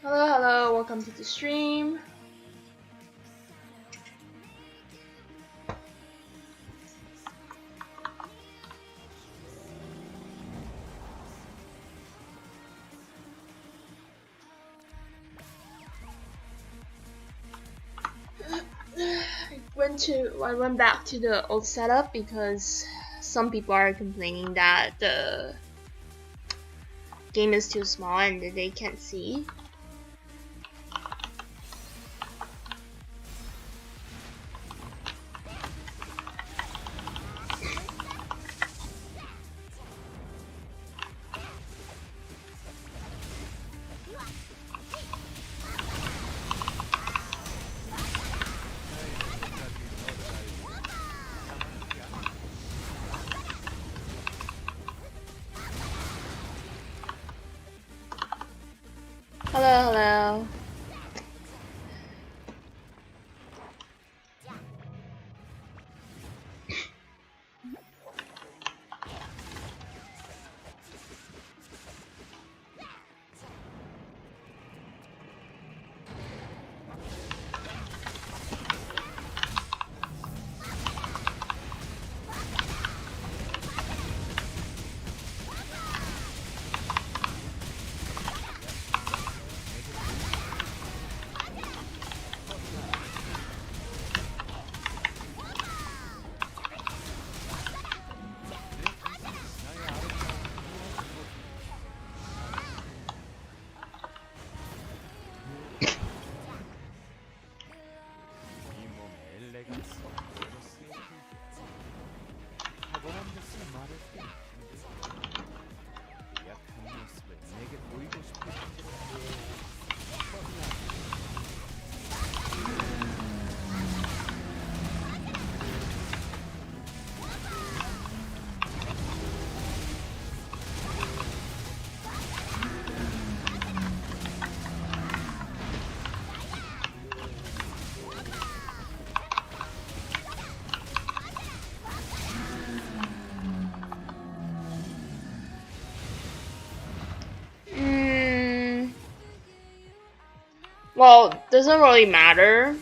Hello, welcome to the stream. I went back to the old setup because some people are complaining that the game is too small and they can't see. Hello. Well, doesn't really matter.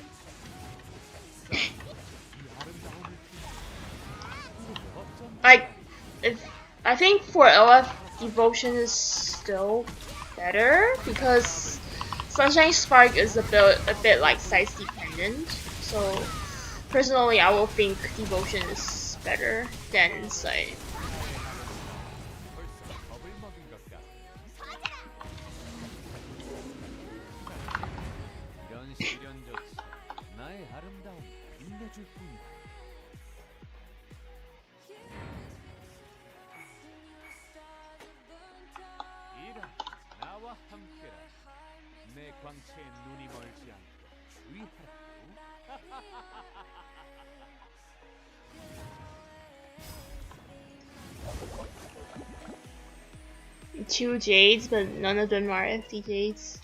I think for LF Devotion is still better because Sunshine Spark is a bit like size dependent. So personally, I will think Devotion is better than Insight. Two Jades, but none of them are FD Jades.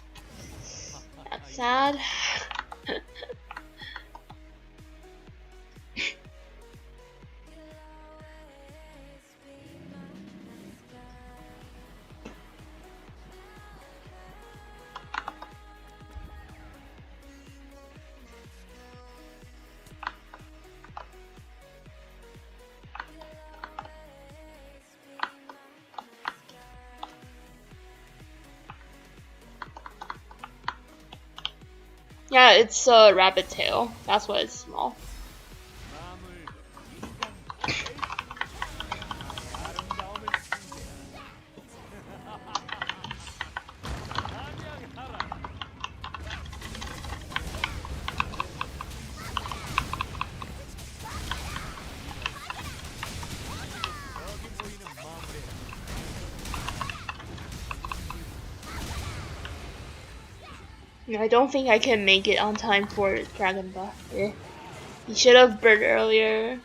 That's sad. Yeah, it's a rabbit tail. That's why it's small. I don't think I can make it on time for Dragon Buff. Yeah. You should have bird earlier.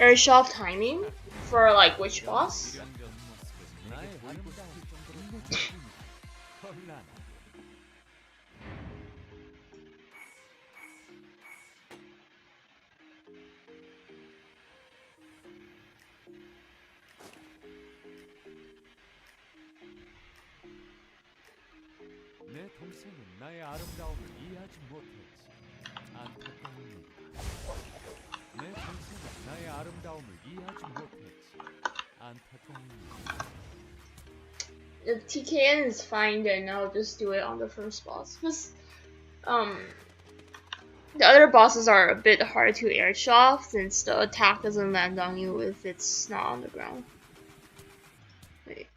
Airsoft timing for like which boss? 내 동생은 나의 아름다움을 이해하지 못했지. 안타까운 내 동생은 나의 아름다움을 이해하지 못했지. 안타까운 If TKN is fine, then I'll just do it on the first boss. Because, the other bosses are a bit hard to airshaft since the attack doesn't land on you if it's not on the ground. Wait.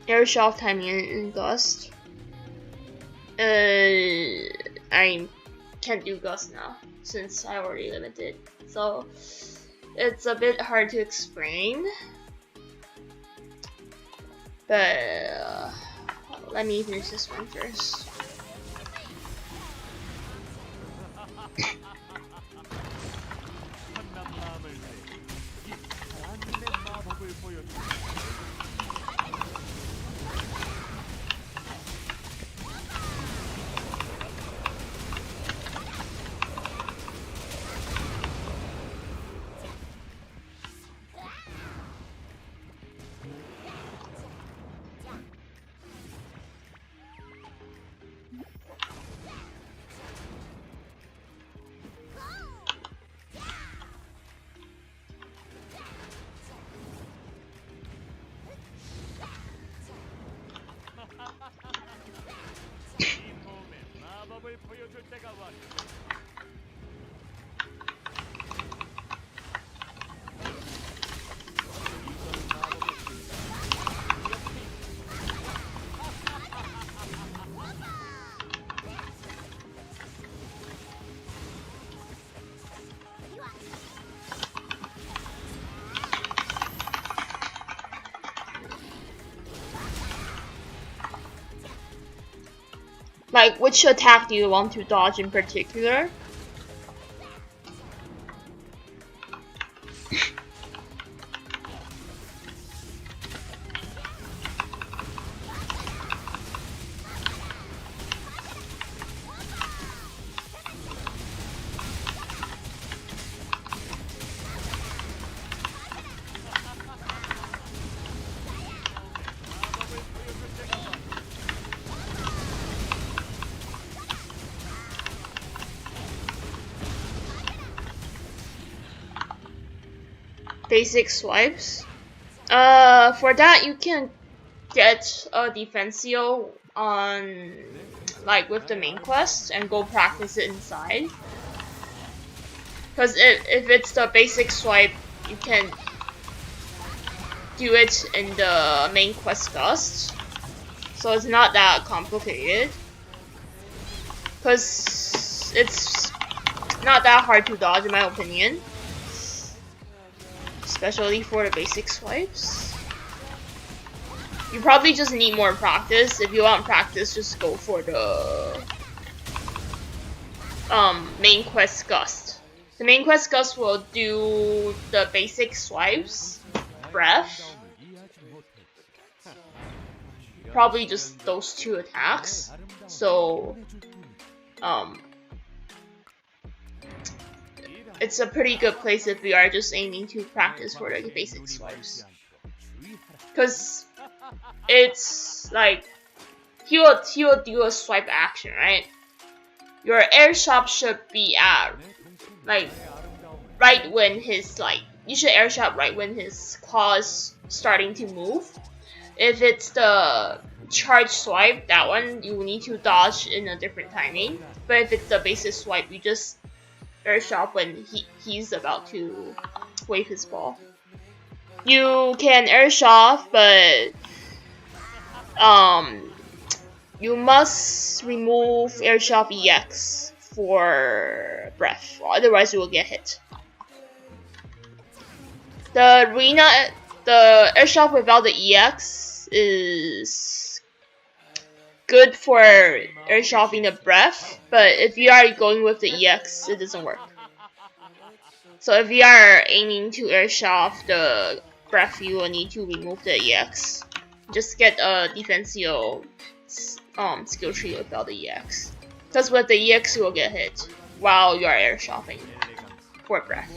Airshaft timing in Gust. I can't do Gust now since I already limited, so it's a bit hard to explain. But let me finish this one first. Like, which attack do you want to dodge in particular? Basic swipes. For that you can get a Defensio on, like, with the main quest and go practice it inside. Because if it's the basic swipe, you can do it in the main quest Gust. So it's not that complicated. Because it's not that hard to dodge in my opinion. Especially for the basic swipes. You probably just need more practice. If you want practice, just go for the main quest Gust. The main quest Gust will do the basic swipes, breath, probably just those two attacks. So it's a pretty good place if we are just aiming to practice for the basic swipes. Because it's like, he will do a swipe action, right? Your airshaft should be at, like, right when his, like, you should airshaft right when his claw is starting to move. If it's the charge swipe, that one you need to dodge in a different timing. But if it's the basic swipe, you just airshaft when he's about to wave his ball. You can airshaft, but you must remove airshaft EX for breath, otherwise you will get hit. The airshaft without the EX is good for airshoffing the breath, but if you are going with the EX, it doesn't work. So if you are aiming to airshoff the breath, you will need to remove the EX. Just get a defensive skill tree without the EX. Because with the EX you will get hit while you are airshoffing for breath.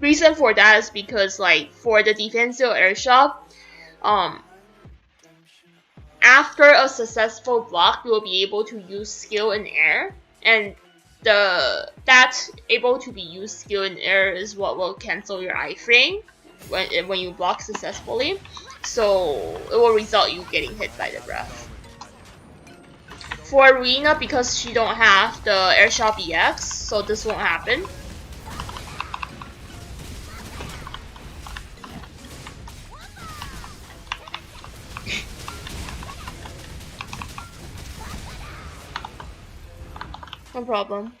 Reason for that is because like for the defensive airshoff, after a successful block, you will be able to use skill in air, and that able to be used skill in air is what will cancel your iframe when you block successfully. So it will result you getting hit by the breath. For Arena, because she don't have the airshoff EX, so this won't happen. No problem.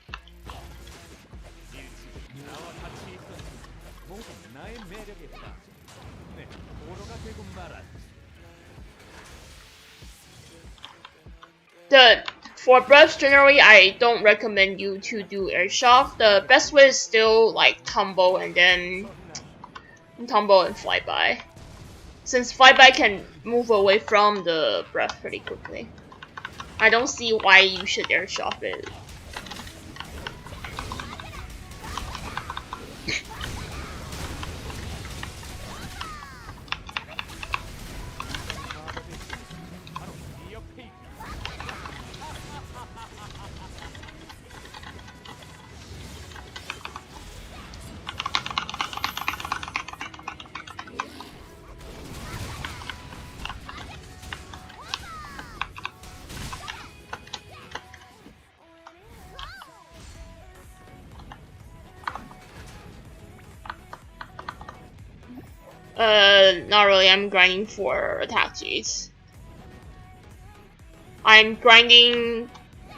For breaths generally, I don't recommend you to do airshoff. The best way is still like tumble and fly by. Since flyby can move away from the breath pretty quickly. I don't see why you should airshoff it. Not really, I'm grinding for attack Gs. I'm grinding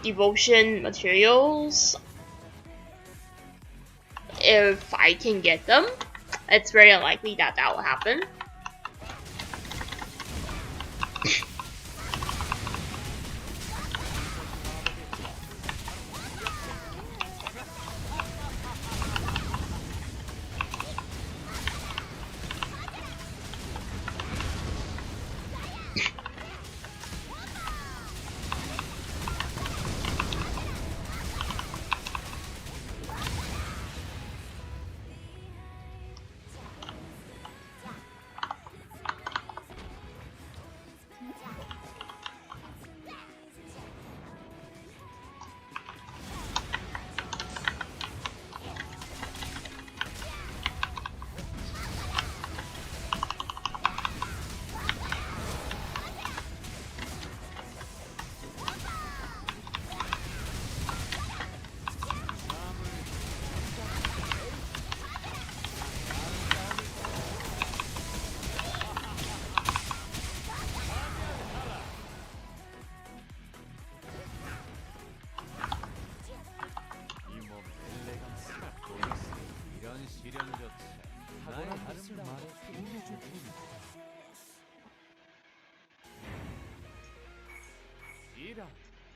devotion materials if I can get them. It's very unlikely that will happen.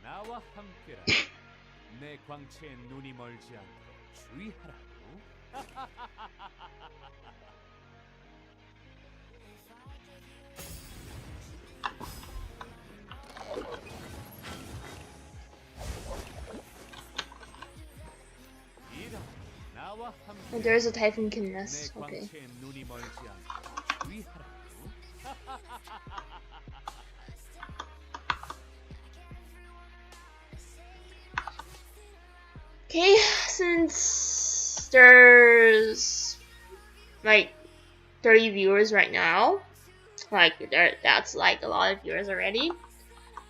나와 함께라. 내 광채에 눈이 멀지 않도록 주의하라고. And there is a Typhoon King nest. Okay. Okay, since there's like 30 viewers right now, that's like a lot of viewers already.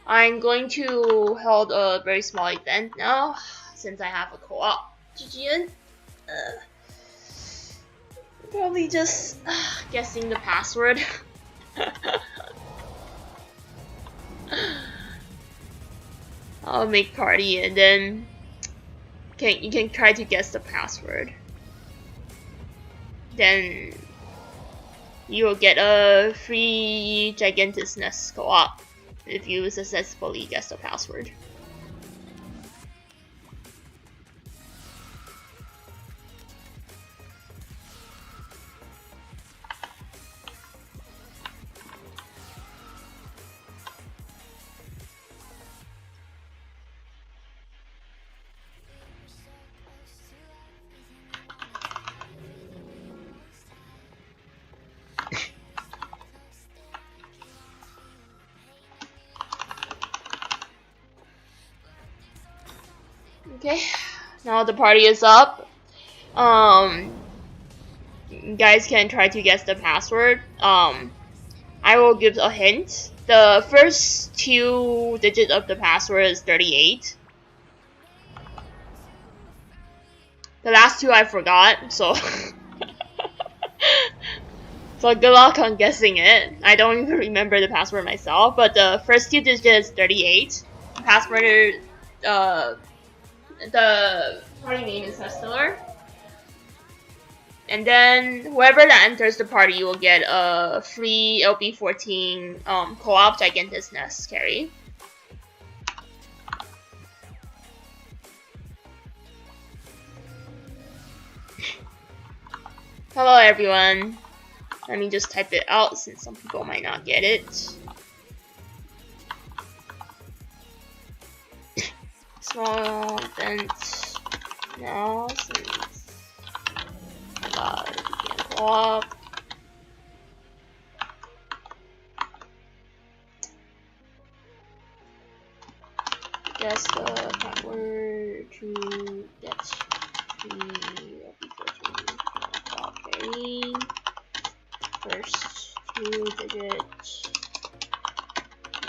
I'm going to hold a very small event now, since I have a co-op GGN. Probably just guessing the password. I'll make party and then you can try to guess the password. Then you will get a free Gigantis Nest co-op if you successfully guess the password. Okay, now the party is up. You guys can try to guess the password. I will give a hint. The first 2 digits of the password is 38. The last 2 I forgot, so so good luck on guessing it. I don't even remember the password myself, but the first 2 digits is 38. The password, the party name is Hestilar. And then whoever that enters the party will get a free LP14 co-op Gigantis Nest carry. Hello everyone. Let me just type it out since some people might not get it. Small event now since co-op. Guess the password to get the carry. First 2 digits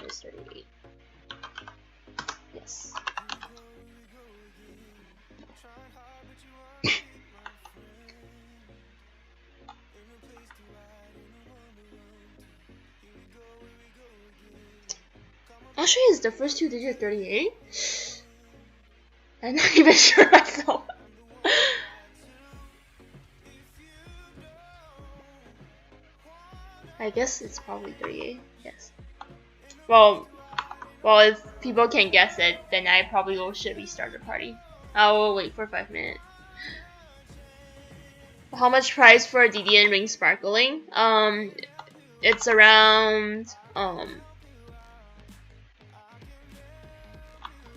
is 38. Yes. Actually, is the first 2 digits 38? I'm not even sure myself. I guess it's probably 38. Yes. Well, if people can guess it, then I probably should restart the party. I will wait for 5 minutes. How much price for DDN Ring Sparkling? It's around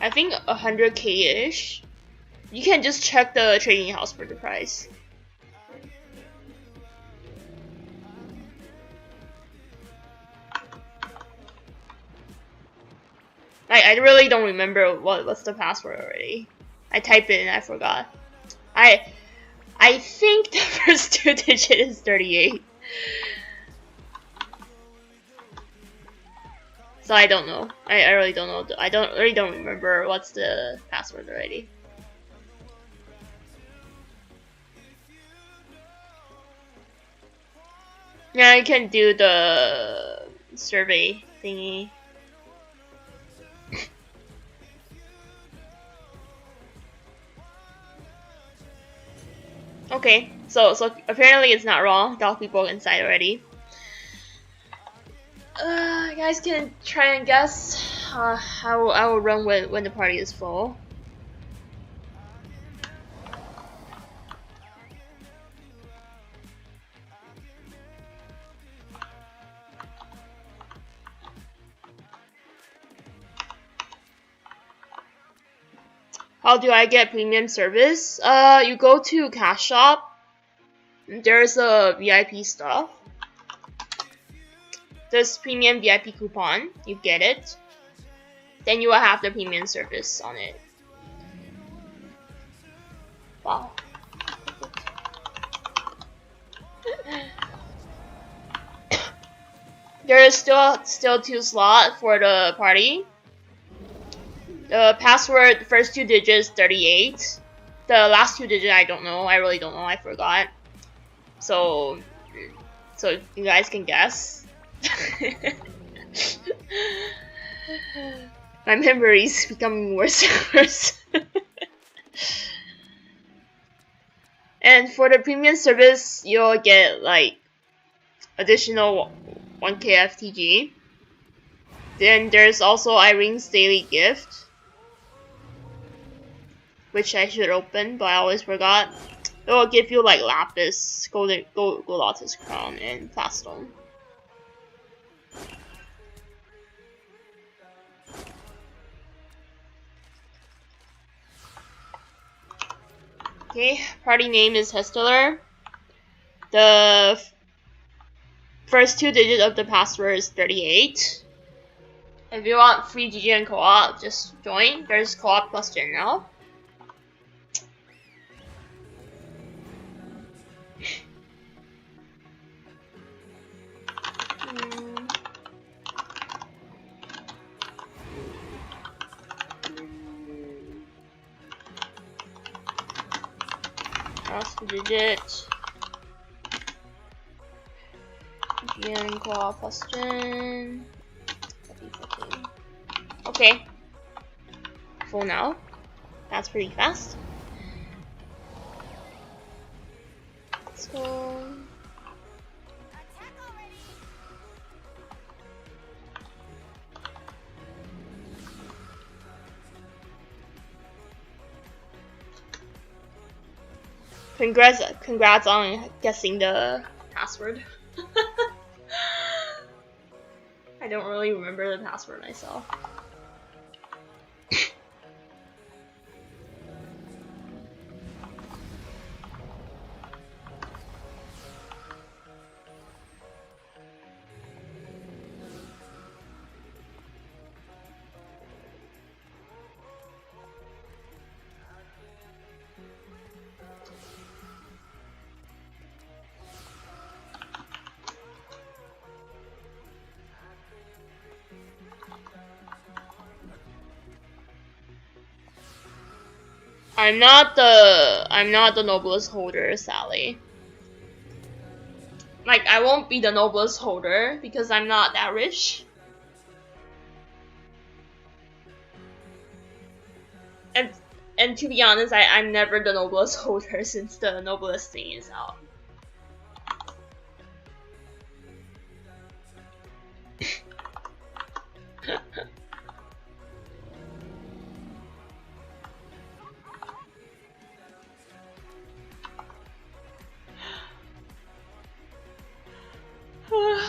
I think 100k-ish. You can just check the trading house for the price. I really don't remember what's the password already. I typed it and I forgot. I think the first 2 digits is 38. So I don't know. I really don't know. I really don't remember what's the password already. Yeah, I can do the survey thingy. Okay, so apparently it's not wrong. Got people inside already. You guys can try and guess. I will run when the party is full. How do I get premium service? You go to Cash Shop. There's a VIP stuff. This premium VIP coupon, you get it. Then you will have the premium service on it. Wow. There is still 2 slots for the party. The password, first 2 digits, 38. The last 2 digits, I don't know. I really don't know. I forgot. So you guys can guess. My memory is becoming worse and worse. And for the premium service, you'll get like additional 1k FTG. Then there's also Irene's daily gift, which I should open, but I always forgot. It will give you like Lapis, Goldatus Crown, and Faststone. Okay, party name is Hestilar. The first 2 digits of the password is 38. If you want free GGN co-op, just join. There's co-op plus gen now. Last digit. GGN co-op plus gen. Okay. Full now. That's pretty fast. Let's go. Congrats on guessing the password. I don't really remember the password myself. I'm not the Noblest holder, Sally. Like, I won't be the Noblest holder because I'm not that rich. And to be honest, I'm never the Noblest holder since the Noblest thing is out.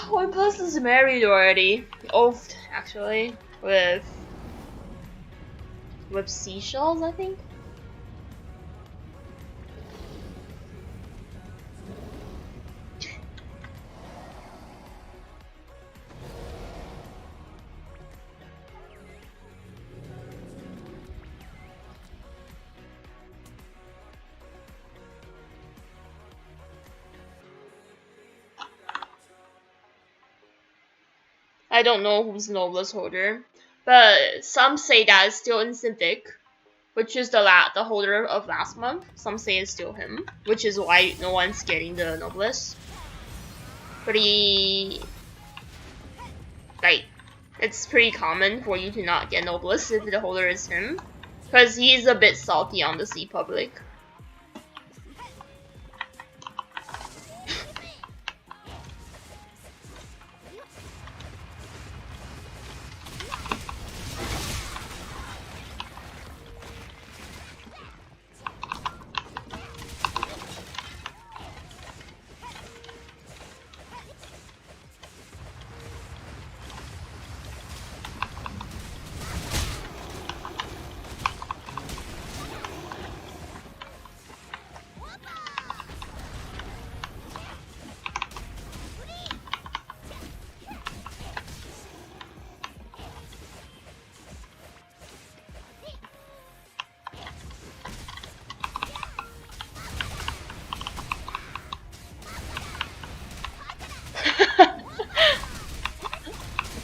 One person is married already. Oathed, actually, with seashells, I think. I don't know who's Noblest holder, but some say that it's still Instant Vic, which is the holder of last month. Some say it's still him, which is why no one's getting the Noblest. It's pretty common for you to not get Noblest if the holder is him, because he's a bit salty on the C public.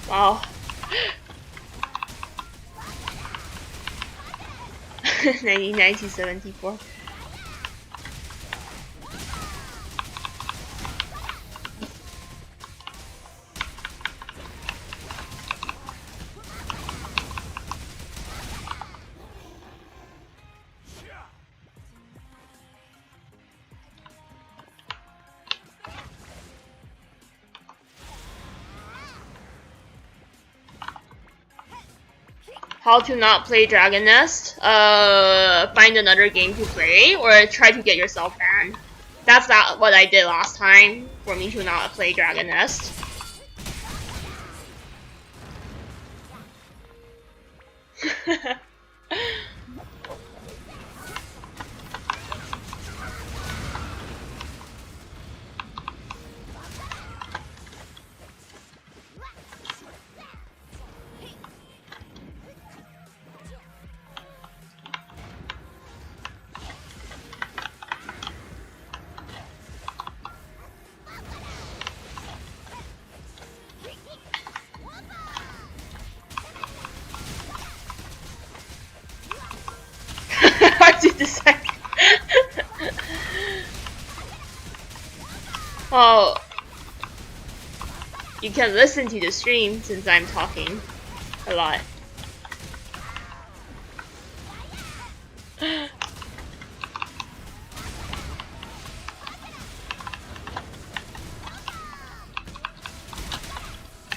Wow. 1974. how to not play Dragon Nest, find another game to play, or try to get yourself banned. That's not what I did last time for me to not play Dragon Nest. Hard to decide. Oh, you can listen to the stream since I'm talking a lot.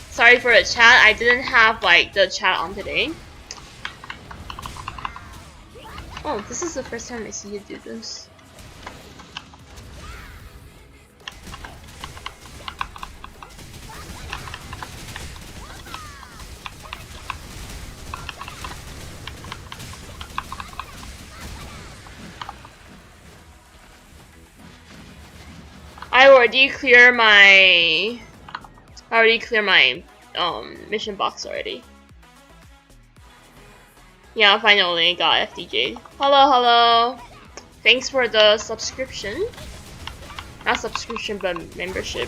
Sorry for the chat, I didn't have like the chat on today. Oh, this is the first time I see you do this. I already clear my mission box already. Yeah, finally got FDJ. Hello, hello. Thanks for the subscription. Not subscription, but membership.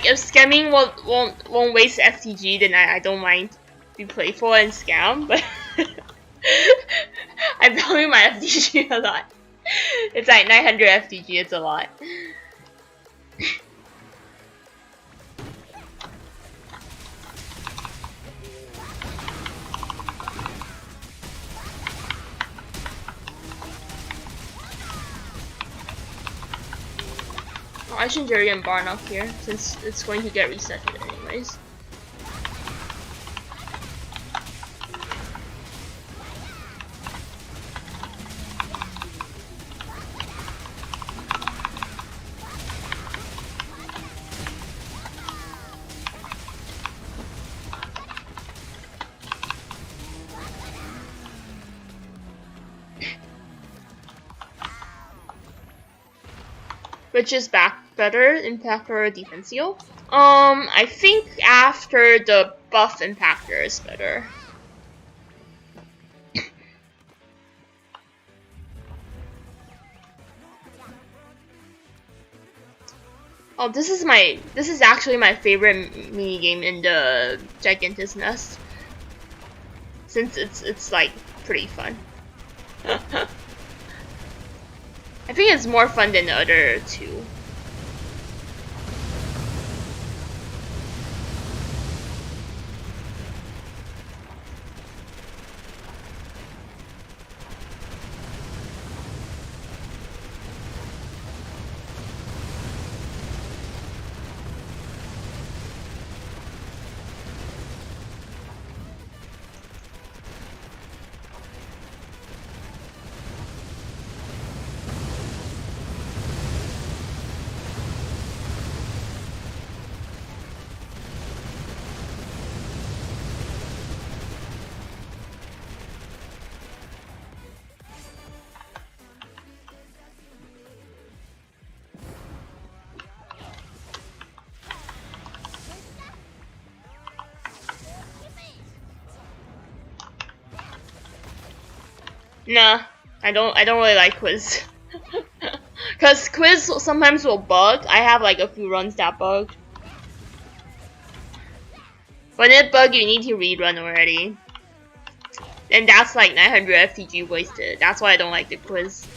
If scamming won't waste FTG, then I don't mind be playful and scam, but I value my FTG a lot. It's like 900 FTG, it's a lot. I shouldn't Jerry and Barn up here, since it's going to get reset anyways. Which is better, Impactor or Defensio? I think after the buff Impactor is better. Oh, this is actually my favorite mini game in the Gigantis Nest, since it's like pretty fun. I think it's more fun than the other two. Nah, I don't really like quiz. Cause quiz sometimes will bug. I have like a few runs that bugged. When it bug, you need to rerun already. And that's like 900 FTG wasted. That's why I don't like the quiz.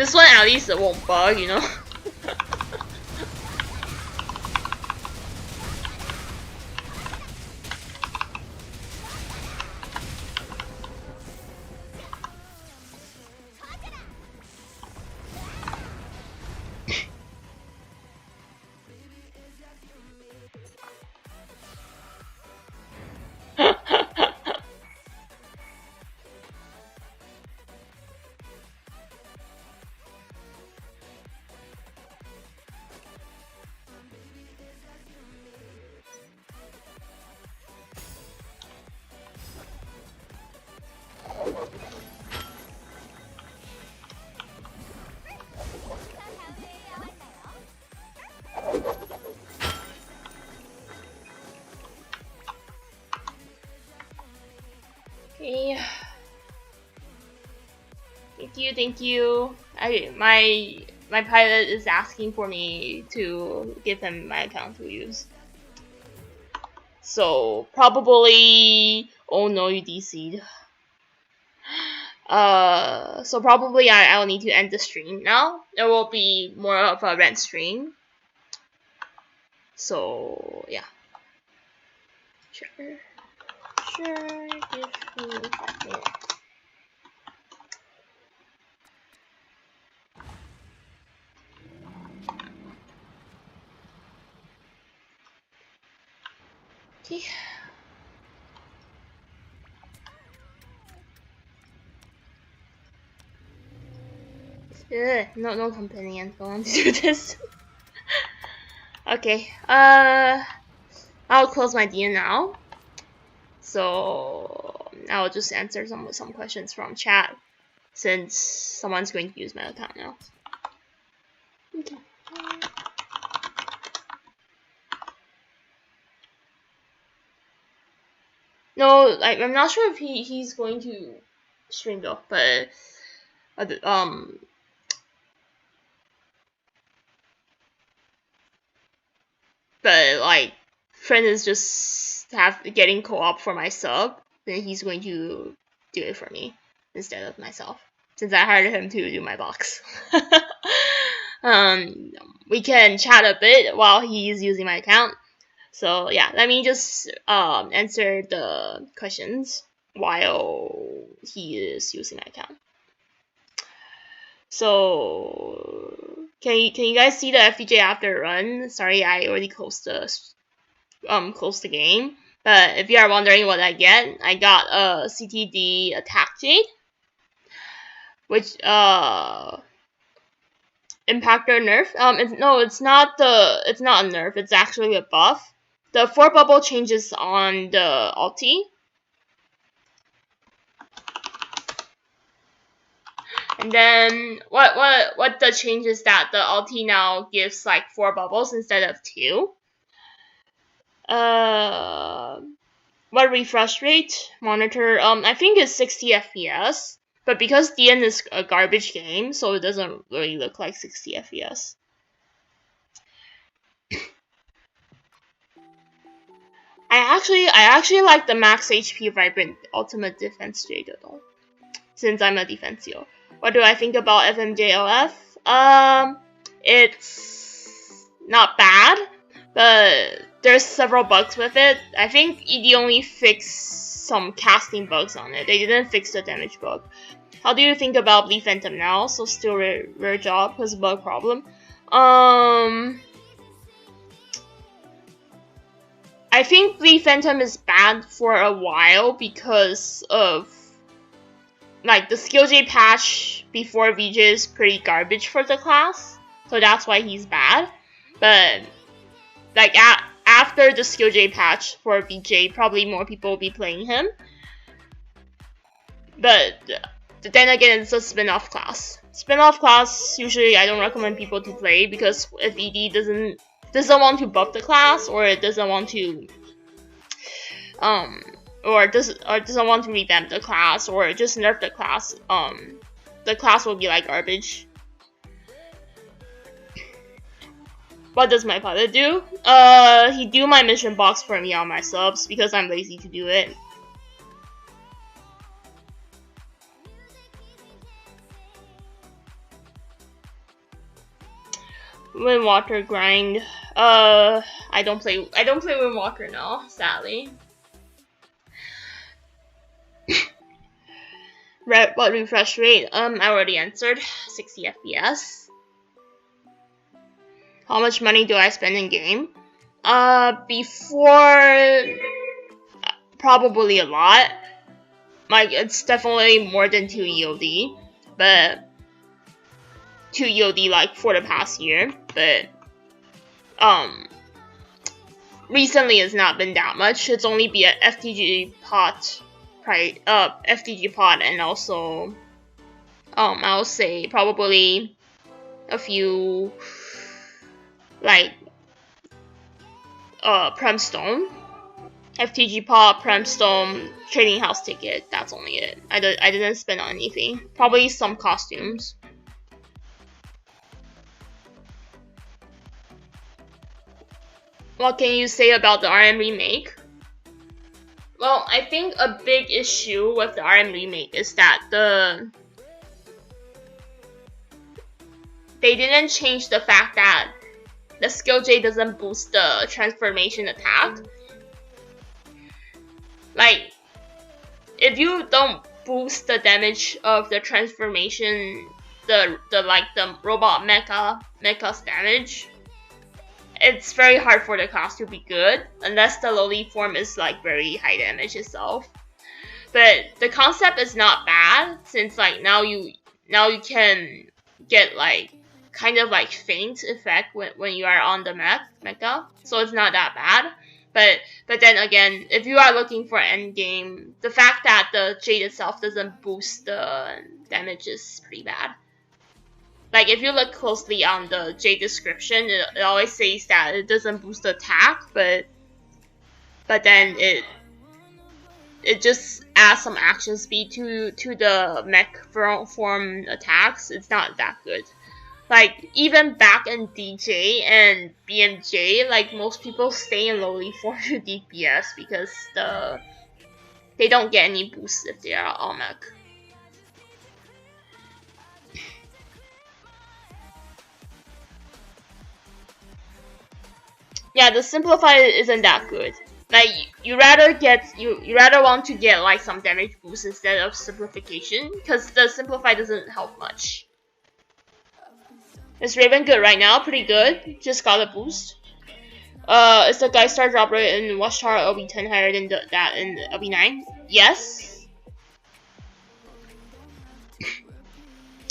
This one at least it won't bug, you know. Okay. Thank you. My pilot is asking for me to give him my account to use. So probably, oh no, you DC'd. So probably I'll need to end the stream now. There will be more of a Rant stream. So yeah. Sure, give me 5 minutes. Okay. No companion. Don't want to do this. Okay. I'll close my DM now. So I'll just answer some questions from chat since someone's going to use my account now. Okay. No, I'm not sure if he's going to stream though, but like friend is just getting co-op for my sub, then he's going to do it for me instead of myself, since I hired him to do my box. We can chat a bit while he's using my account. So yeah, let me just answer the questions while he is using my account. So can you guys see the FDJ after run? Sorry, I already closed the game. But if you are wondering what I get, I got a CTD attack jade, which impactor nerf. It's not a nerf. It's actually a buff. The 4 bubble changes on the ulti. And then what the change is that the ulti now gives like 4 bubbles instead of 2. What refresh rate monitor? I think it's 60 FPS. But because DN is a garbage game, so it doesn't really look like 60 FPS. I actually like the max HP Vibrant Ultimate Defense Jade though, since I'm a Defensio. What do I think about FMJLF? It's not bad, but there's several bugs with it. I think ED only fixed some casting bugs on it. They didn't fix the damage bug. How do you think about Bleed Phantom now? So still rare job because bug problem. I think Bleed Phantom is bad for a while because of like the skill J patch before VJ is pretty garbage for the class, so that's why he's bad. But like after the skill J patch for VJ, probably more people will be playing him. But then again, it's a spin-off class. Spin-off class usually I don't recommend people to play because if ED doesn't want to buff the class, or it doesn't want to doesn't want to revamp the class, or just nerf the class will be like garbage. What does my pilot do? He do my mission box for me on my subs because I'm lazy to do it. Windwalker grind. I don't play Windwalker now, sadly. What refresh rate? I already answered. 60 FPS. How much money do I spend in game? Before, probably a lot. Like, it's definitely more than 2 EOD, but 2 EOD like for the past year, but recently it's not been that much. It's only be a FTG pot price, FTG pot, and also I'll say probably a few like Premstone, FTG pot, Premstone, trading house ticket. That's only it. I didn't spend on anything. Probably some costumes. What can you say about the RM remake? Well, I think a big issue with the RM remake is that they didn't change the fact that the skill J doesn't boost the transformation attack. Like, if you don't boost the damage of the transformation, the robot mecha's damage, it's very hard for the class to be good unless the lowly form is like very high damage itself. But the concept is not bad, since like now you can get like kind of like faint effect when you are on the mecha, so it's not that bad. But then again, if you are looking for end game, the fact that the Jade itself doesn't boost the damage is pretty bad. Like, if you look closely on the J description, it always says that it doesn't boost the attack, but then it just adds some action speed to the mech form attacks. It's not that good. Like, even back in DJ and BMJ, like, most people stay in lowly form to DPS because they don't get any boosts if they are all mech. Yeah, the simplified isn't that good. Like, you rather want to get like some damage boost instead of simplification, because the simplified doesn't help much. Is Raven good right now? Pretty good. Just got a boost. Is the Guy Star drop rate in Watchtower LB10 higher than that in LB9? Yes.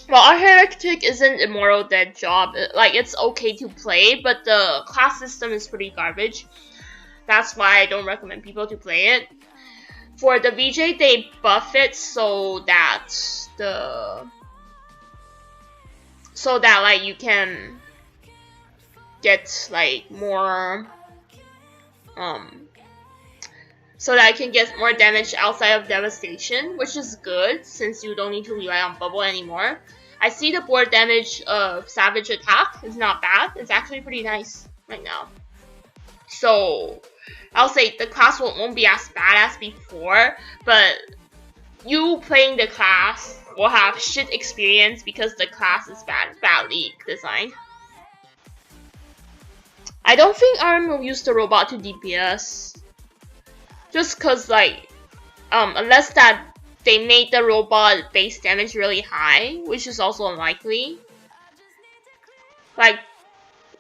Well, our Heretic isn't Immortal Dead job. Like, it's okay to play, but the class system is pretty garbage. That's why I don't recommend people to play it. For the VJ, they buff it so that like you can get like more so that I can get more damage outside of devastation, which is good since you don't need to rely on bubble anymore. I see the board damage of savage attack is not bad. It's actually pretty nice right now. So I'll say the class won't be as bad as before, but you playing the class will have shit experience because the class is badly designed. I don't think RM will use the robot to DPS. Just cause like, unless that they made the robot base damage really high, which is also unlikely. Like,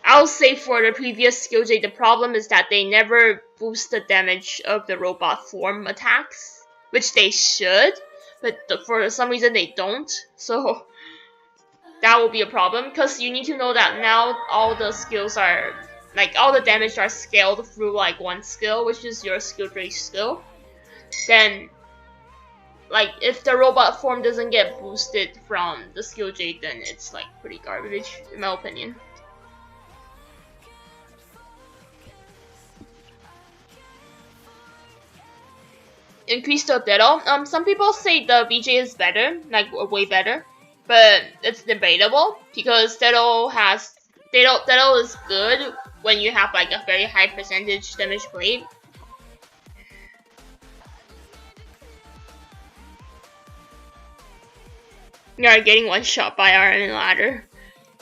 I'll say for the previous skill J, the problem is that they never boost the damage of the robot form attacks, which they should, but for some reason they don't. So that will be a problem, because you need to know that now all the skills are, like, all the damage are scaled through like one skill, which is your skill J skill. Then, like, if the robot form doesn't get boosted from the skill J, then it's like pretty garbage, in my opinion. Increase the Ditto. Some people say the VJ is better, like way better, but it's debatable because Ditto is good when you have like a very high percentage damage played. You are getting one shot by Iron Ladder.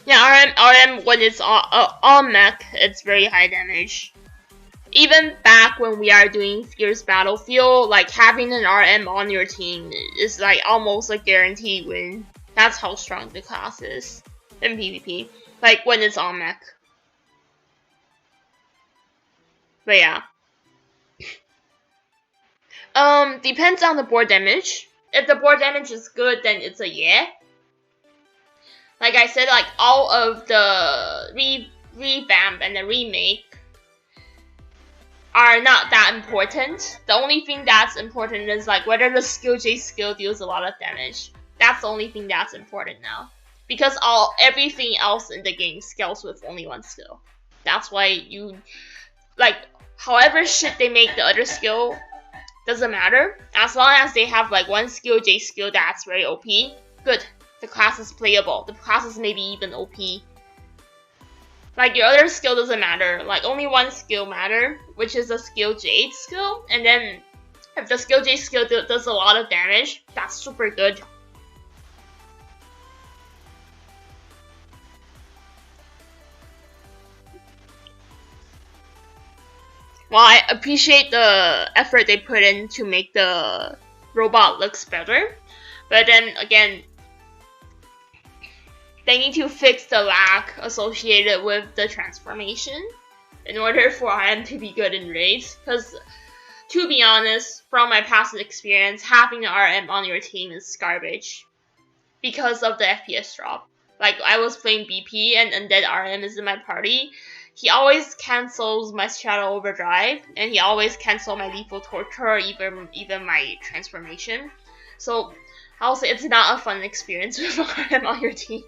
Yeah, RM when it's on mech, it's very high damage. Even back when we are doing Fierce Battlefield, like having an RM on your team is like almost a guaranteed win. That's how strong the class is in PvP. Like when it's on mech. But yeah. Depends on the board damage. If the board damage is good, then it's a yeah. Like I said, like all of the revamp and the remake are not that important. The only thing that's important is like whether the skill J skill deals a lot of damage. That's the only thing that's important now. Because everything else in the game scales with only one skill. That's why you like however shit they make the other skill doesn't matter. As long as they have like one skill J skill that's very OP, good. The class is playable. The class is maybe even OP. Like your other skill doesn't matter. Like only one skill matter, which is the skill J skill. And then if the skill J skill does a lot of damage, that's super good. Well, I appreciate the effort they put in to make the robot looks better. But then again, they need to fix the lag associated with the transformation in order for RM to be good in raids. Because, to be honest, from my past experience, having an RM on your team is garbage because of the FPS drop. Like, I was playing BP and Undead RM is in my party. He always cancels my Shadow Overdrive, and he always cancels my Lethal Torture or even my transformation. So, I'll say it's not a fun experience with RM on your team.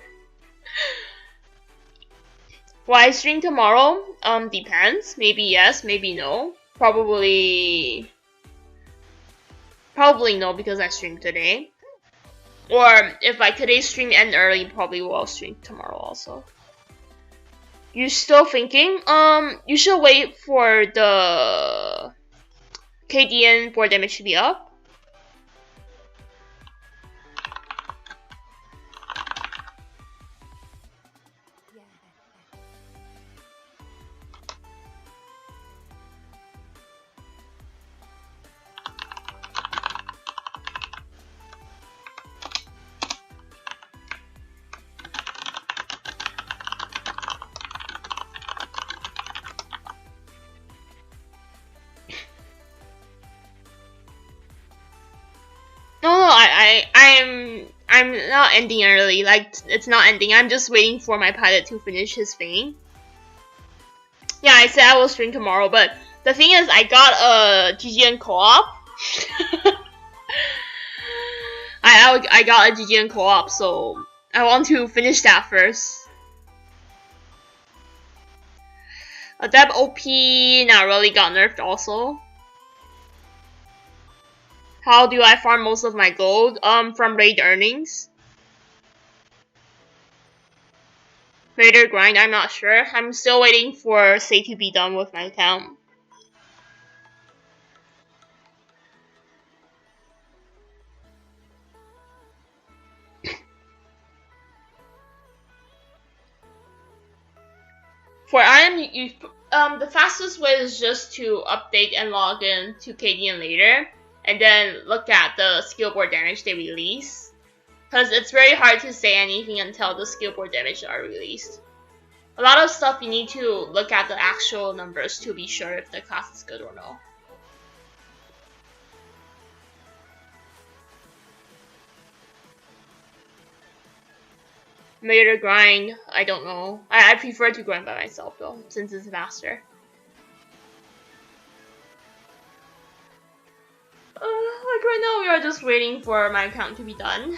Will I stream tomorrow? Depends. Maybe yes, maybe no. Probably no because I streamed today. Or if like today's stream end early, probably will stream tomorrow also. You still thinking? You should wait for the KDN board damage to be up. I'm not ending early. Like it's not ending. I'm just waiting for my pilot to finish his thing. Yeah, I said I will stream tomorrow, but the thing is, I got a GGN co-op. I got a GGN co-op, so I want to finish that first. Adept OP not really got nerfed also. How do I farm most of my gold? From raid earnings. Raider grind, I'm not sure. I'm still waiting for say to be done with my account. For IM, the fastest way is just to update and log in to KDN later, and then look at the skill board damage they release. Because it's very hard to say anything until the skill board damage are released. A lot of stuff you need to look at the actual numbers to be sure if the class is good or no. Later grind, I don't know. I prefer to grind by myself though, since it's faster. Like right now we are just waiting for my account to be done.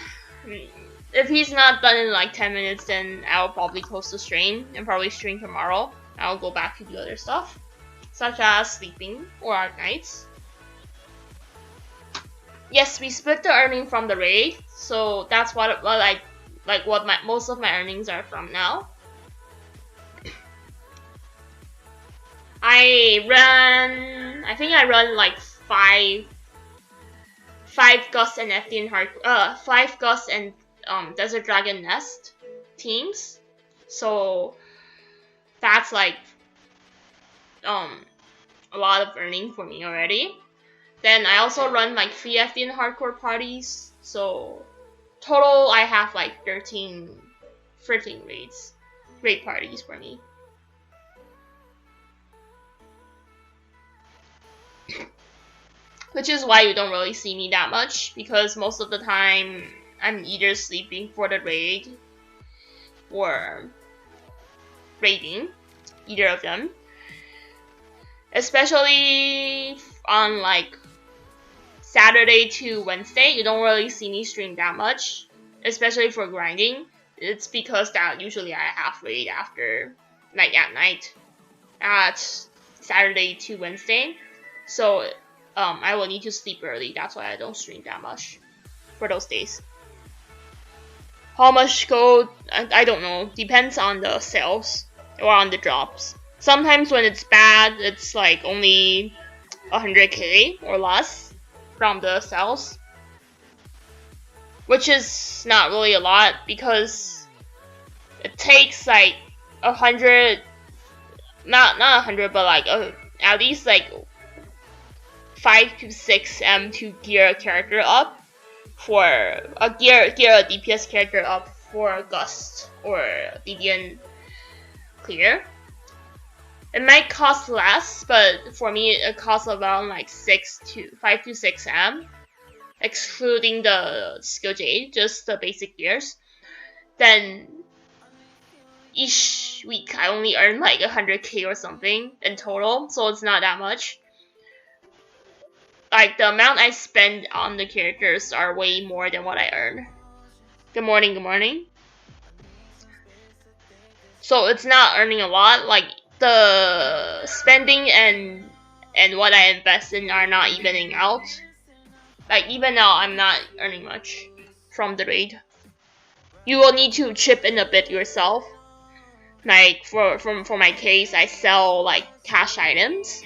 If he's not done in like 10 minutes, then I'll probably close the stream and probably stream tomorrow. I'll go back to do other stuff, such as sleeping or art nights. Yes, we split the earning from the raid, so that's what most of my earnings are from now. I think I run like five Gust and Nethian Heart, 5 Gust and Desert Dragon Nest teams. So that's like a lot of earning for me already. Then I also run like 3 FD and hardcore parties, so total I have like 13 raid parties for me. Which is why you don't really see me that much, because most of the time I'm either sleeping for the raid or raiding, either of them. Especially on like Saturday to Wednesday, you don't really see me stream that much, especially for grinding. It's because that usually I have raid after, like at night, at Saturday to Wednesday. So I will need to sleep early. That's why I don't stream that much for those days. How much gold? I don't know. Depends on the sales or on the drops. Sometimes when it's bad, it's like only 100k or less from the sales, which is not really a lot because it takes like 100, not 100, but like at least like 5 to 6 M to gear a character up for a gear a DPS character up for Gust or Deviant clear. It might cost less, but for me it costs around like 5 to 6 M, excluding the skill Jade, just the basic gears. Then each week I only earn like 100k or something in total, so it's not that much. Like the amount I spend on the characters are way more than what I earn. Good morning, good morning. So it's not earning a lot. Like the spending and what I invest in are not evening out. Like even now I'm not earning much from the raid. You will need to chip in a bit yourself. Like for my case, I sell like cash items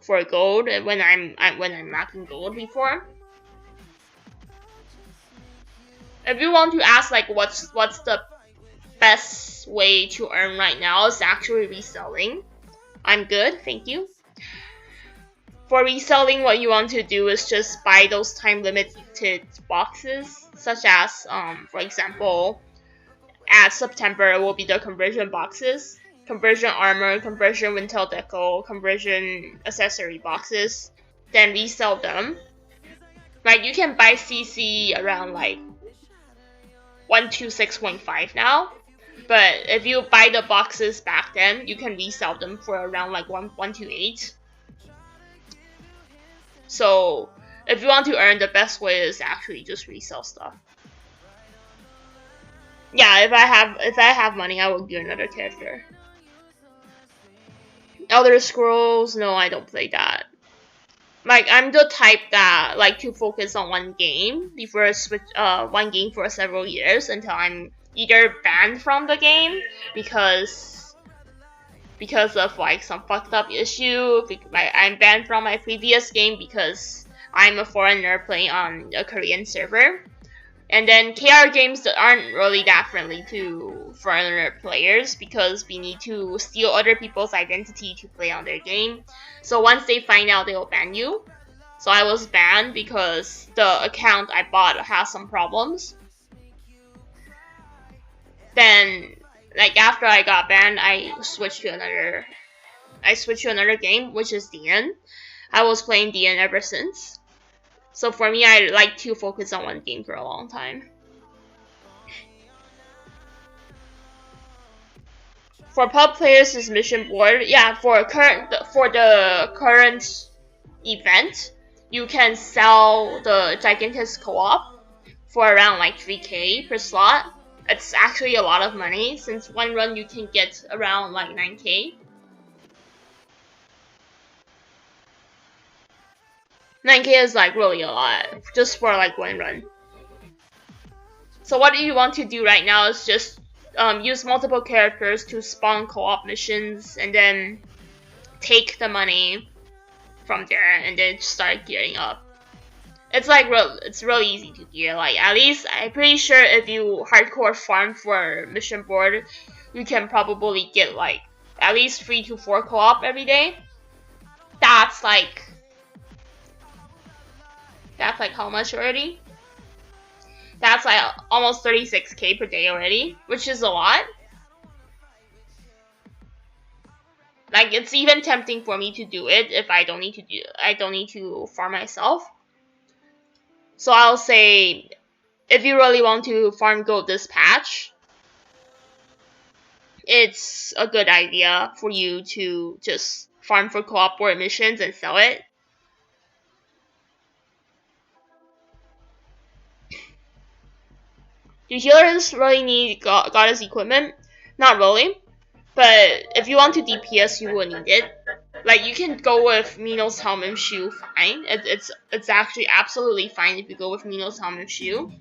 for gold when I'm lacking gold before. If you want to ask like what's the best way to earn right now, is actually reselling. I'm good, thank you. For reselling, what you want to do is just buy those time limited boxes, such as for example, at September it will be the conversion boxes, conversion armor, conversion Wintel Deco, conversion accessory boxes, then resell them. Like you can buy CC around like 126.5 now, but if you buy the boxes back then, you can resell them for around like 128. So if you want to earn, the best way is actually just resell stuff. Yeah, if I have money, I will gear another character. Elder Scrolls, no, I don't play that. Like I'm the type that like to focus on one game before switch one game for several years until I'm either banned from the game because of like some fucked up issue. I'm banned from my previous game because I'm a foreigner playing on a Korean server. And then KR games that aren't really that friendly to foreigner players because we need to steal other people's identity to play on their game. So once they find out, they will ban you. So I was banned because the account I bought has some problems. Then, like after I got banned, I switched to another game, which is DN. I was playing DN ever since. So for me, I like to focus on one game for a long time. For pub players, is mission board. Yeah, for the current event, you can sell the Gigantis co-op for around like 3k per slot. It's actually a lot of money since one run you can get around like 9k. 9k is like really a lot just for like one run. So what you want to do right now is just use multiple characters to spawn co-op missions and then take the money from there and then start gearing up. It's like it's really easy to gear. Like at least I'm pretty sure if you hardcore farm for mission board, you can probably get like at least 3 to 4 co-op every day. That's like how much already? That's like almost 36k per day already, which is a lot. Like it's even tempting for me to do it if I don't need to farm myself. So I'll say, if you really want to farm gold this patch, it's a good idea for you to just farm for co-op board missions and sell it. Do healers really need goddess equipment? Not really. But if you want to DPS, you will need it. Like you can go with Minos helm and shoe, fine. It's actually absolutely fine if you go with Minos helm and shoe.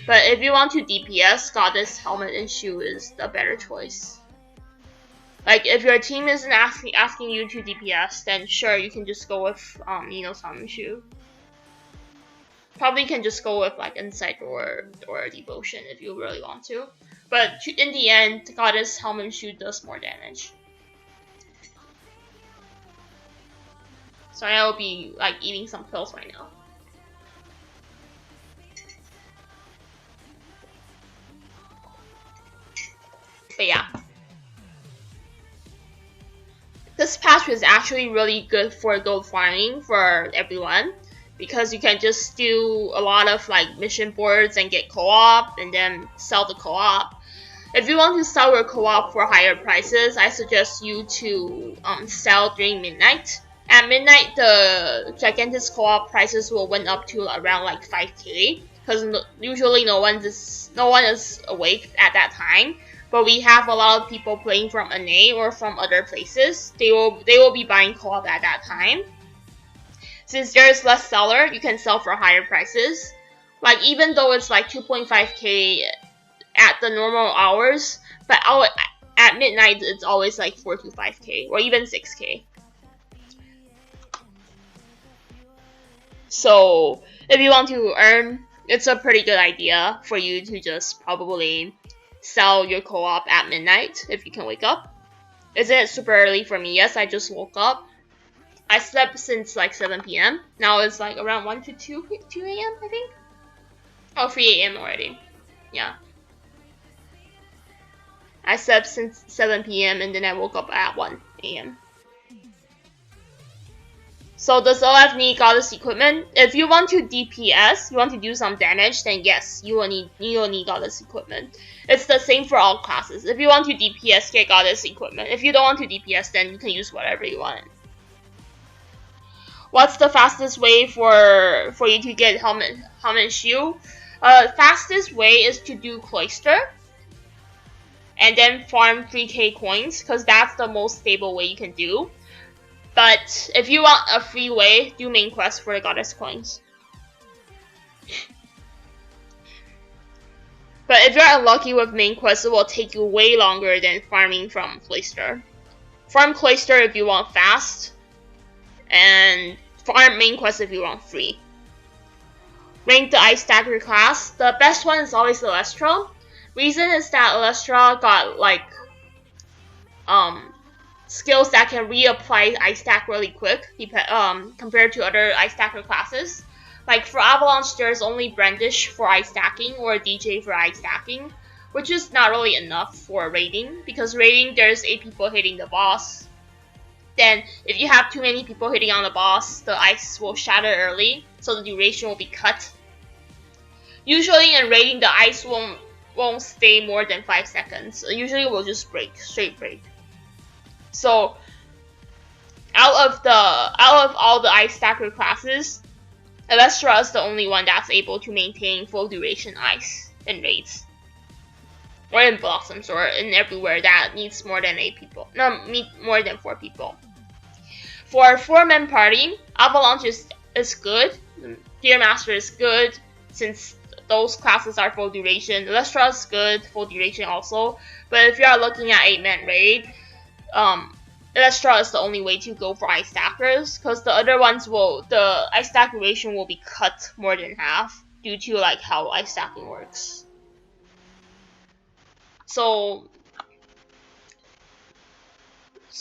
But if you want to DPS, goddess helmet and shoe is the better choice. Like if your team isn't asking you to DPS, then sure you can just go with Minos helm and shoe. Probably can just go with like Insight or Devotion if you really want to. But in the end, Goddess Helm and Shoe does more damage. So I'll be like eating some pills right now. But yeah. This patch is actually really good for gold farming for everyone, because you can just do a lot of like mission boards and get co-op and then sell the co-op. If you want to sell your co-op for higher prices, I suggest you to sell during midnight. At midnight, the Gigantis co-op prices will went up to around like 5k, because usually no one is awake at that time. But we have a lot of people playing from NA or from other places. They will be buying co-op at that time. Since there is less seller, you can sell for higher prices. Like even though it's like 2.5k at the normal hours, but at midnight it's always like 4 to 5k or even 6k. So if you want to earn, it's a pretty good idea for you to just probably sell your co-op at midnight if you can wake up. Isn't it super early for me? Yes, I just woke up. I slept since like 7 p.m. Now it's like around 1 to 2 a.m. I think. Oh, 3 a.m. already. Yeah. I slept since 7 p.m. and then I woke up at 1 a.m. So does OF need goddess equipment? If you want to DPS, you want to do some damage, then yes, you will need goddess equipment. It's the same for all classes. If you want to DPS, get goddess equipment. If you don't want to DPS, then you can use whatever you want. What's the fastest way for you to get helmet and shoe? Fastest way is to do cloister and then farm 3k coins, because that's the most stable way you can do. But if you want a free way, do main quest for the goddess coins. But if you're unlucky with main quest, it will take you way longer than farming from cloister. Farm cloister if you want fast, and farm main quest if you want free. Rank the ice stacker class. The best one is always Electra. Reason is that Electra got like skills that can reapply ice stack really quick compared to other ice stacker classes. Like for Avalanche, there's only Brandish for ice stacking or DJ for ice stacking, which is not really enough for raiding, because raiding there's 8 people hitting the boss. Then if you have too many people hitting on the boss, the ice will shatter early, so the duration will be cut. Usually in raiding, the ice won't stay more than 5 seconds. Usually it will just straight break. So out of all the ice stacker classes, Electra is the only one that's able to maintain full duration ice in raids, or in blossoms, or in everywhere that needs more than 8 people. No, more than 4 people. For a 4-man party, Avalanche is good. Deer Master is good, since those classes are full duration. Electra is good, full duration also. But if you are looking at 8-man raid, Electra is the only way to go for ice stackers, because the other ones the ice stack duration will be cut more than half due to like how ice stacking works. So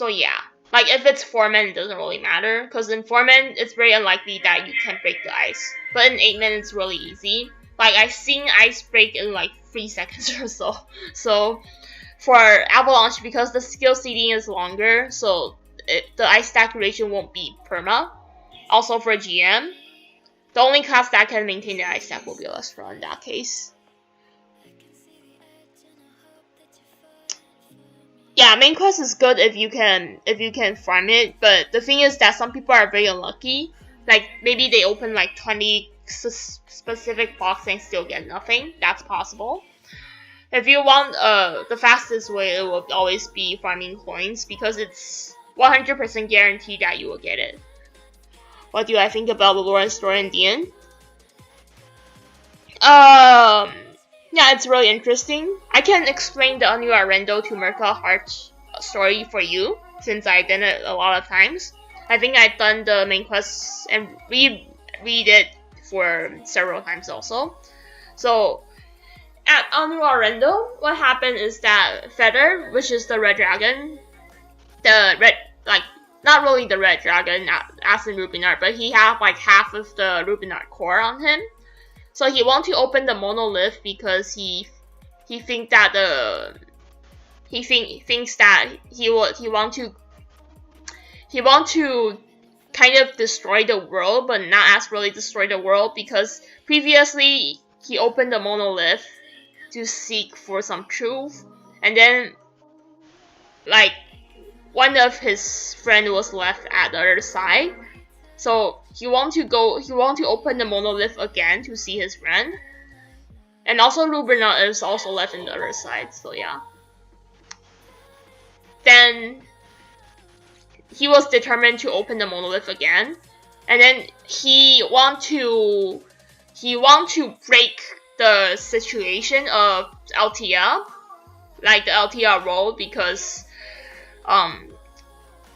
yeah, like if it's 4-man, it doesn't really matter, because in 4-man it's very unlikely that you can break the ice, but in 8-man it's really easy. Like I've seen ice break in like 3 seconds or so. So for Avalanche, because the skill seeding is longer, so the ice stack duration won't be perma. Also for GM, the only class that can maintain the ice stack will be Electra in that case. Yeah, main quest is good if you can farm it, but the thing is that some people are very unlucky. Like maybe they open like 20 specific box and still get nothing. That's possible. If you want the fastest way, it will always be farming coins, because it's 100% guaranteed that you will get it. What do I think about the lore and story in the end? Yeah, it's really interesting. I can explain the Anu Arendo to Merca Heart story for you, since I've done it a lot of times. I think I've done the main quest and read it for several times also. So at Anu Arendo, what happened is that Feather, which is the red dragon, the red, like, not really the red dragon as in Rubinard, but he had like half of the Rubinard core on him. So he want to open the monolith because he thinks that he want to kind of destroy the world, but not as really destroy the world, because previously he opened the monolith to seek for some truth, and then like one of his friend was left at the other side. So he want to open the monolith again to see his friend. And also Lubrina is also left on the other side, so yeah. Then he was determined to open the monolith again. And then he want to break the situation of Altia, like the Altia role, because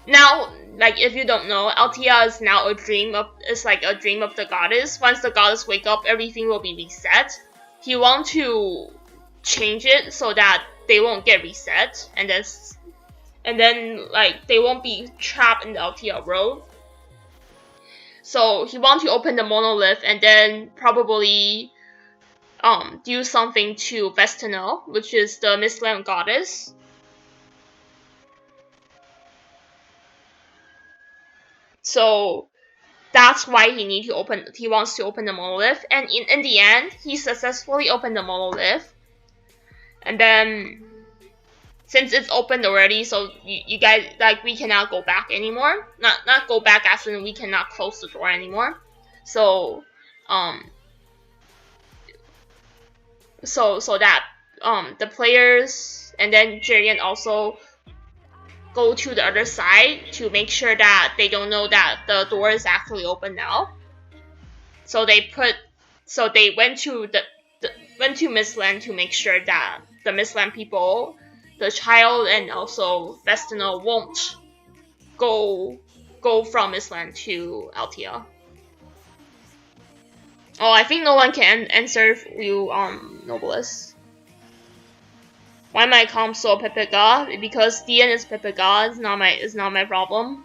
now, like if you don't know, Altia is now it's like a dream of the goddess. Once the goddess wake up, everything will be reset. He want to change it so that they won't get reset, and then like they won't be trapped in the Altia world. So he want to open the monolith and then probably do something to Vestino, which is the Mistland goddess. So that's why he wants to open the monolith, and in the end, he successfully opened the monolith. And then, since it's opened already, so you guys, like, we cannot go back anymore. Not go back as in we cannot close the door anymore. So that the players and then Jirian also go to the other side to make sure that they don't know that the door is actually open now. So they went to Mistland to make sure that the Mistland people, the child and also Vestino, won't go from Mistland to Altia. Oh, I think no one can answer you, Noblest. Why my comp so Pepega? Because DN is Pepega. It's not my problem.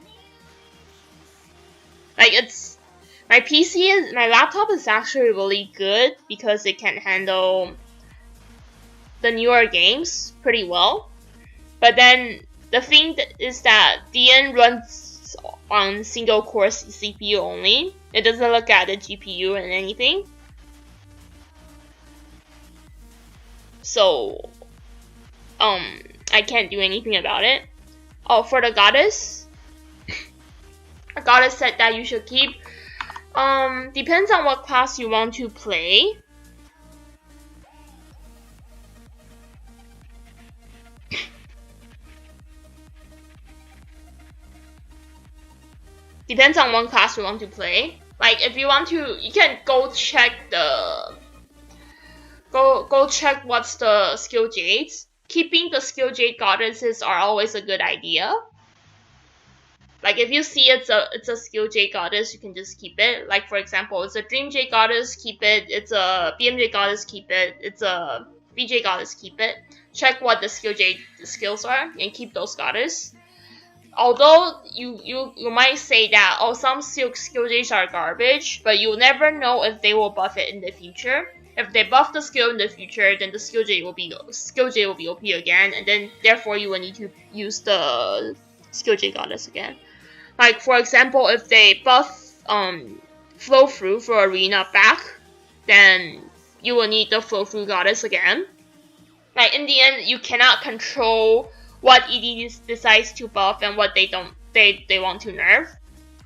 Like my laptop is actually really good because it can handle the newer games pretty well. But then the thing is that DN runs on single core CPU only. It doesn't look at the GPU and anything. So I can't do anything about it. Oh, for the goddess, a goddess said that you should keep. Depends on what class you want to play. Depends on what class you want to play. Like if you want to, you can go check what's the skill jades. Keeping the skill jade goddesses are always a good idea. Like if you see it's a skill J goddess, you can just keep it. Like for example, it's a Dream J goddess, keep it. It's a BMJ goddess, keep it. It's a BJ goddess, keep it. Check what the skill J skills are and keep those goddess. Although you might say that some skill Js are garbage, but you'll never know if they will buff it in the future. If they buff the skill in the future, then the skill J will be OP again, and then therefore you will need to use the skill J goddess again. Like for example, if they buff flow through for arena back, then you will need the flow through goddess again. Like in the end, you cannot control what ED decides to buff and what they want to nerf.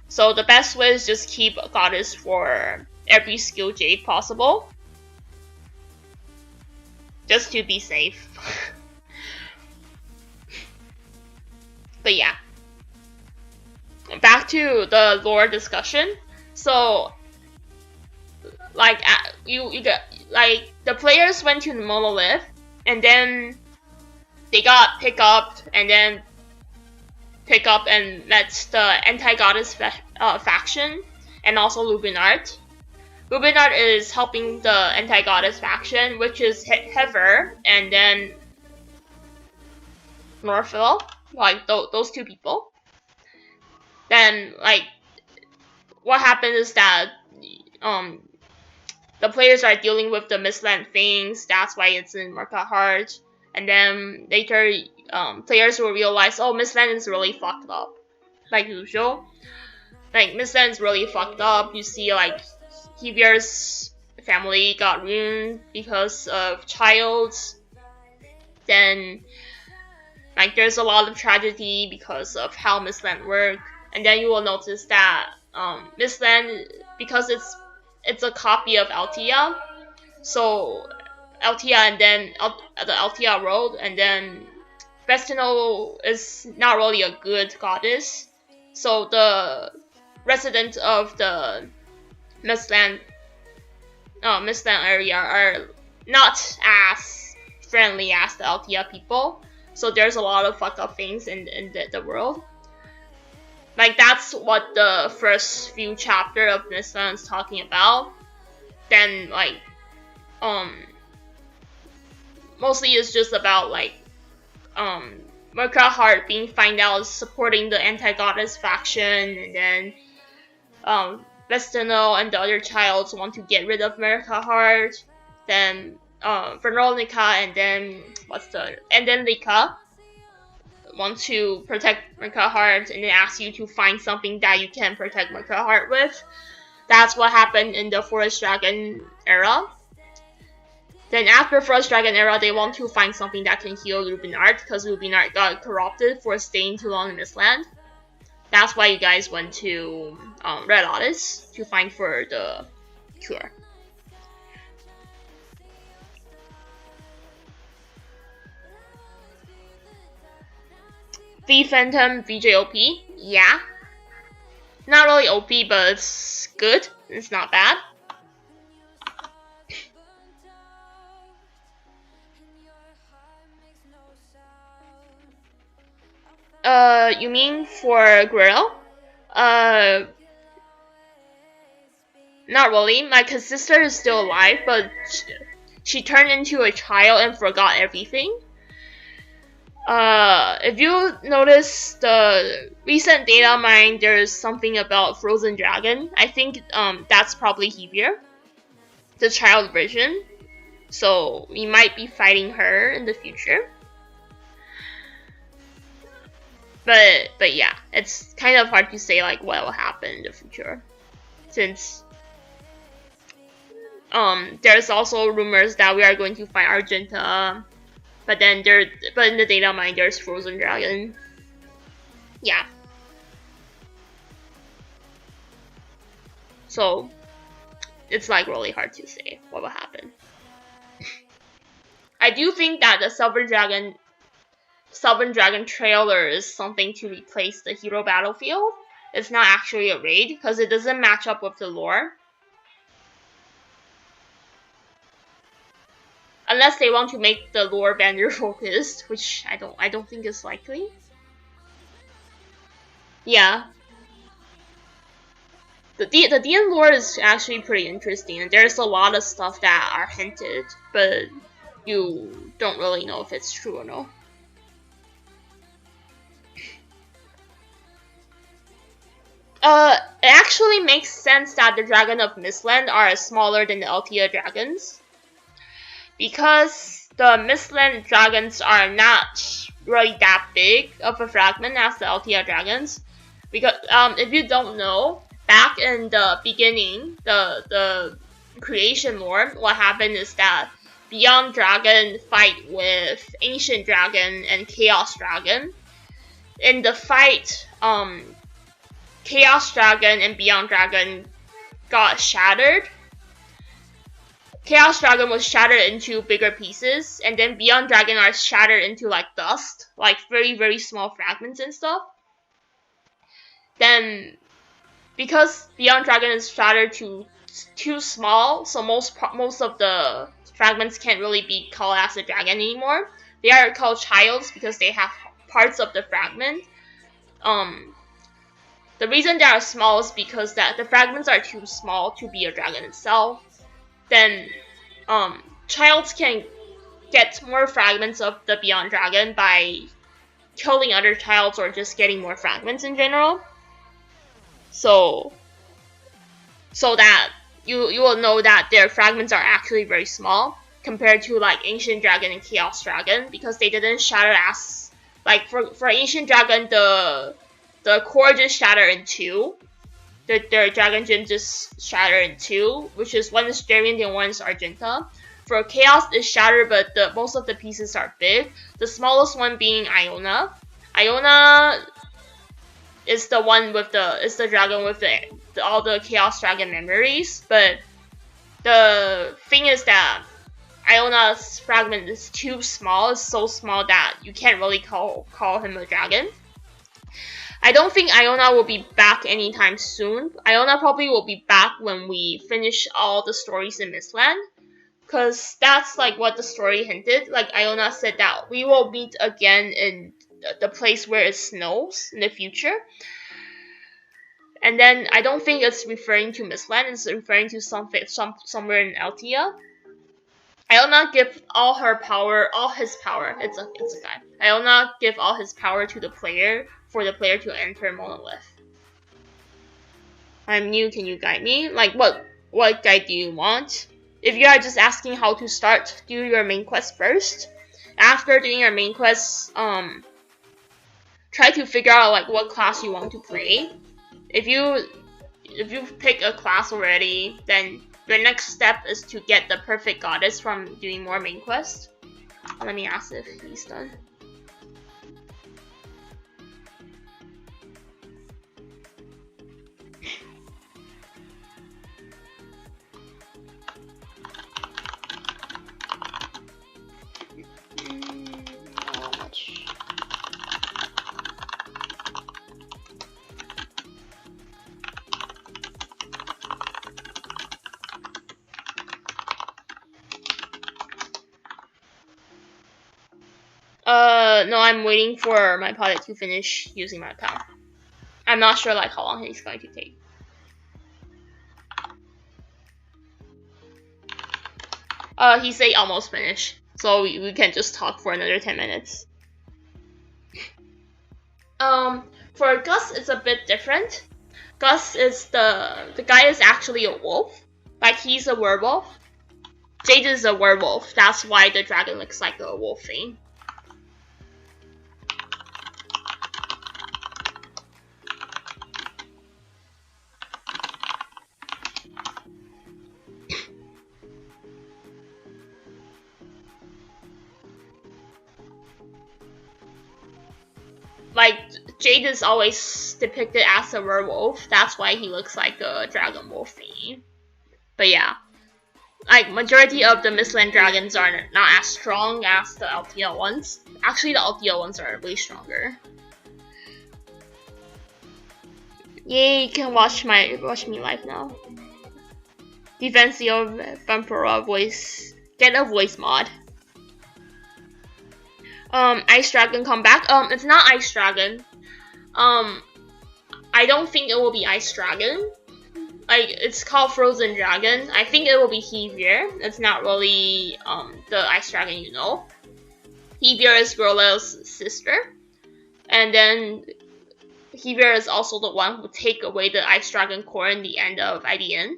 So the best way is just keep a goddess for every skill J possible, just to be safe. But yeah, back to the lore discussion. So like you get like the players went to the Monolith, and then they got pick up and met the anti-goddess faction and also Lubinart. Lubinart is helping the anti-goddess faction, which is Heather and then Norfil, like those two people. Then like what happened is that the players are dealing with the Mistland things. That's why it's in Merca Heart. And then later, players will realize, oh, Mistland is really fucked up, like usual. Like Mistland is really fucked up. You see, like Hevier's family got ruined because of Childs. Then, like there's a lot of tragedy because of how Mistland work. And then you will notice that Mistland, because it's a copy of Altea, so Altea and then the Altea Road, and then Vestino is not really a good goddess. So the residents of the Mistland area are not as friendly as the Altea people. So there's a lot of fucked up things in the world. Like that's what the first few chapter of Mistland is talking about. Then like mostly it's just about like Merca Heart being found out supporting the anti-goddess faction, and then Vestino and the other childs want to get rid of Merca Heart. Then Veronica and then Lika want to protect Merca Heart, and then ask you to find something that you can protect Merca Heart with. That's what happened in the Forest Dragon era. Then after Forest Dragon era, they want to find something that can heal Lubinart, because Lubinart got corrupted for staying too long in this land. That's why you guys went to Red Lotus to find for the cure. V Phantom VJOP, yeah. Not really OP, but it's good. It's not bad. You mean for Grill? Not really. My sister is still alive, but she turned into a child and forgot everything. If you notice the recent data mine, there's something about Frozen Dragon. I think that's probably Hevier, the child version. So we might be fighting her in the future. But yeah, it's kind of hard to say like what will happen in the future, since there's also rumors that we are going to find Argenta, but in the data mine there's Frozen Dragon. Yeah. So it's like really hard to say what will happen. I do think that the Silver Dragon trailer is something to replace the hero battlefield. It's not actually a raid because it doesn't match up with the lore. Unless they want to make the lore vendor focused, which I don't think is likely. Yeah. The DM lore is actually pretty interesting, and there's a lot of stuff that are hinted, but you don't really know if it's true or no. It actually makes sense that the Dragon of Mistland are smaller than the Altea dragons, because the Mistland dragons are not really that big of a fragment as the Altea dragons. Because if you don't know, back in the beginning, the creation lore, what happened is that Beyond Dragon fight with Ancient Dragon and Chaos Dragon. In the fight, Chaos Dragon and Beyond Dragon got shattered. Chaos Dragon was shattered into bigger pieces, and then Beyond Dragon are shattered into like dust, like very, very small fragments and stuff. Then, because Beyond Dragon is shattered to too small, so most of the fragments can't really be called as a dragon anymore. They are called childs because they have parts of the fragment. The reason they are small is because that the fragments are too small to be a dragon itself. Then, childs can get more fragments of the Beyond Dragon by killing other childs or just getting more fragments in general. So that you will know that their fragments are actually very small compared to like Ancient Dragon and Chaos Dragon, because they didn't shatter as like for Ancient Dragon the core just shattered in two. Their Dragon Gem just shattered in two, which is one is Variant and one is Argenta. For Chaos it's shattered, but most of the pieces are big. The smallest one being Iona. Iona is the one with the dragon with all the Chaos Dragon memories, but the thing is that Iona's fragment is too small. It's so small that you can't really call him a dragon. I don't think Iona will be back anytime soon. Iona probably will be back when we finish all the stories in Mistland, because that's like what the story hinted. Like Iona said that we will meet again in the place where it snows in the future. And then I don't think it's referring to Mistland, it's referring to somewhere in Altea. Iona give all his power. It's a guy. Iona give all his power to the player for the player to enter Monolith. I'm new, can you guide me? Like what guide do you want? If you are just asking how to start, do your main quest first. After doing your main quest, try to figure out like what class you want to play. If you pick a class already, then your next step is to get the perfect goddess from doing more main quests. Let me ask if he's done. No, I'm waiting for my pilot to finish using my power. I'm not sure like how long he's going to take. He say almost finished, so we can just talk for another 10 minutes. For Gus, it's a bit different. Gus is the guy is actually a wolf, like he's a werewolf. Jade is a werewolf, that's why the dragon looks like a wolf thing. Like, Jade is always depicted as a werewolf, that's why he looks like a dragon wolf thing. But yeah, like, majority of the Mistland dragons are not as strong as the Altea ones. Actually, the Altea ones are way stronger. Yay, you can watch me live now. Defensio Vampira voice, get a voice mod. Ice Dragon come back. It's not Ice Dragon. I don't think it will be Ice Dragon. Like, it's called Frozen Dragon. I think it will be Heavier. It's not really the Ice Dragon you know. Heavier is Growlittle's sister. And then Heavier is also the one who take away the Ice Dragon core in the end of IDN.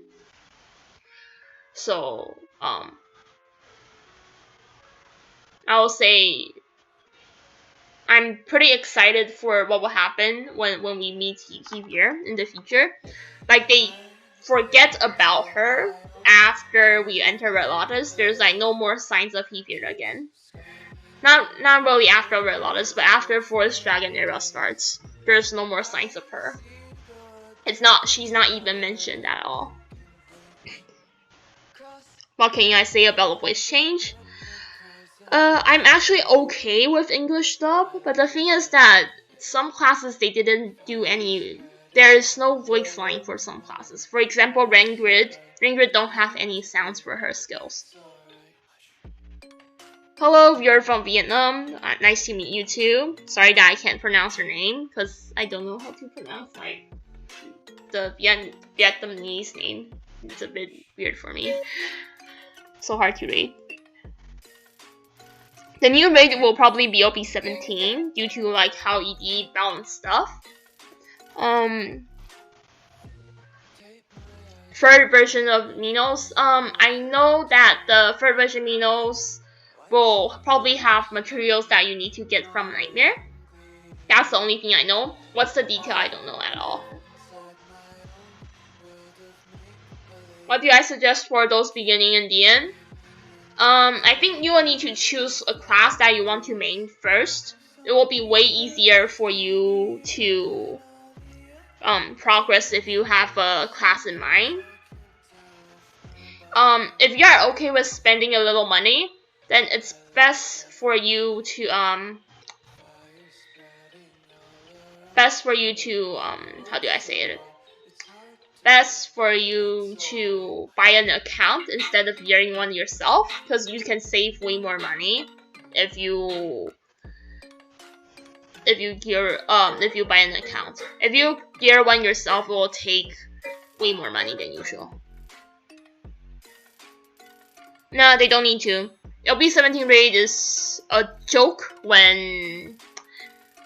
So, I will say I'm pretty excited for what will happen when we meet Heavier in the future. Like, they forget about her after we enter Red Lotus. There's like no more signs of Heavier again. Not really after Red Lotus, but after Forest Dragon era starts, there's no more signs of her. She's not even mentioned at all. What can I say about the voice change? I'm actually okay with English dub, but the thing is that some classes they didn't do any. There is no voice line for some classes. For example, Ringrid don't have any sounds for her skills. Hello, you're from Vietnam. Nice to meet you too. Sorry that I can't pronounce your name because I don't know how to pronounce like the Vietnamese name. It's a bit weird for me. So hard to read. The new raid will probably be OP 17 due to like how ED balance stuff. Third version of Minos. I know that the third version Minos will probably have materials that you need to get from Nightmare. That's the only thing I know. What's the detail? I don't know at all. What do I suggest for those beginning in DN? I think you will need to choose a class that you want to main first. It will be way easier for you to progress if you have a class in mind. If you are okay with spending a little money, then it's best for you to how do I say it? Best for you to buy an account instead of gearing one yourself, because you can save way more money if you buy an account. If you gear one yourself, it will take way more money than usual. No, they don't need to. LB 17 raid is a joke when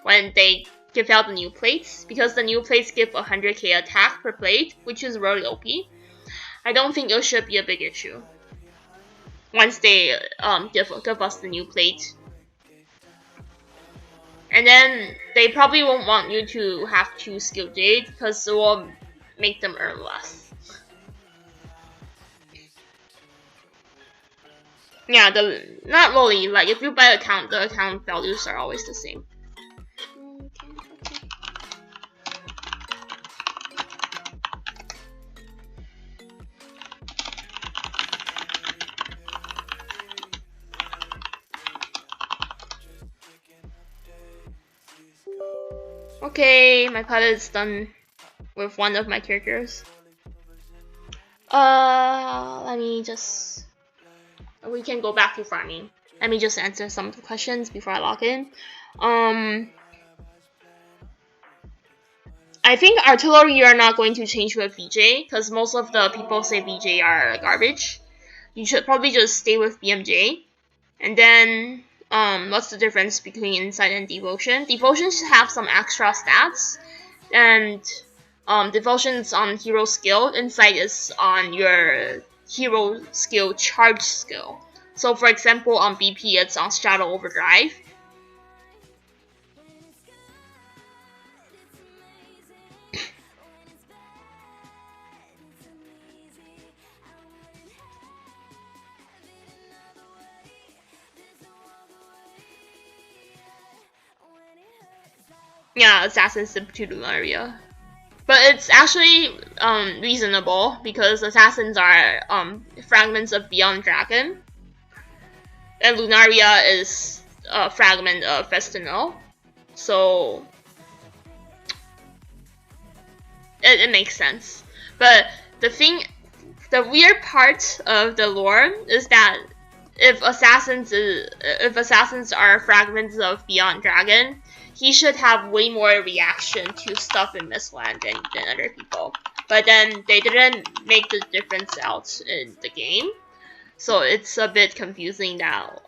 they give out the new plates, because the new plates give 100k attack per plate, which is really OP. I don't think it should be a big issue once they give us the new plate. And then they probably won't want you to have 2 skill jade because it will make them earn less. Yeah, not really. Like if you buy account, the account values are always the same. Okay, my pilot is done with one of my characters. Let me just... We can go back to farming. Let me just answer some of the questions before I log in. I think artillery you are not going to change with VJ, because most of the people say VJ are garbage. You should probably just stay with BMJ. And then... what's the difference between Insight and Devotion? Devotion should have some extra stats, and Devotion is on hero skill. Insight is on your hero skill charge skill. So for example, on BP it's on Shadow Overdrive. Yeah, Assassin's to Lunaria. But it's actually reasonable because Assassins are fragments of Beyond Dragon. And Lunaria is a fragment of Festino. So it makes sense. But the weird part of the lore is that if assassins are fragments of Beyond Dragon, he should have way more reaction to stuff in Mistland than other people. But then they didn't make the difference out in the game, so it's a bit confusing now.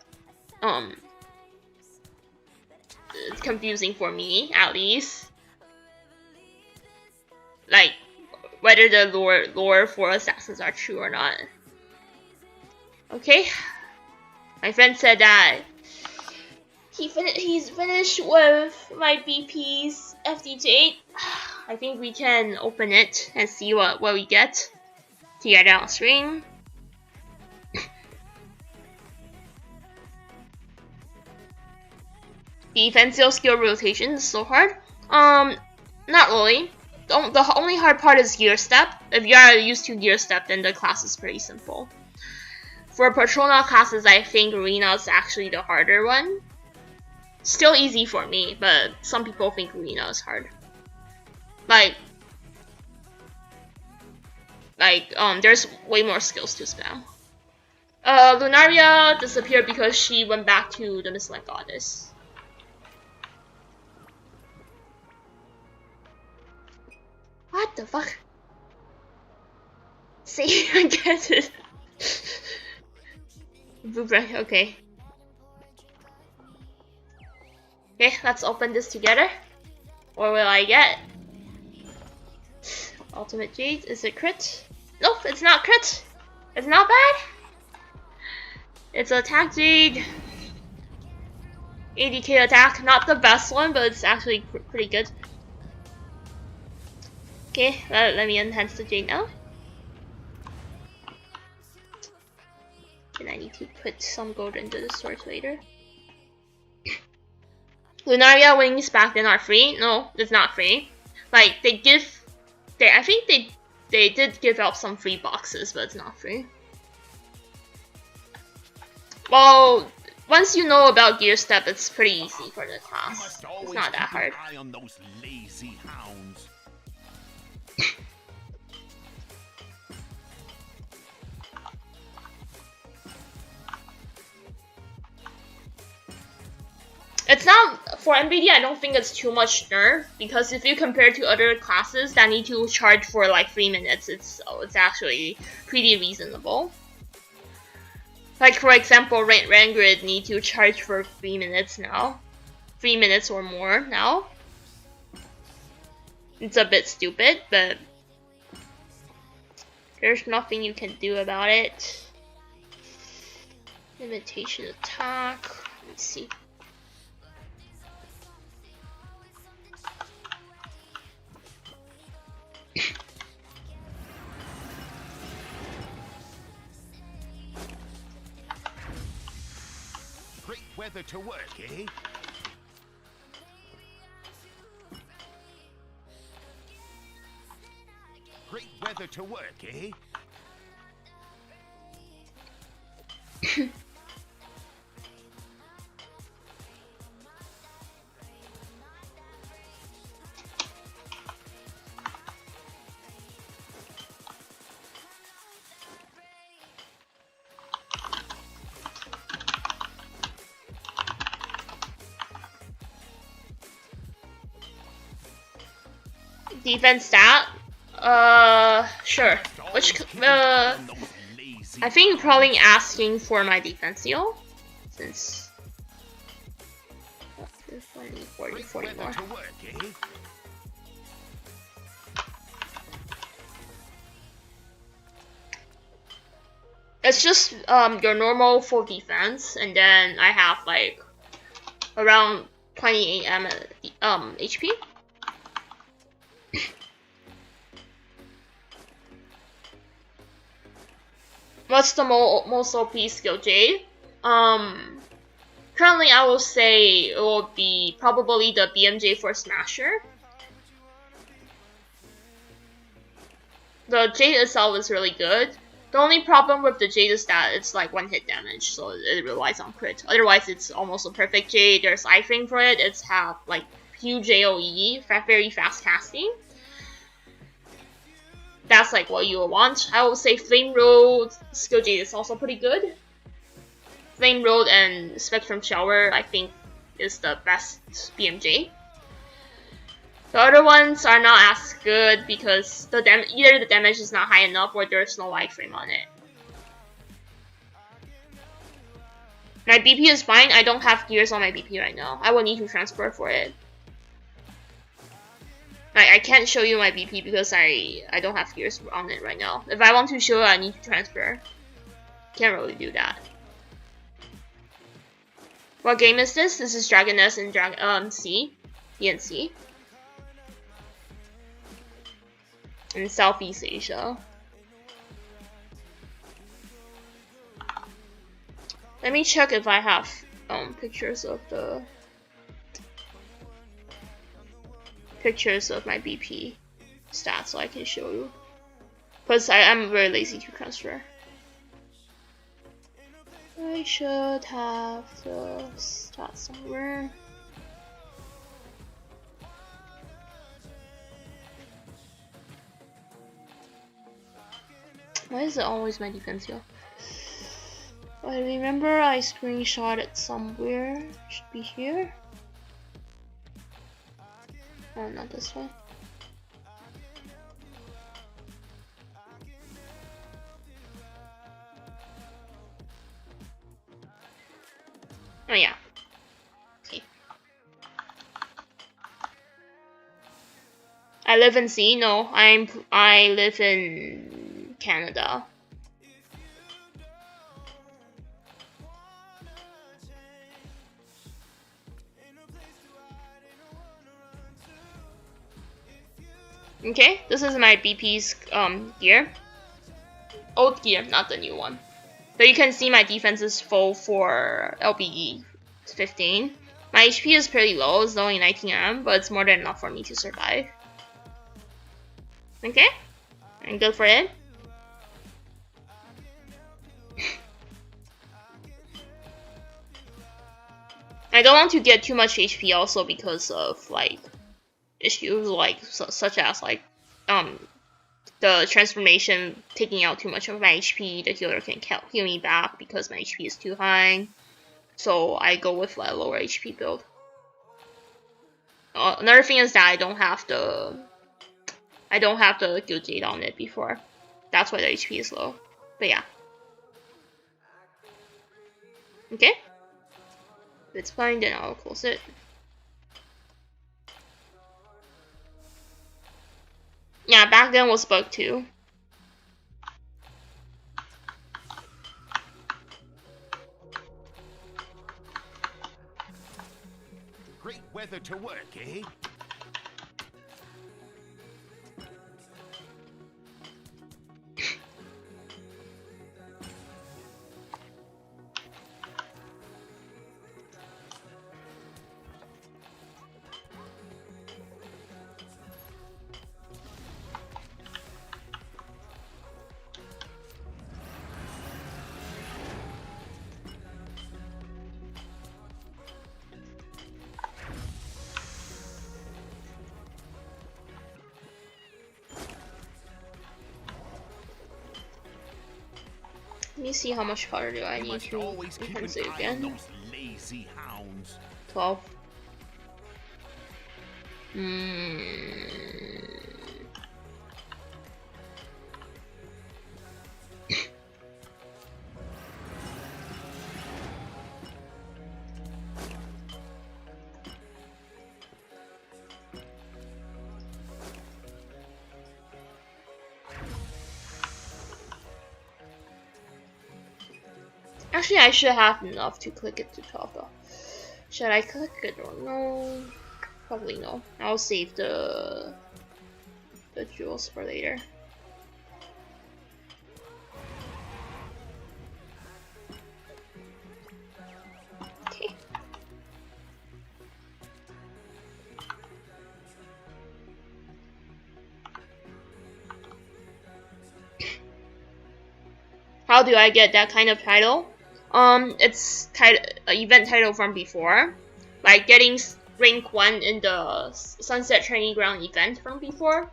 It's confusing for me, at least. Like, whether the lore for assassins are true or not. Okay. My friend said that he's finished with my BP's FD8. I think we can open it and see what we get to get out stream. Defensive skill rotation is so hard. Not really. The only hard part is gear step. If you are used to gear step, then the class is pretty simple. For Patrona classes, I think Arena is actually the harder one. Still easy for me, but some people think Arena is hard. There's way more skills to spam. Lunaria disappeared because she went back to the Mistland Goddess. What the fuck? See, I get it. Blueprint, okay. Okay, let's open this together. What will I get? Ultimate Jade, is it crit? Nope, it's not crit. It's not bad. It's attack Jade. 80k attack, not the best one, but it's actually pretty good. Okay, let me enhance the Jade now. And I need to put some gold into the storage later. Lunaria wings back then are free. No, it's not free. Like I think they did give out some free boxes, but it's not free. Well, once you know about gear step, it's pretty easy for the class. It's not that hard. It's not, for NVIDIA, I don't think it's too much nerf, because if you compare to other classes that need to charge for like 3 minutes, it's actually pretty reasonable. Like for example, Rant Grid need to charge for 3 minutes now. 3 minutes or more now. It's a bit stupid, but there's nothing you can do about it. Limitation attack, let's see. Great weather to work, eh? Great weather to work, eh? Defense stat? Sure. Which, I think you're probably asking for my defense heal, since 20, 40, 40 more. It's just your normal full defense, and then I have like around 28 HP. What's the most OP skill, Jade? Currently I will say it will be probably the BMJ for Smasher. The Jade itself is really good. The only problem with the Jade is that it's like 1-hit damage, so it relies on crit. Otherwise, it's almost a perfect Jade. There's iframe for it. It's have like huge AoE, very fast casting. That's like what you will want. I will say Flame Road skill Jade is also pretty good. Flame Road and Spectrum Shower, I think, is the best BMJ. The other ones are not as good because either the damage is not high enough or there's no iframe on it. My BP is fine. I don't have gears on my BP right now. I will need to transfer for it. I can't show you my BP because I don't have gears on it right now. If I want to show it, I need to transfer. Can't really do that. What game is this? This is Gigantis and C. DNC. In Southeast Asia. Let me check if I have pictures of my BP stats so I can show you. Because I'm very lazy to transfer. I should have the stats somewhere. Why is it always my defense here? I remember I screenshot it somewhere. It should be here. Oh, not this one. Oh yeah. Okay. I live in C. No, I live in Canada. Okay, this is my BP's gear. Old gear, not the new one. So you can see my defense is full for LBE 15. My HP is pretty low, it's only 19M, but it's more than enough for me to survive. Okay, I'm good for it. I don't want to get too much HP also because of like issues like such as like the transformation taking out too much of my HP. The healer can heal me back because my HP is too high, so I go with a lower HP build. Another thing is that I don't have the good jade on it before. That's why the HP is low. But yeah. Okay. If it's fine, then I'll close it. Yeah, back then was bugged too. Great weather to work, eh? Let me see how much powder do I need to compensate again. 12. Actually, I should have enough to click it to 12 though. Should I click it or no? Probably no. I'll save the jewels for later. Okay. How do I get that kind of title? It's event title from before, like getting rank 1 in the Sunset Training Ground event from before.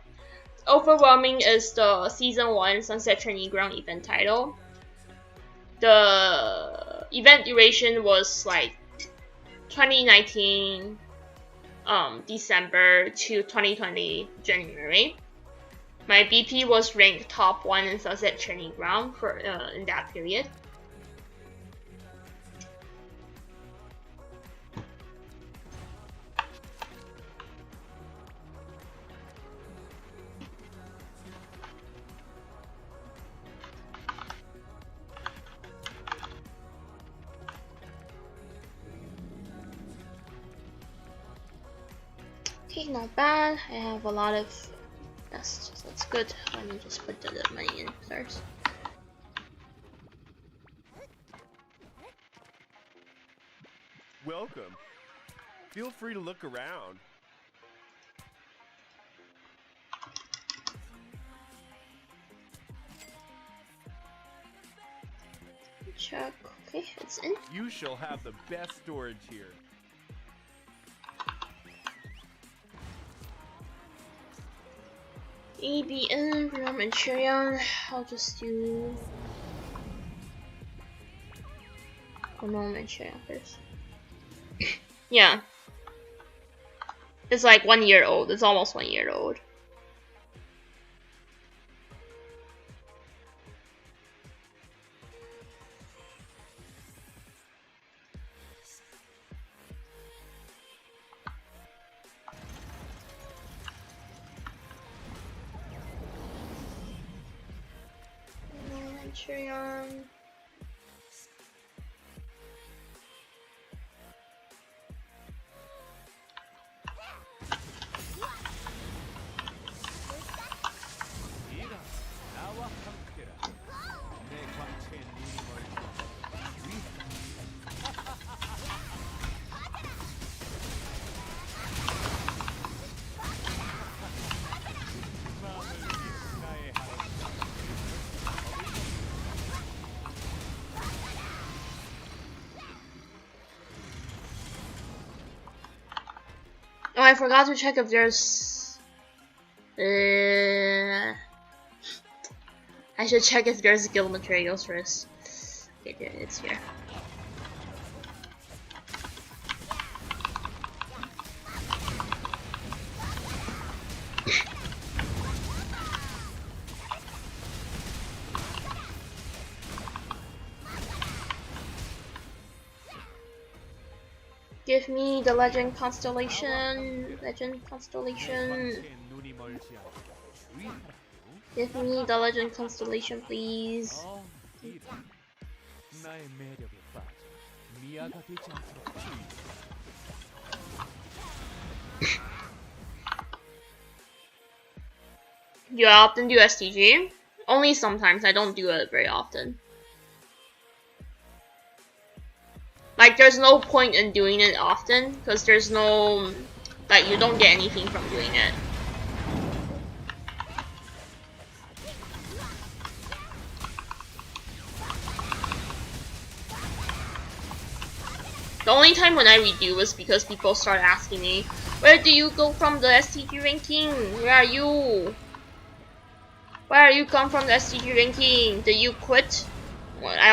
Overwhelming is the season 1 Sunset Training Ground event title. The event duration was like 2019 December to 2020 January. My BP was ranked top 1 in Sunset Training Ground for in that period. Okay, not bad. I have a lot of that's good. Let me just put the money in first. Welcome. Feel free to look around. Check. Okay, it's in. You shall have the best storage here. EBN, raw material. I'll just do raw material first. Yeah. It's like 1 year old. It's almost 1 year old. Patreon. Oh, I forgot to check if there's. I should check if there's guild materials first. Okay, there, it's here. Give me the legend constellation. Legend constellation. Give me the legend constellation, please. Do I often do STG? Only sometimes. I don't do it very often. Like, there's no point in doing it often, because there's no, like, you don't get anything from doing it. The only time when I redo was because people start asking me, where do you go from the STG ranking? Where are you? Where are you come from the STG ranking? Did you quit? Well, I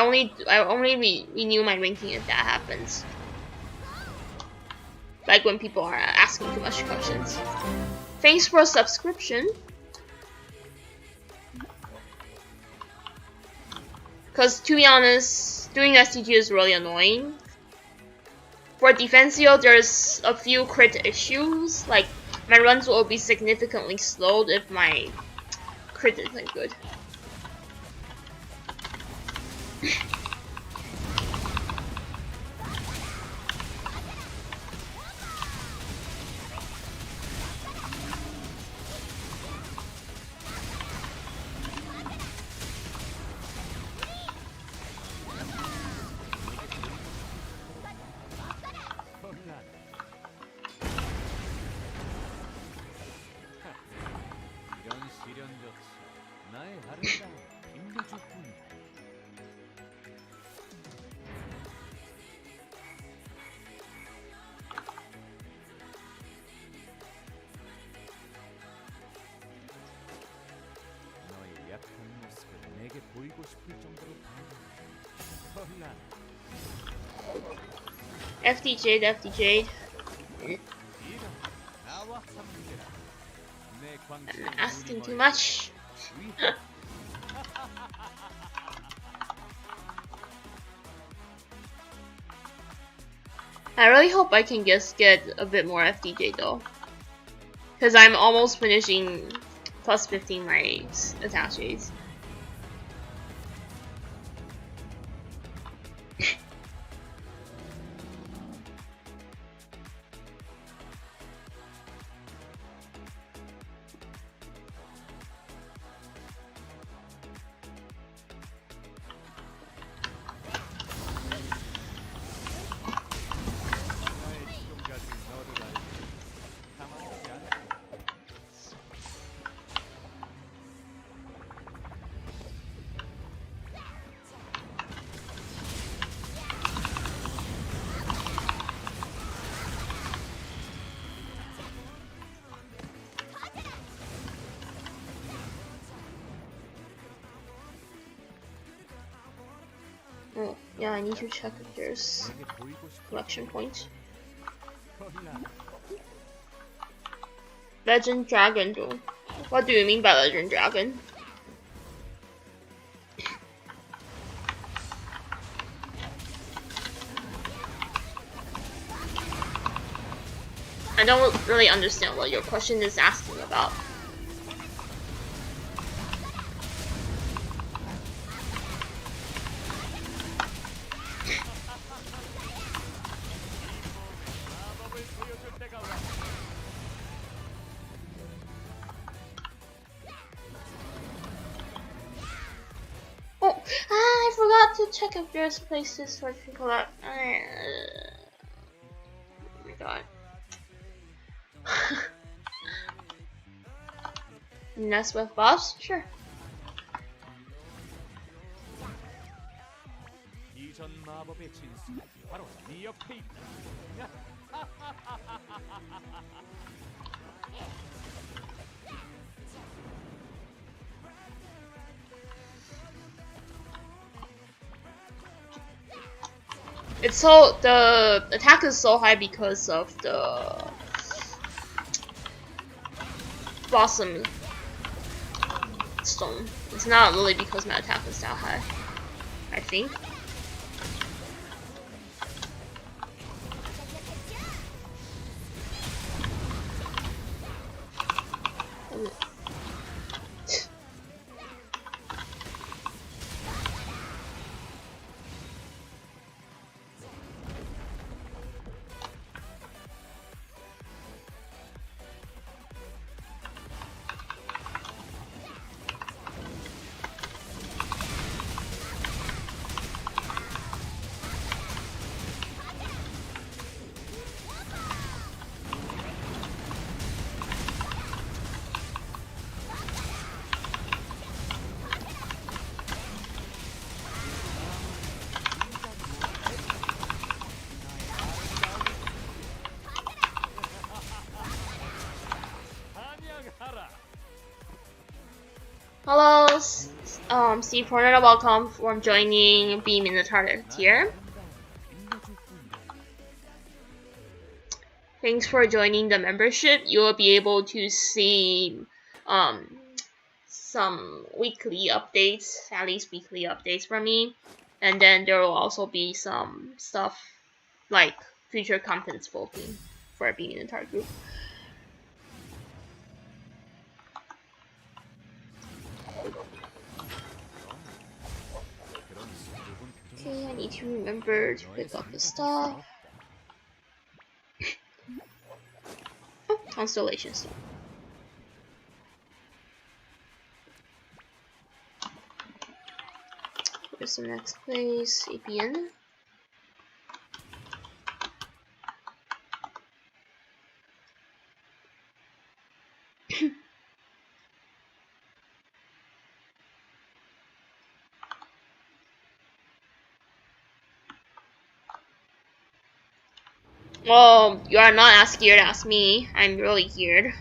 only renew my ranking if that happens. Like when people are asking too much questions. Thanks for a subscription. Cause to be honest, doing STG is really annoying. For Defensio, there's a few crit issues. Like my runs will be significantly slowed if my crit isn't good. FD Jade. I'm asking too much. I really hope I can just get a bit more FDJ though, because I'm almost finishing plus 15 my attaches. Oh, yeah, I need to check if there's collection point. Legend Dragon though. What do you mean by Legend Dragon? I don't really understand what your question is asking about. Oh, I forgot to check if there's places for people that. Oh my god. Nest with boss? Sure. It's so the attack is so high because of the blossom stone. It's not really because my attack is that high, I think. Hello, Steve Horner, welcome for joining Beam in the Target tier. Thanks for joining the membership. You will be able to see some weekly updates, at least weekly updates from me. And then there will also be some stuff like future contents voting for Beam in the Target group. Okay, I need to remember to pick up the stuff. Oh, constellations. Where's the next place? APN. Well, you are not as scared as me. I'm really scared.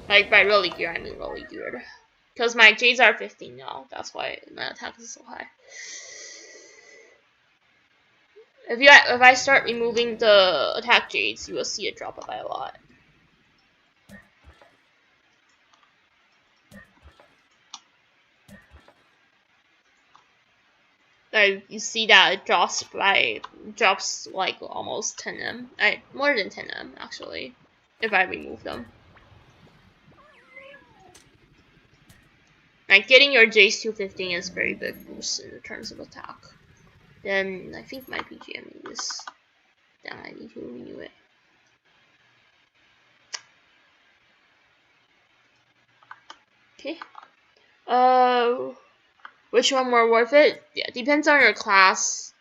Like, by really geared, I mean really geared. Because my J's are 15 now. That's why my attack is so high. If I start removing the attack J's, you will see it drop by a lot. like you see that it drops like almost 10M, more than 10M actually, if I remove them. Like getting your Jace 215 is very big boost in terms of attack. Then I think my PGM is down. I need to renew it. Okay. Which one more worth it? Yeah, depends on your class.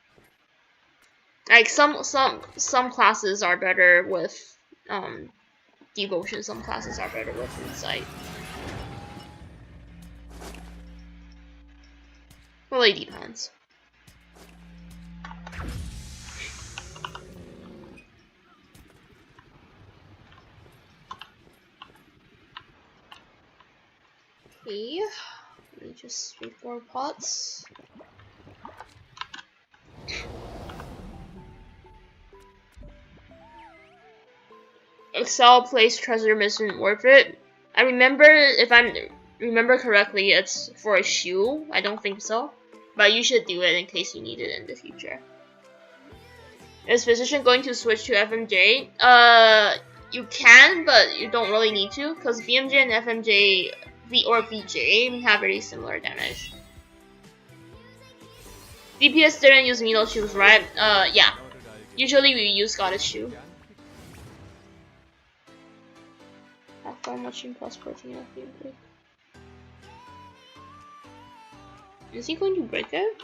Like some classes are better with devotion. Some classes are better with insight. Really depends. Okay, let me just wait for pots. Excel place treasure mission worth it. I remember, if I remember correctly, it's for a shoe. I don't think so, but you should do it in case you need it in the future. Is Physician going to switch to FMJ? You can, but you don't really need to, because BMJ and FMJ or VJ have very similar damage. DPS didn't use Needle Shoes, right? Yeah. Usually we use Goddess Shoe. Have fun watching plus 14 of gameplay. Is he going to break it?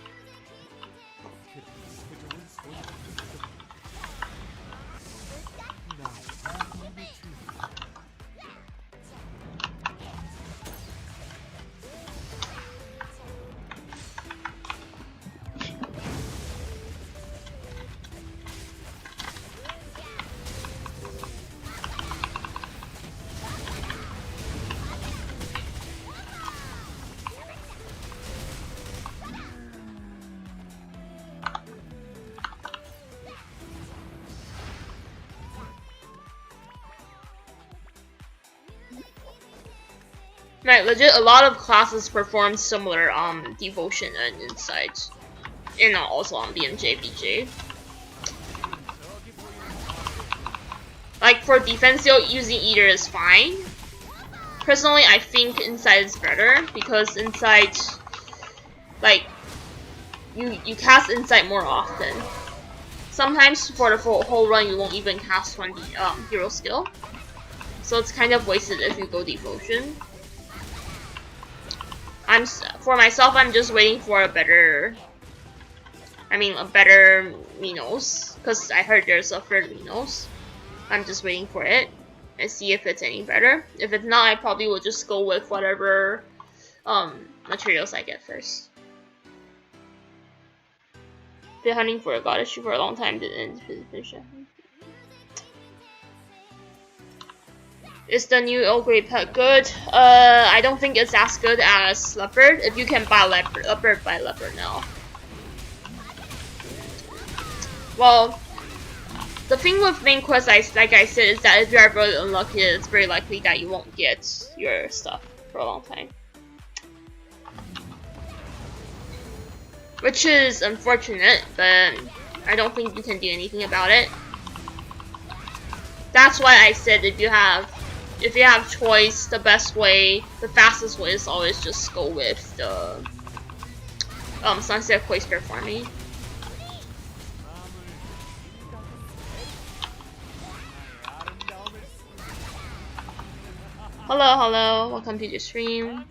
Right, legit, a lot of classes perform similar devotion and insight, and also on BMJ, BJ. Like for defense, using Eater is fine. Personally, I think insight is better because insight, like, you cast insight more often. Sometimes for the whole run, you won't even cast 20 hero skill, so it's kind of wasted if you go devotion. For myself, I'm just waiting for a better Minos, because I heard there's a third Minos. I'm just waiting for it and see if it's any better. If it's not, I probably will just go with whatever materials I get first. Been hunting for a goddess shoe for a long time, didn't finish it. Is the new Earl Grey pet good? I don't think it's as good as Leopard. If you can buy Leopard, buy Leopard now. Well, the thing with main quest, like I said, is that if you are really unlucky, it's very likely that you won't get your stuff for a long time. Which is unfortunate, but I don't think you can do anything about it. That's why I said if you have choice, the best way, the fastest way is always just go with the Sunset Quaster farming. Hello, welcome to the stream.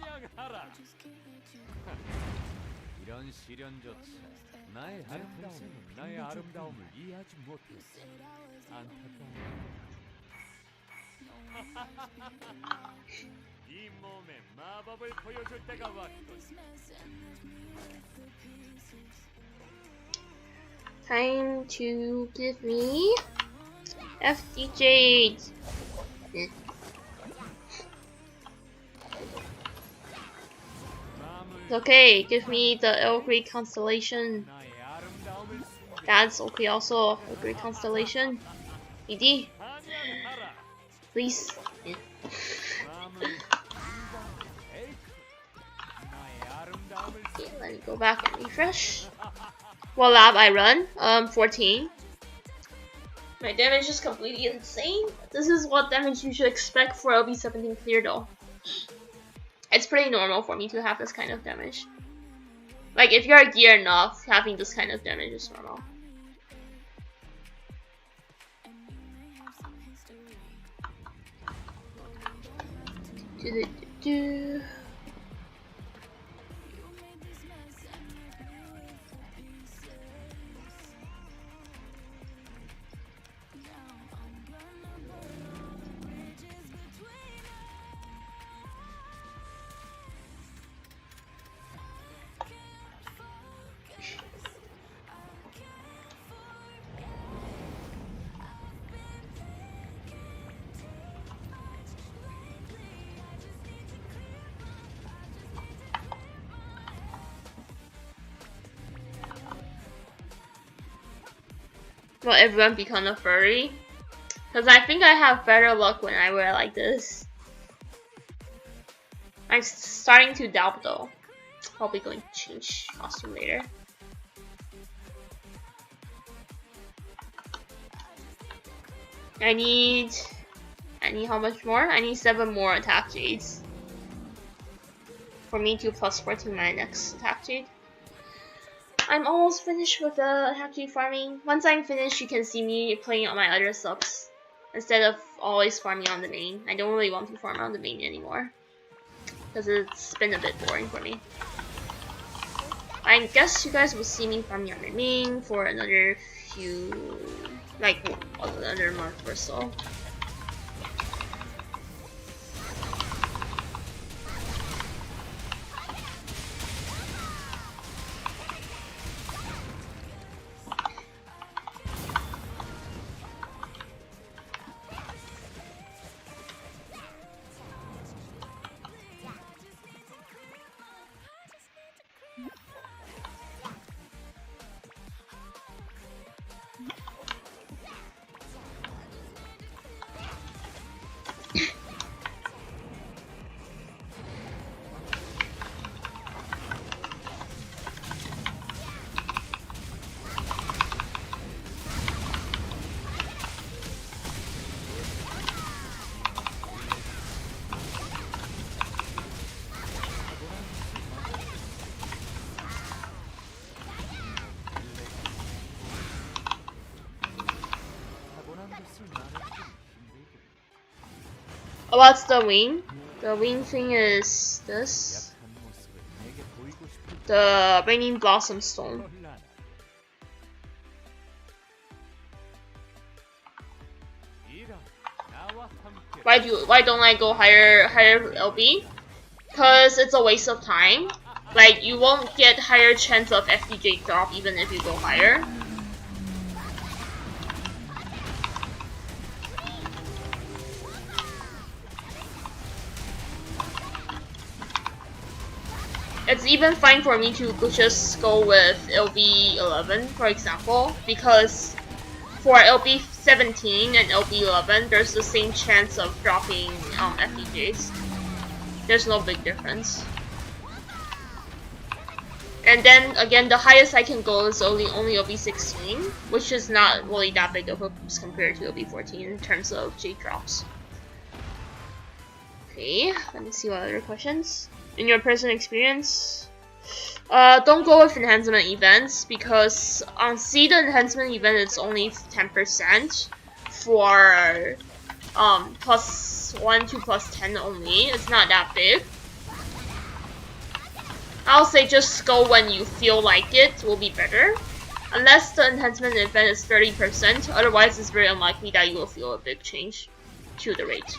Time to give me FDJ. Okay, give me the Earl Grey constellation. That's okay, also a great constellation. ED, please. Okay, let me go back and refresh. What lab I run? 14. My damage is completely insane. This is what damage you should expect for LB17 clear though. It's pretty normal for me to have this kind of damage. Like if you're geared enough, having this kind of damage is normal. Do. Will everyone become a furry? Because I think I have better luck when I wear like this. I'm starting to doubt though. Probably going to change costume later. I need how much more? I need 7 more attack jades. For me to plus 4 to my next attack jade. I'm almost finished with the attack jade farming. Once I'm finished, you can see me playing on my other subs instead of always farming on the main. I don't really want to farm on the main anymore because it's been a bit boring for me. I guess you guys will see me farming on the main for another few, like another month or so. What's the wing? The wing thing is this. The Raining Blossom Stone. Why don't I go higher LB? Cause it's a waste of time. Like you won't get higher chance of FDJ drop even if you go higher. It's even fine for me to just go with LB11, for example, because for LB17 and LB11, there's the same chance of dropping FDJs. There's no big difference. And then again, the highest I can go is only LB16, which is not really that big of a boost compared to LB14 in terms of J drops. Okay, let me see what other questions. In your personal experience, don't go with enhancement events because on C the enhancement event it's only 10% for plus 1 to plus 10 only. It's not that big. I'll say just go when you feel like it will be better. Unless the enhancement event is 30%, otherwise it's very unlikely that you will feel a big change to the rate.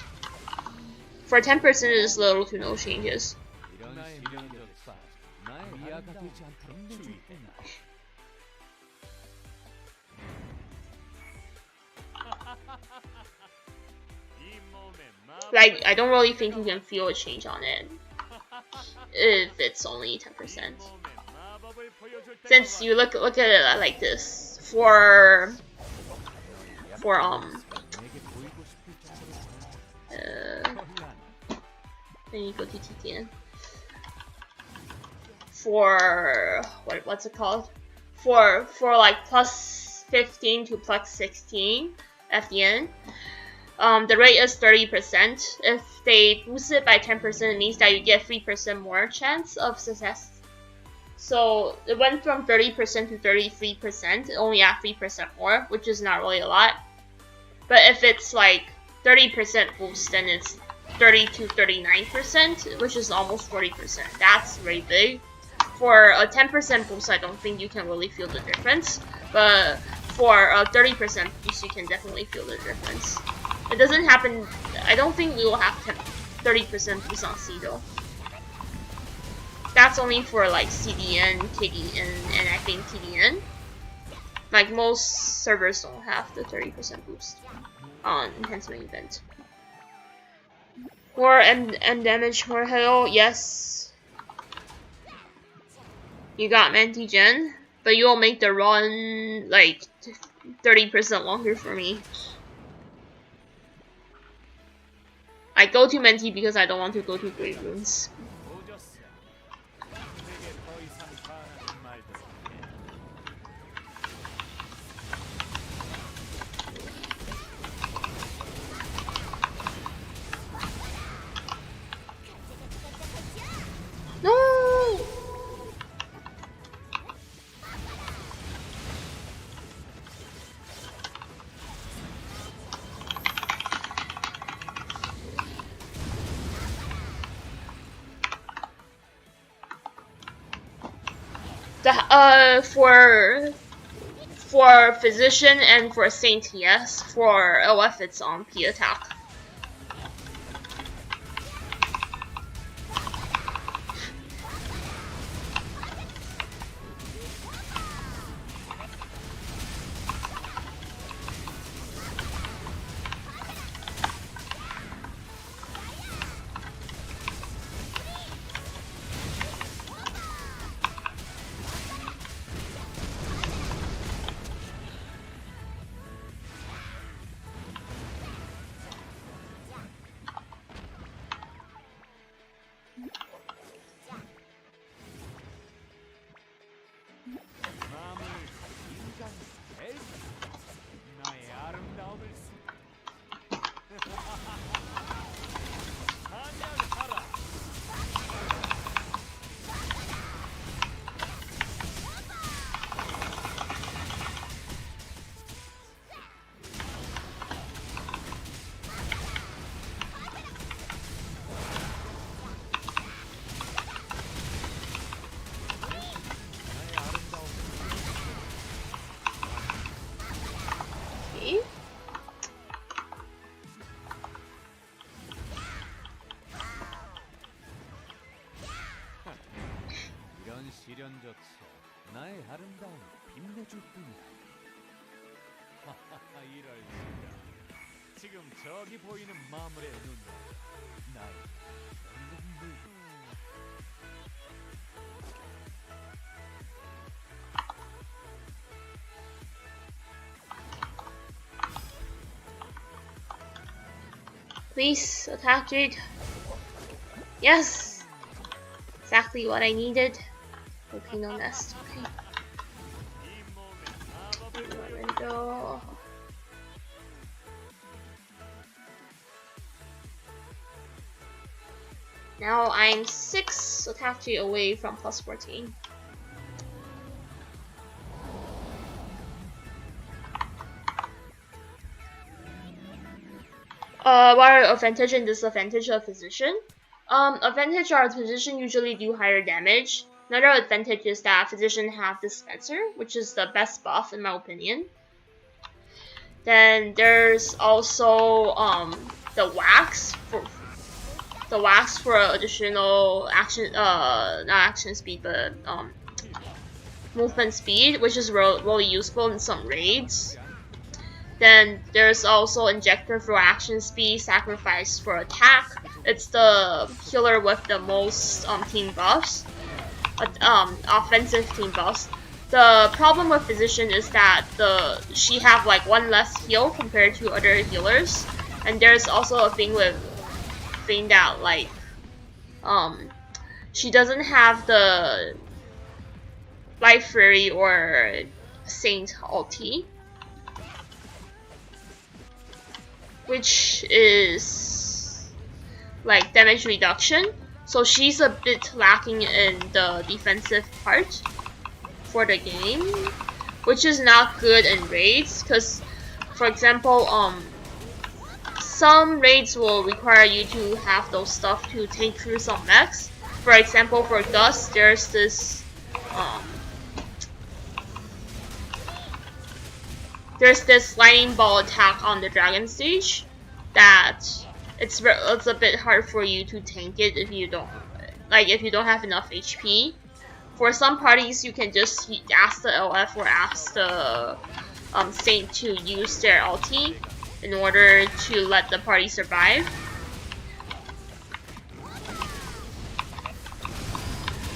For 10% it is little to no changes. Like, I don't really think you can feel a change on it if it's only 10%. Since you look at it like this, for let me go to TTN. for what's it called? For like plus 15 to plus 16 FDN. The rate is 30%. If they boost it by 10%, it means that you get 3% more chance of success. So it went from 30% to 33%, only at 3% more, which is not really a lot. But if it's like 30% boost, then it's 30 to 39%, which is almost 40%. That's very big. For a 10% boost, I don't think you can really feel the difference. But for a 30% boost, you can definitely feel the difference. It doesn't happen. I don't think we will have 30% boost on C though. That's only for like CDN, KDN, and I think TDN. Like most servers don't have the 30% boost on Enhancement event. More and damage, more hail, yes. You got Manti Gen, but you'll make the run like 30% longer for me. I go to Menti because I don't want to go to Grave Runes. No! For Physician and for Saint, yes. For LF, it's on P attack. 시련조차 나의 아름다움을 빛내줄 뿐이야. 하하하, 이럴 수가. 지금 저기 보이는 마물의 눈으로 나의 눈물. Please attack Jade. Yes! Exactly what I needed. Okay, no nest. Okay. Window. Now I'm 6 attack Jade away from plus 14. What are advantage and disadvantage of Physician? Advantage are Physician usually do higher damage. Another advantage is that Physician have Dispenser, which is the best buff in my opinion. Then there's also the wax for additional action, not action speed, but movement speed, which is really useful in some raids. Then there's also Injector for action speed, Sacrifice for attack. It's the healer with the most team buffs, offensive team buffs. The problem with Physician is that she have like one less heal compared to other healers, and there's also a thing that like she doesn't have the Light Fury or Saint ulti, which is like damage reduction. So she's a bit lacking in the defensive part for the game, which is not good in raids, because for example, some raids will require you to have those stuff to take through some mechs. For example, for Dust, there's this lightning ball attack on the dragon stage that it's a bit hard for you to tank it if you don't have enough HP. For some parties, you can just ask the LF or ask the Saint to use their ulti in order to let the party survive.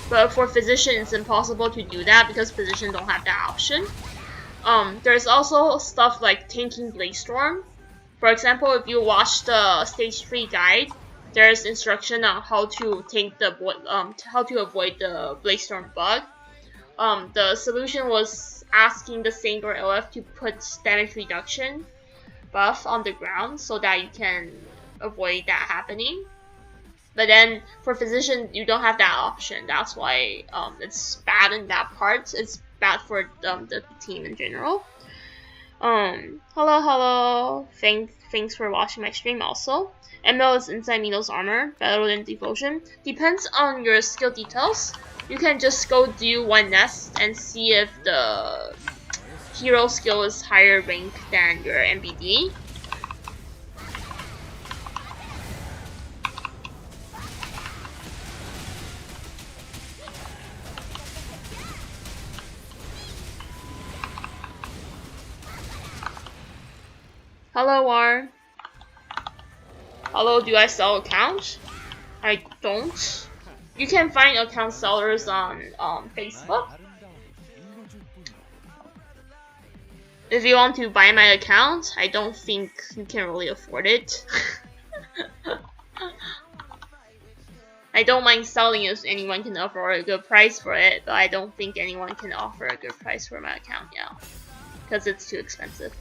But for Physician, it's impossible to do that because Physician don't have that option. There's also stuff like tanking Bladestorm. For example, if you watch the stage 3 guide, there's instruction on how to tank how to avoid the Bladestorm bug. The solution was asking the Saint or LF to put damage reduction buff on the ground so that you can avoid that happening. But then for Physician, you don't have that option. That's why it's bad in that part. It's bad for the team in general. Hello. Thanks for watching my stream also. ML is inside Milo's armor, better than Devotion. Depends on your skill details. You can just go do one nest and see if the hero skill is higher rank than your MBD. Hello, R. Hello, do I sell accounts? I don't. You can find account sellers on Facebook. If you want to buy my account, I don't think you can really afford it. I don't mind selling if anyone can offer a good price for it, but I don't think anyone can offer a good price for my account now, because it's too expensive.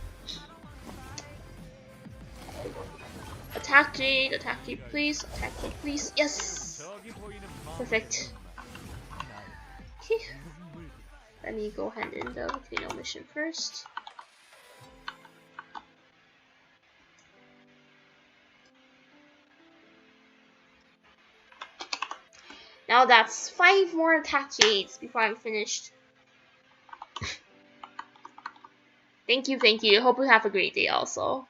Attack Jade, please. Attack Jade, please. Yes! Perfect. Okay. Let me go hand in the volcano mission first. Now that's 5 more attack Jades before I'm finished. Thank you. Hope you have a great day also.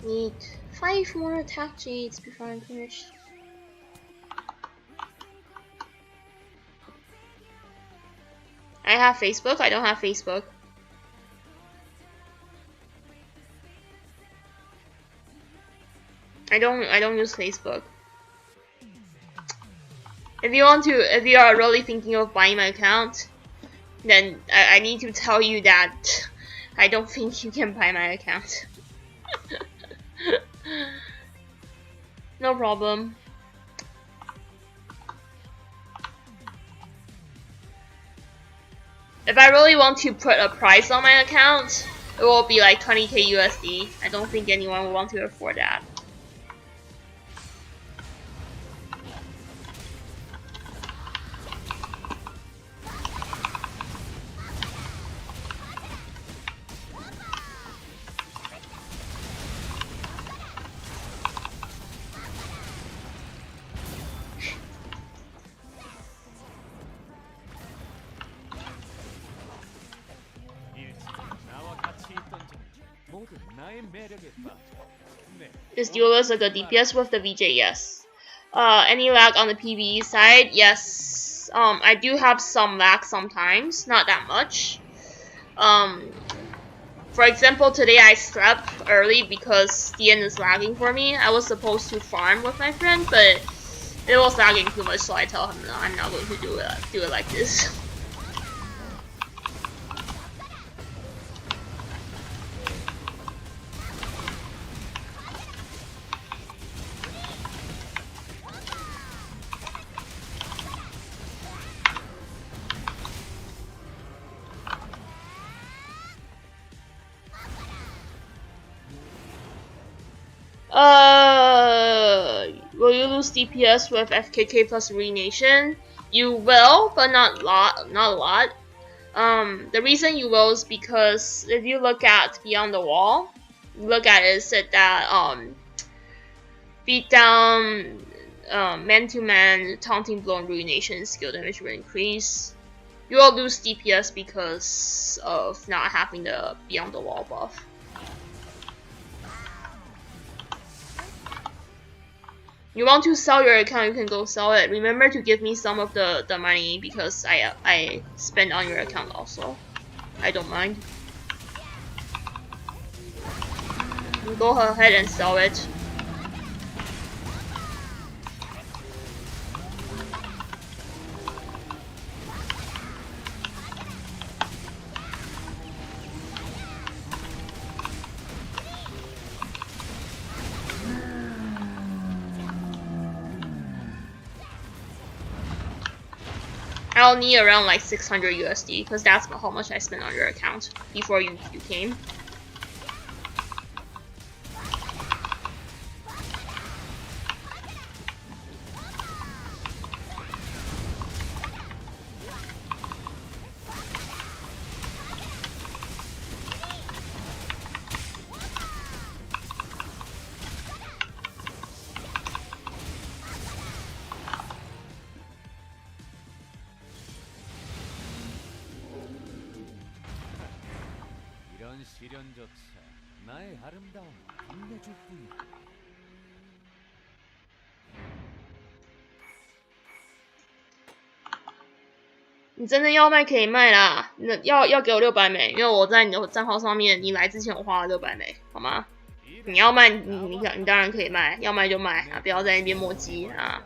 Need 5 more attack Jades before I'm finished. I have Facebook. I don't have Facebook. I don't use Facebook. If you are really thinking of buying my account, then I need to tell you that I don't think you can buy my account. No problem. If I really want to put a price on my account, it will be like 20k USD. I don't think anyone will want to afford that. Is Duelist a good DPS with the VJ? Yes. Any lag on the PvE side? Yes. I do have some lag sometimes, not that much. For example, today I slept early because the end is lagging for me. I was supposed to farm with my friend, but it was lagging too much, so I tell him no, I'm not going to do it like this. Will you lose DPS with FKK plus Renation? You will, but not a lot. The reason you will is because if you look at Beyond the Wall, look at it, it said that beat down man-to-man taunting blow and Ruination skill damage will increase. You will lose DPS because of not having the Beyond the Wall buff. You want to sell your account, you can go sell it. Remember to give me some of the money because I spend on your account also. I don't mind. You go ahead and sell it. I'll need around like 600 USD because that's how much I spent on your account before you came. 시련조차 나의 아름다움을 빛내줄 뿐이야. 你真的要卖可以卖啦，那要给我600美，因为我在你的账号上面，你来之前我花了600美，好吗？你要卖你当然可以卖，要卖就卖啊，不要在那边磨叽啊。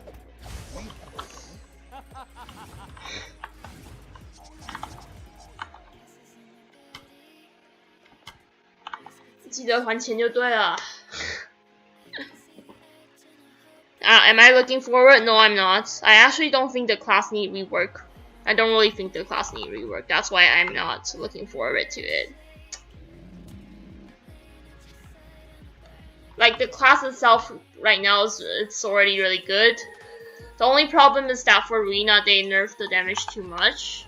记得还钱就对了。Am I looking forward? No, I'm not. I actually don't think the class need rework. I don't really think the class need rework. That's why I'm not looking forward to it. Like the class itself right now it's already really good. The only problem is that for Arena they nerfed the damage too much.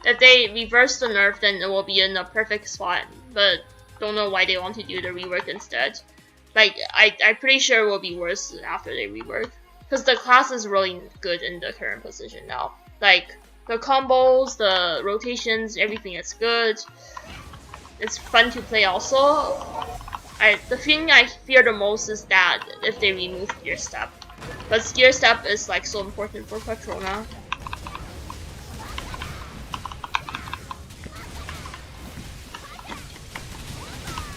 If they reverse the nerf, then it will be in a perfect spot. But don't know why they want to do the rework instead. Like I'm pretty sure it will be worse after they rework, because the class is really good in the current position now. Like the combos, the rotations, everything is good. It's fun to play also. The thing I fear the most is that if they remove Gear Step, because Gear Step is like so important for Patrona.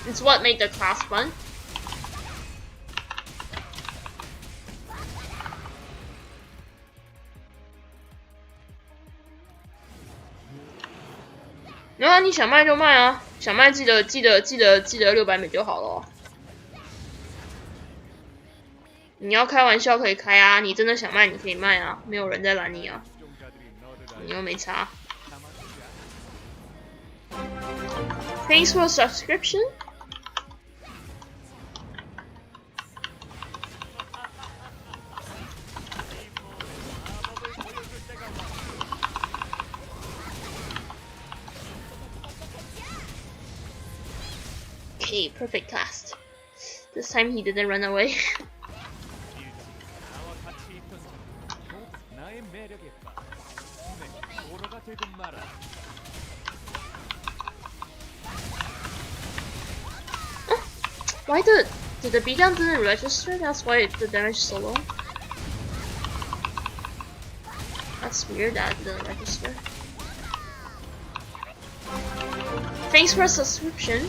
It's what made the class fun. No, 你想卖就卖啊，想卖记得600美就好了。你要开玩笑可以开啊，你真的想卖你可以卖啊，没有人在拦你啊，你又没差。Thanks for subscription. Okay, perfect cast. This time he didn't run away. Why did the beatdown didn't register? That's why the damage is so low. That's weird, that didn't register. Thanks for a subscription.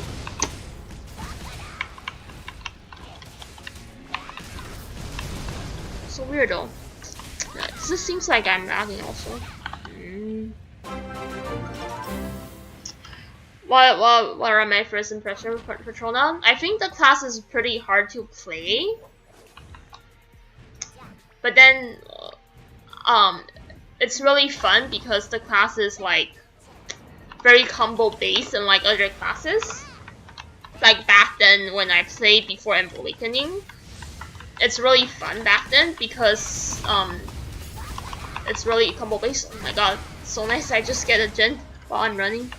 So weird though. This seems like I'm lagging also. What are my first impressions of Patrona? I think the class is pretty hard to play. But then, it's really fun because the class is like very combo based unlike other classes. Like back then when I played before Awakening, it's really fun back then because it's really combo based. Oh my god, so nice! I just get a gen while I'm running.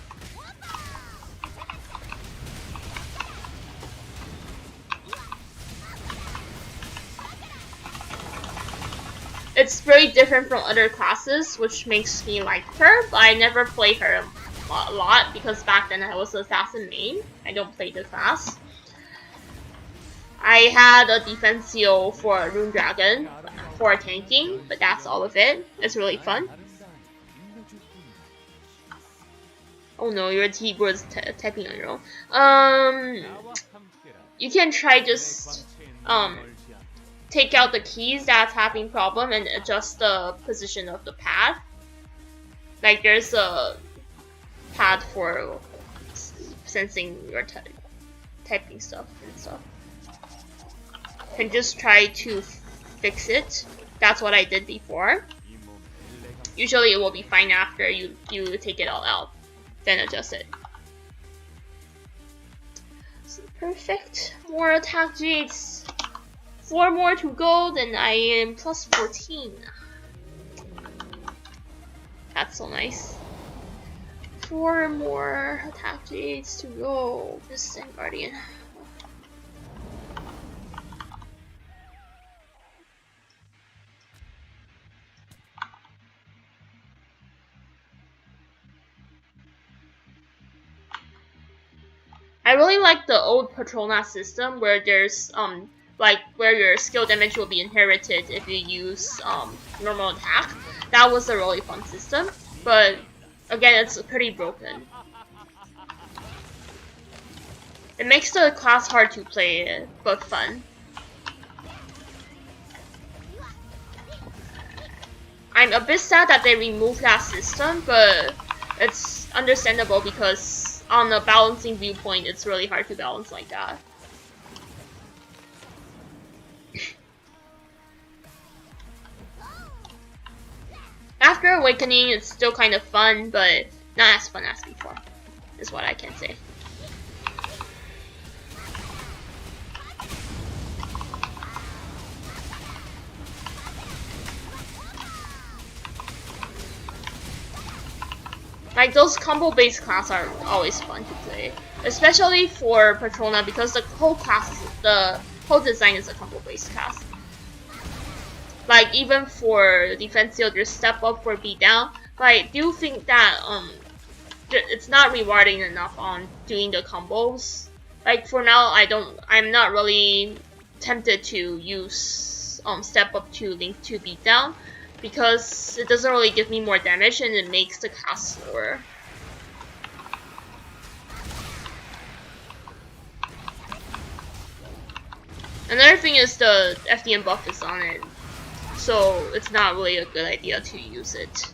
It's very different from other classes, which makes me like her, but I never play her a lot because back then I was an assassin main. I don't play the class. I had a Defensio for Rune Dragon for tanking, but that's all of it. It's really fun. Oh no, your keyboard's typing on your own. You can try just take out the keys that's having problem and adjust the position of the pad. Like there's a pad for sensing your typing stuff and stuff. And just try to fix it. That's what I did before. Usually it will be fine after you take it all out. Then adjust it. So perfect. More attack jades. 4 more to go, then I am plus 14. That's so nice. 4 more attack jades to go. This and Guardian. I really like the old Patrona system where there's like where your skill damage will be inherited if you use normal attack. That was a really fun system, but again, it's pretty broken. It makes the class hard to play, but fun. I'm a bit sad that they removed that system, but it's understandable because on a balancing viewpoint, it's really hard to balance like that. After Awakening, it's still kind of fun, but not as fun as before, is what I can say. Like, those combo-based classes are always fun to play, especially for Patrona because the whole design is a combo-based class. Like, even for Defensio, there's step up for beat down. But I do think that it's not rewarding enough on doing the combos. Like for now, I'm not really tempted to use step up to link to beat down because it doesn't really give me more damage and it makes the cast slower. Another thing is the FDM buff is on it. So it's not really a good idea to use it.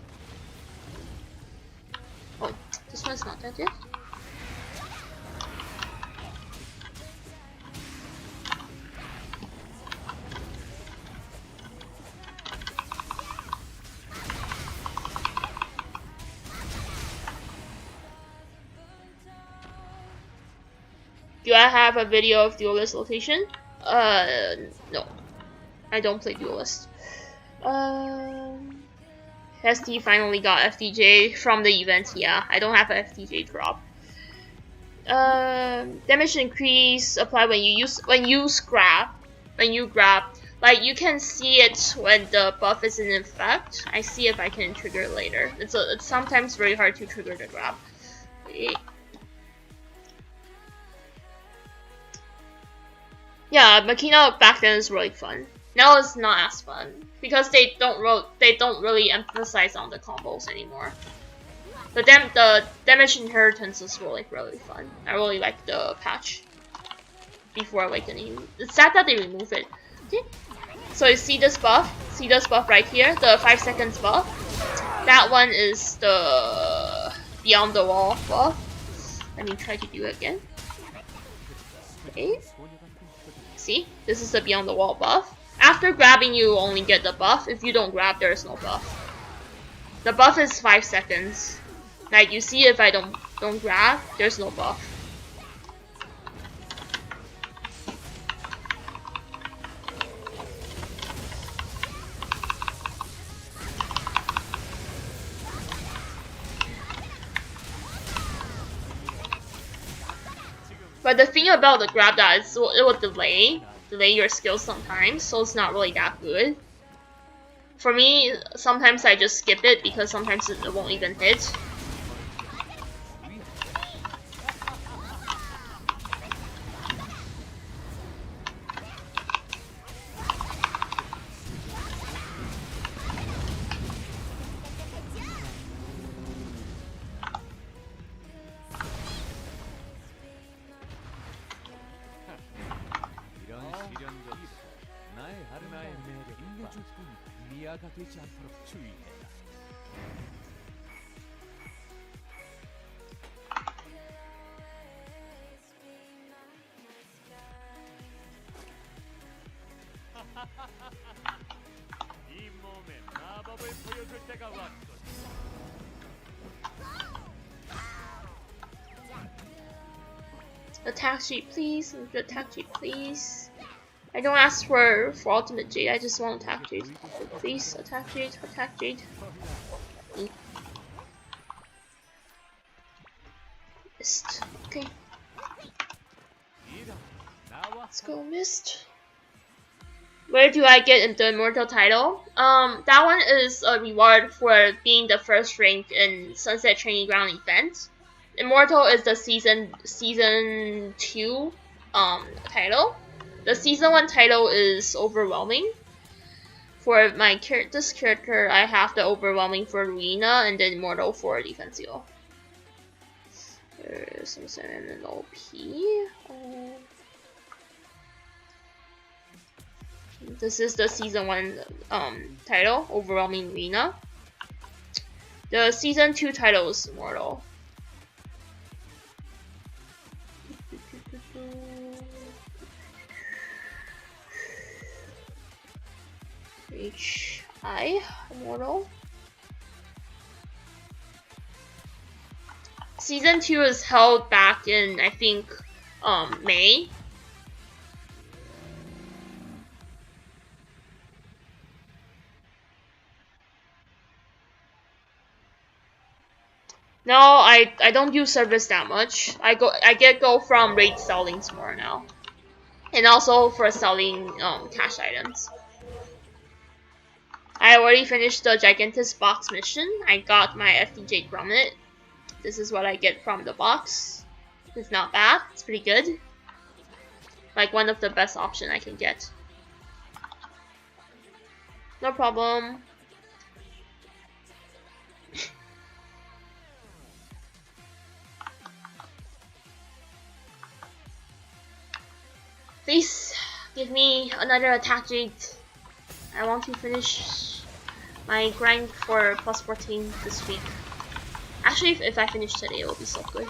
Oh, this one's not that yet. Do I have a video of Duelist location? No. I don't play Duelist. Hesti finally got FDJ from the event. Yeah, I don't have an FDJ drop. Damage increase apply when you grab. Like you can see it when the buff is in effect. I see if I can trigger it later. It's sometimes very hard to trigger the grab. Wait. Yeah, Makina back then is really fun. Now it's not as fun because they don't really emphasize on the combos anymore. But then the damage inheritance is really fun. I really like the patch before awakening. It's sad that they remove it. Okay. So you see this buff? See this buff right here? The 5 seconds buff? That one is the Beyond the Wall buff. Let me try to do it again. Okay. See? This is the Beyond the Wall buff. After grabbing, you only get the buff. If you don't grab, there is no buff. The buff is 5 seconds. Like you see, if I don't grab, there's no buff. But the thing about the grab that is it will delay your skills sometimes, so it's not really that good. For me, sometimes I just skip it because sometimes it won't even hit. Attack sheet, please. Attack sheet, please. I don't ask for ultimate jade. I just want attack jade. Please, attack jade, attack jade. Mist. Okay. Let's go, Mist. Where do I get the immortal title? That one is a reward for being the first rank in Sunset Training Ground event. Immortal is the season 2 title. The season 1 title is overwhelming. For this character, I have the overwhelming for Arena and then immortal for Defensio. There's some Salmon and OP. This is the season 1 title, overwhelming Arena. The season 2 title is immortal. HI immortal. Season 2 is held back in, I think, May. No, I don't use service that much. I get go from raid sellings more now, and also for selling cash items. I already finished the Gigantis box mission. I got my FDJ from it. This is what I get from the box. It's not bad. It's pretty good. Like one of the best option I can get. No problem. Please give me another attack jade. I want to finish my grind for plus 14 this week. Actually, if I finish today, it will be so good.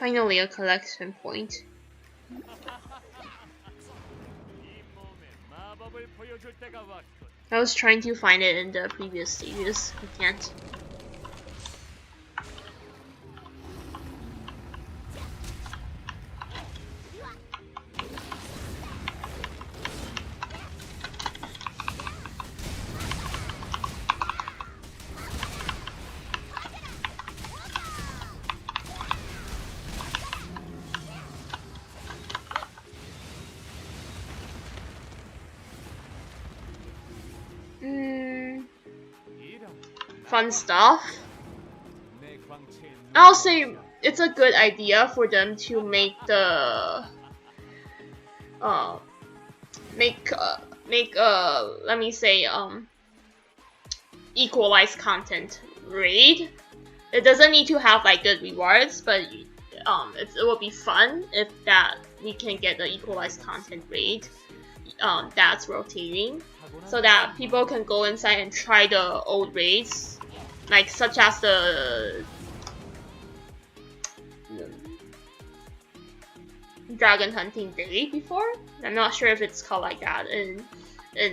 Finally, a collection point. 이 몸에 마법을 보여줄 때가 왔군. I was trying to find it in the previous stages. I can't. Fun stuff. 내 광채에 I'll say it's a good idea for them to make the let me say equalized content raid. It doesn't need to have like good rewards, but it will be fun if that we can get the equalized content raid that's rotating, so that people can go inside and try the old raids, like such as the dragon hunting day before. I'm not sure if it's called like that in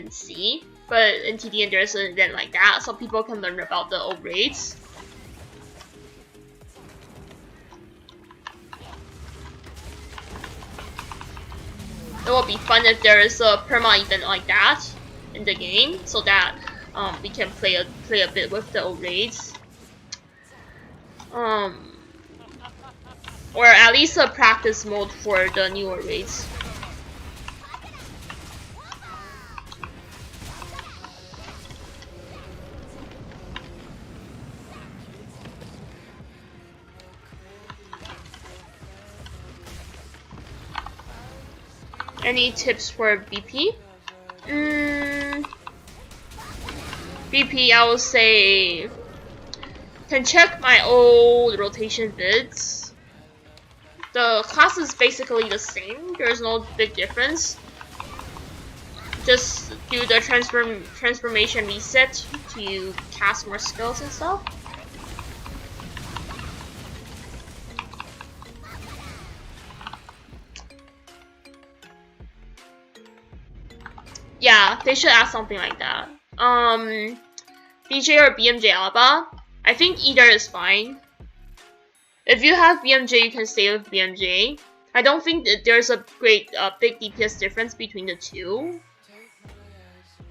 C, but in TDN there's an event like that, so people can learn about the old raids. It will be fun if there is a perma event like that in the game, so that we can play a bit with the old raids. Or at least a practice mode for the newer raids. Any tips for BP? BP, I would say can check my old rotation vids. The class is basically the same. There's no big difference. Just do the transformation reset to cast more skills and stuff. Yeah, they should add something like that. BJ or BMJ Alba? I think either is fine. If you have BMJ, you can stay with BMJ. I don't think that there's a great big DPS difference between the two.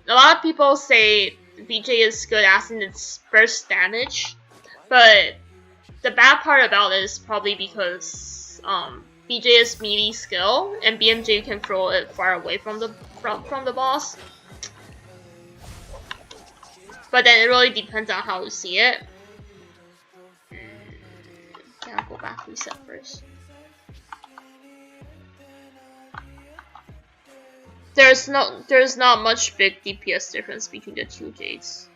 A lot of people say BJ is good as in its burst damage, but the bad part about it is probably because BJ is melee skill and BMJ can throw it far away from the boss. But then it really depends on how you see it. Can I go back reset first? There's not much big DPS difference between the two Jades.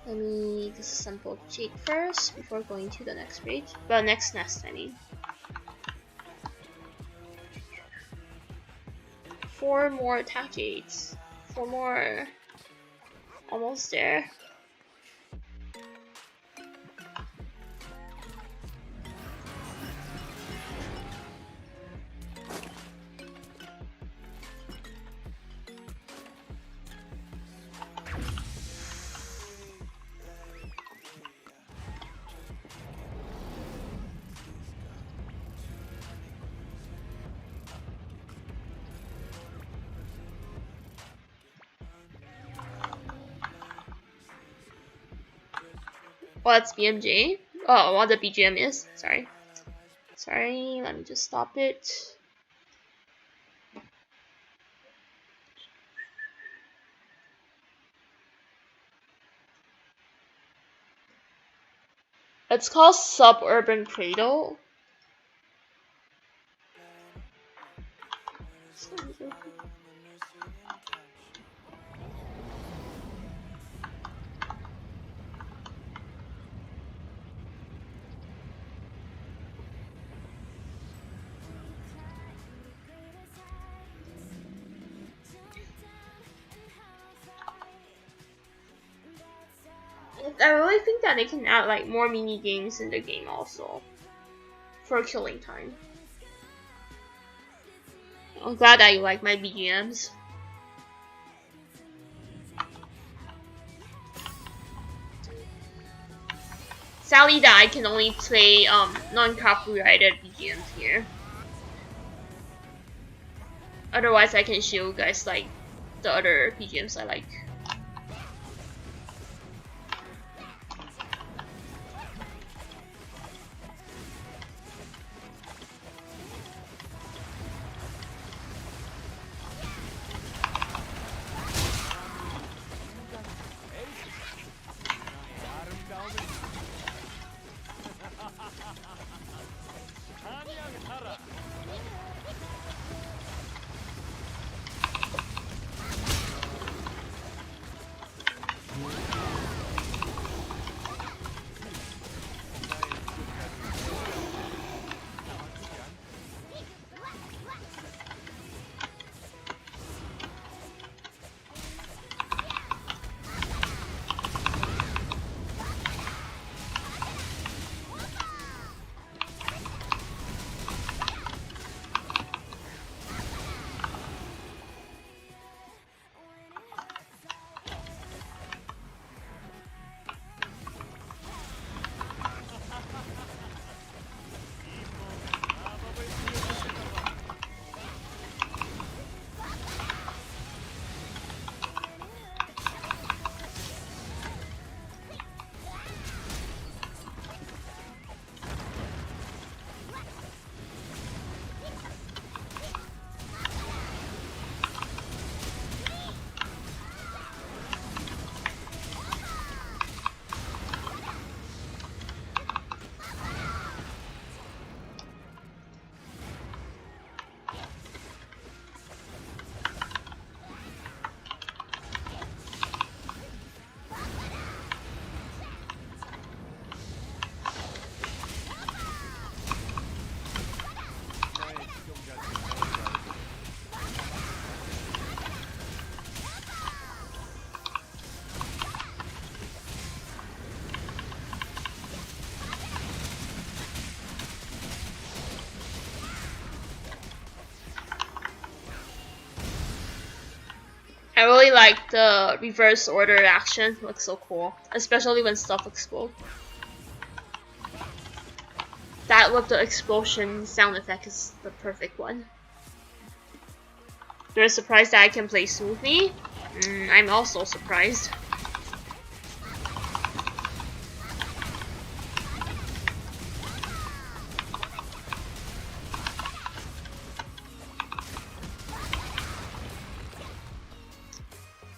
Let me disassemble Jade first before going to the next raid. Well, next nest, I mean. 4 more attack Jades. 4 more. Almost there. Well, it's BMJ. Oh, what the BGM is? Sorry. Sorry, let me just stop it. It's called Suburban Cradle. I really think that they can add like more mini games in the game also for killing time. I'm glad that you like my BGMs. Sadly that I can only play non-copyrighted BGMs here. Otherwise I can show you guys like the other BGMs I like. I really like the reverse order action, it looks so cool, especially when stuff explodes. That with the explosion sound effect is the perfect one. You're surprised that I can play smoothly? I'm also surprised.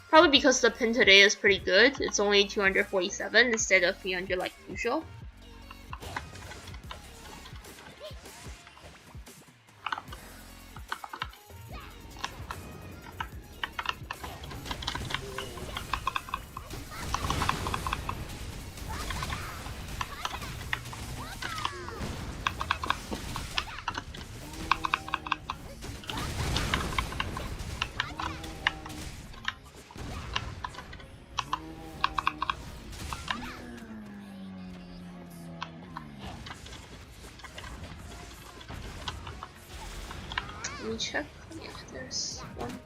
Probably because the pin today is pretty good. It's only 247 instead of 300 like usual. Let me check. Yeah, there's one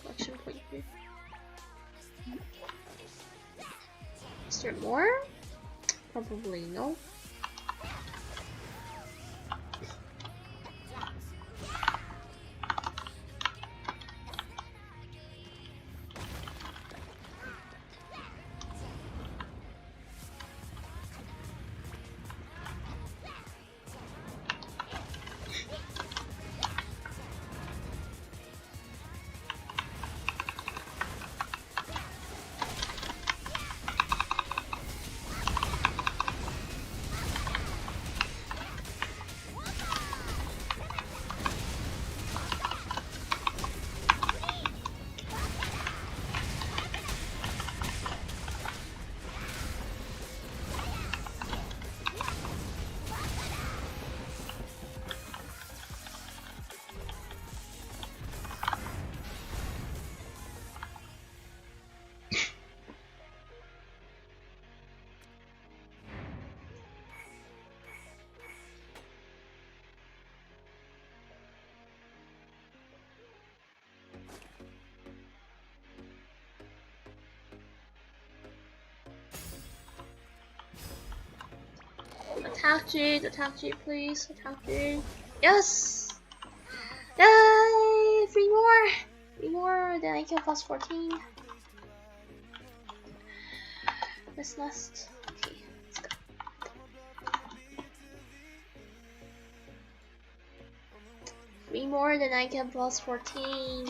collection point here. Is there more? Probably no. Attack Jade, please. Attack Jade. Yes! Yay! 3 more! 3 more, then I kill plus 14. This nest. Okay, let's go. Three more, then I can plus 14.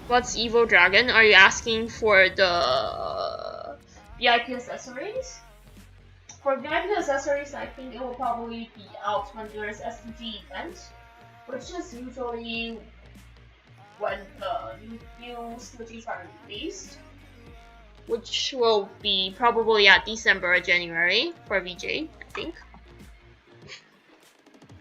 What's Evo Dragon? Are you asking for the VIP accessories? For VIP accessories, I think it will probably be out when there's STG event, which is usually when the new STGs are released, which will be probably at December or January for VJ, I think.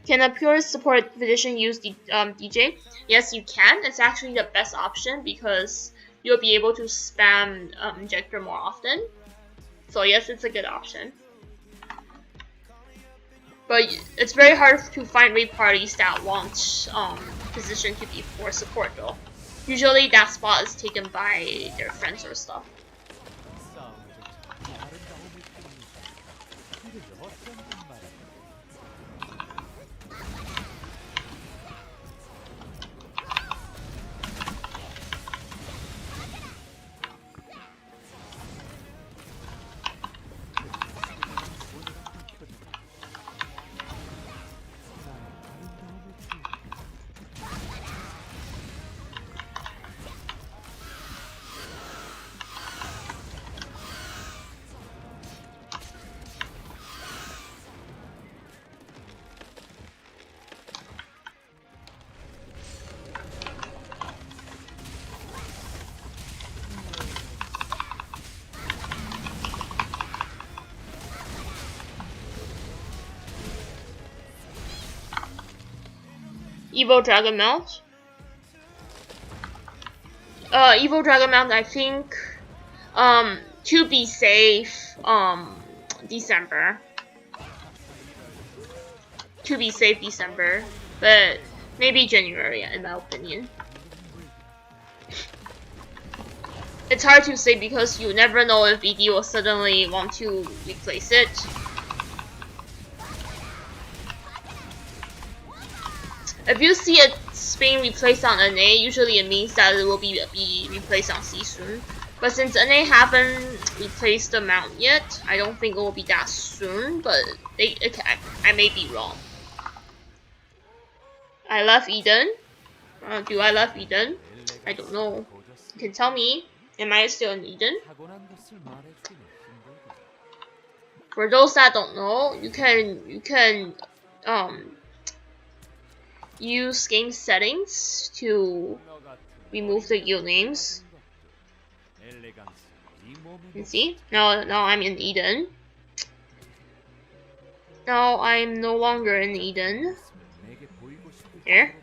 Can a pure support position use DJ? Yes, you can. It's actually the best option because you'll be able to spam injector more often. So yes, it's a good option. But it's very hard to find raid parties that want position to be for support though. Usually that spot is taken by their friends or stuff. Evo Dragon Mount. Evo Dragon Mount, I think, to be safe, December. To be safe, December, but maybe January, in my opinion. It's hard to say because you never know if ED will suddenly want to replace it. If you see it being replaced on NA, usually it means that it will be replaced on C soon. But since NA haven't replaced the mount yet, I don't think it will be that soon, but I may be wrong. I love Eden. Do I love Eden? I don't know. You can tell me. Am I still in Eden? For those that don't know, you can use game settings to remove the guild names. You see? Now I'm in Eden. Now I'm no longer in Eden. Here.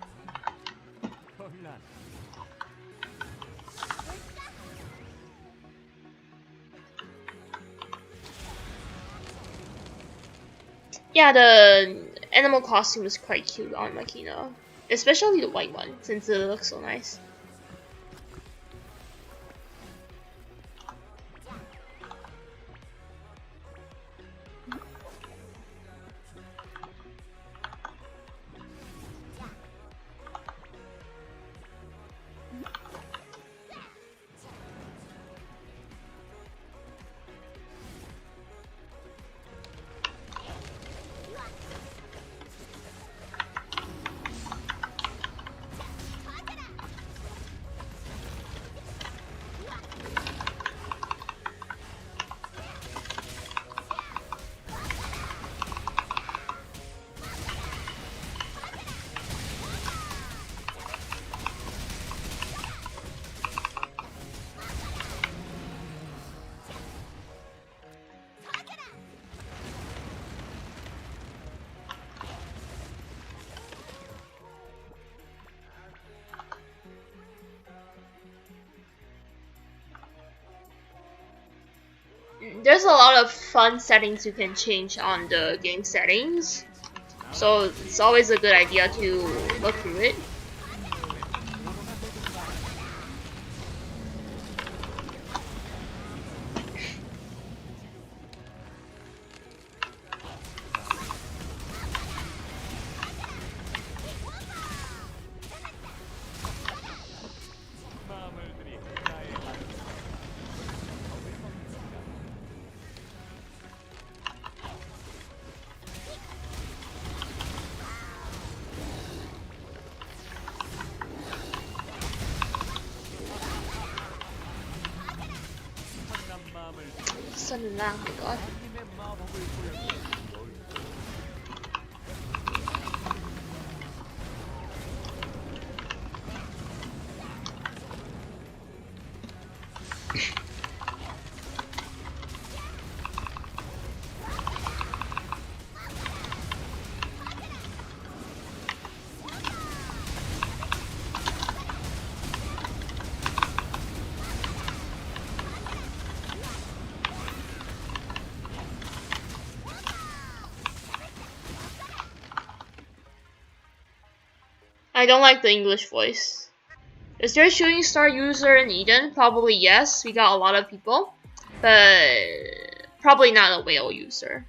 Yeah, the animal costume is quite cute on Makina. Especially the white one, since it looks so nice. There's a lot of fun settings you can change on the game settings. So it's always a good idea to look through it. 마물들이 나의 아름다움을 먹습니다. 황남 마음을 Sudden lag, my god. 님의 마법을 보여주는 I don't like the English voice. Is there a shooting star user in Eden? Probably yes. We got a lot of people, but probably not a whale user.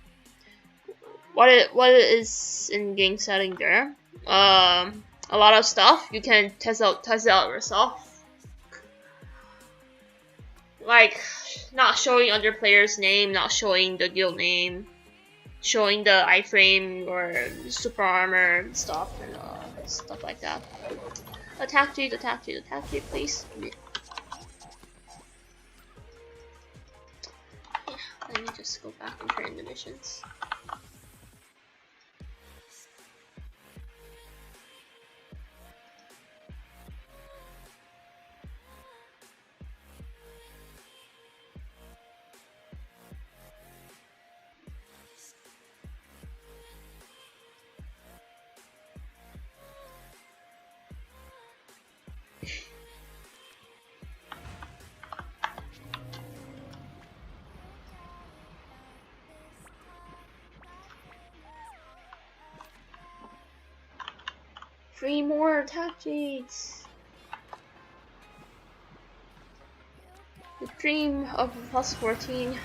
What is in game setting there? A lot of stuff. You can test out yourself. Like not showing other players' name, not showing the guild name, showing the iframe or super armor stuff and stuff like that. Attack Jade, please. Yeah, let me just go back and turn in the missions. Three more attack jades. The dream of plus 14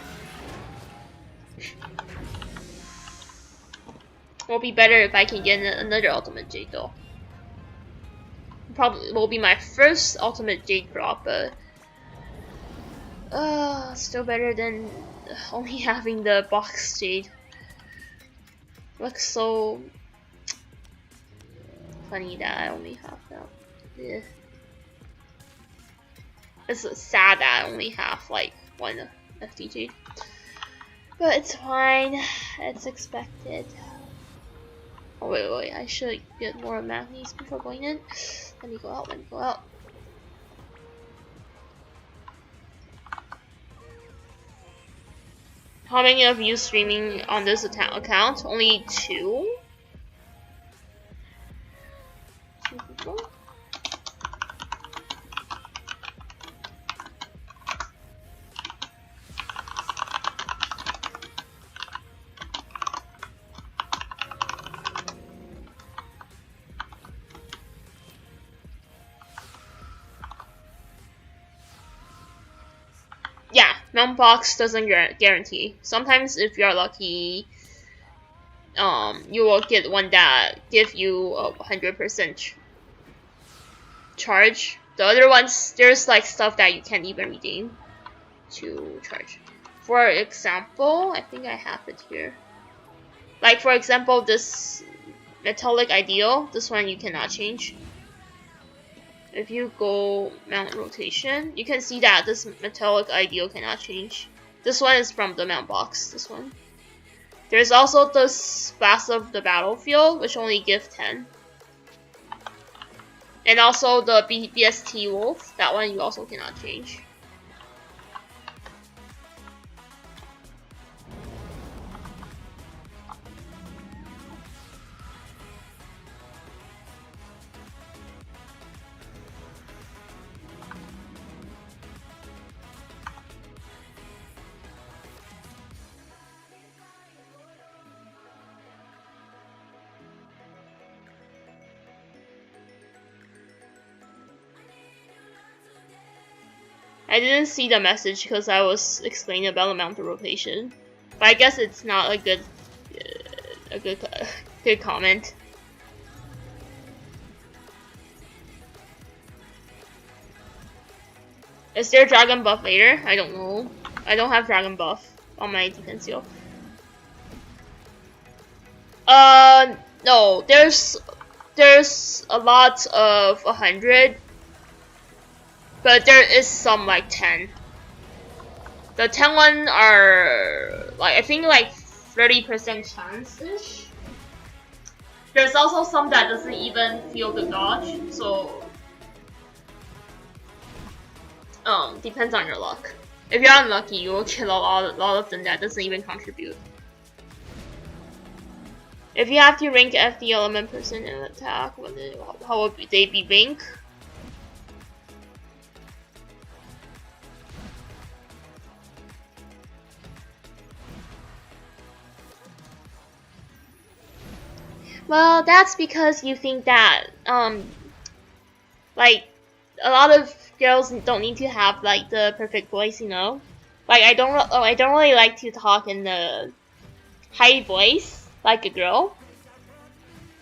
will be better if I can get another ultimate jade though. Probably will be my first ultimate jade drop, but still better than only having the box jade. Looks so funny that I only have that. Yeah. It's sad that I only have like one FDG. But it's fine. It's expected. Oh wait, I should get more magnes before going in. Let me go out. How many of you streaming on this account? Only 2? 2 people? Yeah, mount box doesn't guarantee. Sometimes if you're lucky, you will get one that give you a 100% charge. The other ones, there's like stuff that you can't even redeem to charge. For example, I think I have it here. Like for example, this metallic ideal, this one you cannot change. If you go mount rotation, you can see that this metallic ideal cannot change. This one is from the mount box, this one. There's also this Fast of the Battlefield, which only gives 10. And also the BST Wolf, that one you also cannot change. I didn't see the message because I was explaining about amount of rotation. But I guess it's not a good good comment. Is there dragon buff later? I don't know. I don't have dragon buff on my defense seal. No. There's a lot of 100, but there is some like 10. The 10 one are like I think like 30% chance ish. There's also some that doesn't even feel the dodge, so depends on your luck. If you're unlucky, you will kill a lot of them that doesn't even contribute. If you have to rank FD element person in attack, how would they be rank? Well, that's because you think that like a lot of girls don't need to have like the perfect voice, you know. Like I don't really like to talk in the high voice like a girl,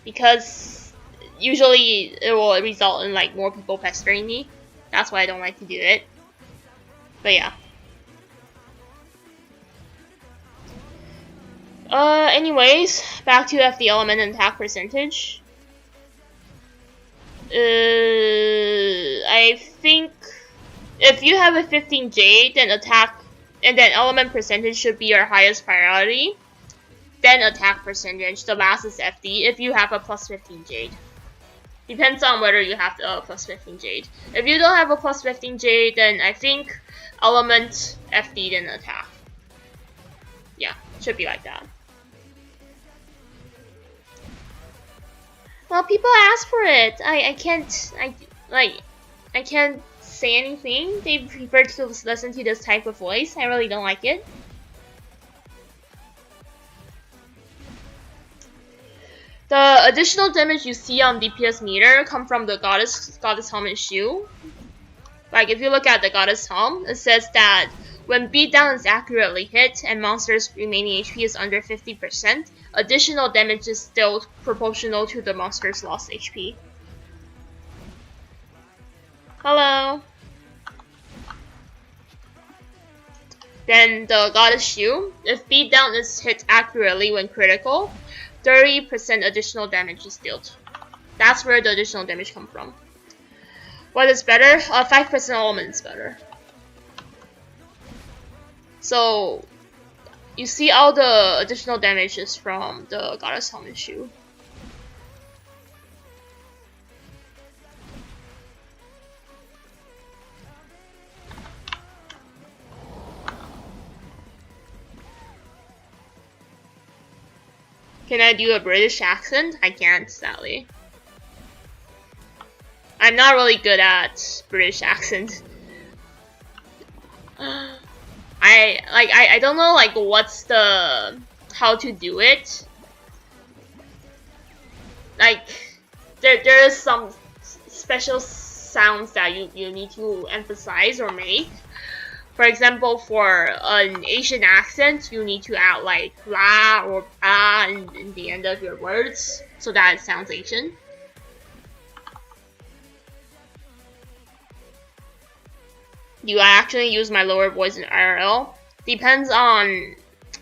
because usually it will result in like more people pestering me. That's why I don't like to do it. But yeah. Anyways, back to FD element and attack percentage. I think if you have a 15 jade, then attack and then element percentage should be your highest priority. Then attack percentage. The last is FD if you have a plus 15 jade. Depends on whether you have the plus 15 jade. If you don't have a plus 15 jade, then I think element FD then attack. Yeah, should be like that. Well, people ask for it. I can't say anything. They prefer to listen to this type of voice. I really don't like it. The additional damage you see on DPS meter come from the goddess helmet shoe. Like if you look at the goddess helm, it says that when beatdown is accurately hit and monster's remaining HP is under 50%, additional damage is still proportional to the monster's lost HP. Hello. Then the goddess shoe. If beatdown is hit accurately when critical, 30% additional damage is dealt. That's where the additional damage comes from. What is better? 5% element is better. So you see all the additional damage is from the goddess helmet shoe. Can I do a British accent? I can't, sadly. I'm not really good at British accent. I don't know like what's the how to do it. Like there is some special sounds that you need to emphasize or make. For example, for an Asian accent, you need to add like la or ah in the end of your words so that it sounds Asian. Do I actually use my lower voice in IRL? Depends on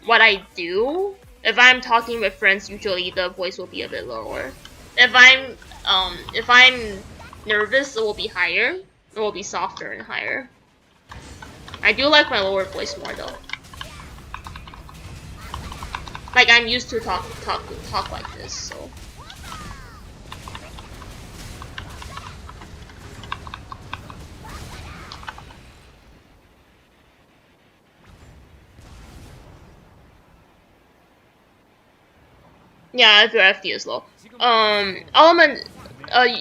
what I do. If I'm talking with friends, usually the voice will be a bit lower. If I'm nervous, it will be higher. It will be softer and higher. I do like my lower voice more though. Like I'm used to talk like this, so. Yeah, if your FD is low. Element,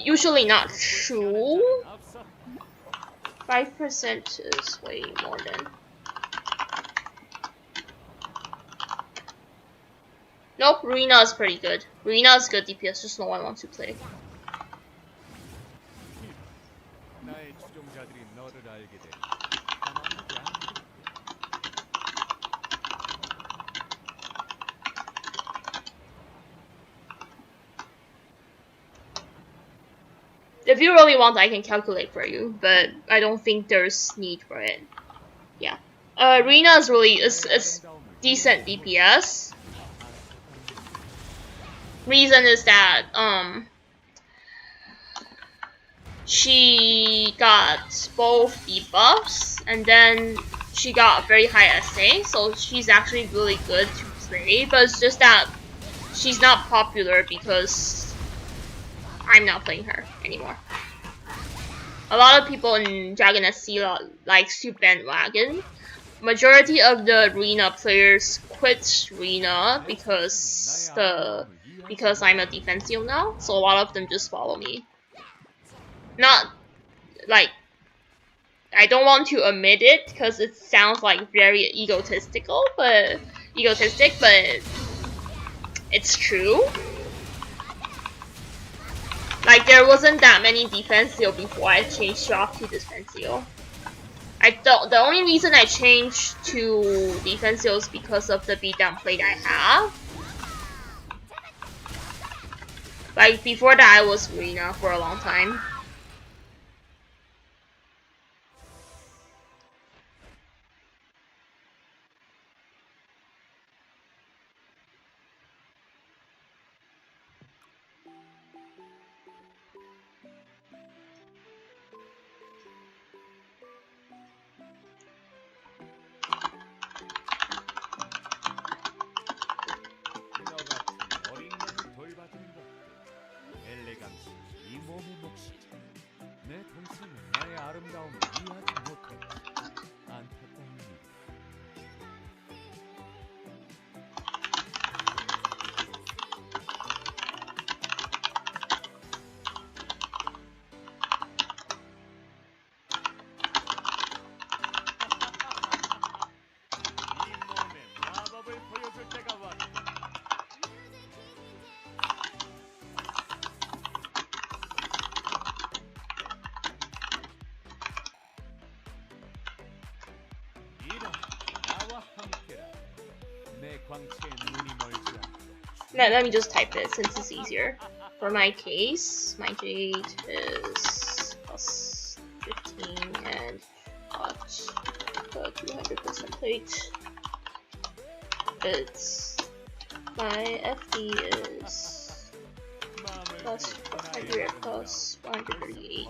usually not true. 5% is way more than. Nope, Rena is pretty good. Rena is good DPS, just no one wants to play. 나의 추종자들이 너를 알게 돼 If you really want, I can calculate for you, but I don't think there's need for it. Yeah. Arena is really is decent DPS. Reason is that she got both debuffs and then she got very high SA, so she's actually really good to play, but it's just that she's not popular because I'm not playing her anymore. A lot of people in Dragon Hestilar likes to bandwagon. Majority of the arena players quit arena because I'm a defensive now, so a lot of them just follow me. Not like I don't want to admit it because it sounds like very egotistical, but it's true. Like there wasn't that many defensive before I changed shop to defensive. The only reason I changed to defensive is because of the beatdown plate I have. Like before that I was arena for a long time. Let me just type it since it's easier. For my case, my jade is plus 15 and got the 200% plate. It's my FD is plus 100 plus 138.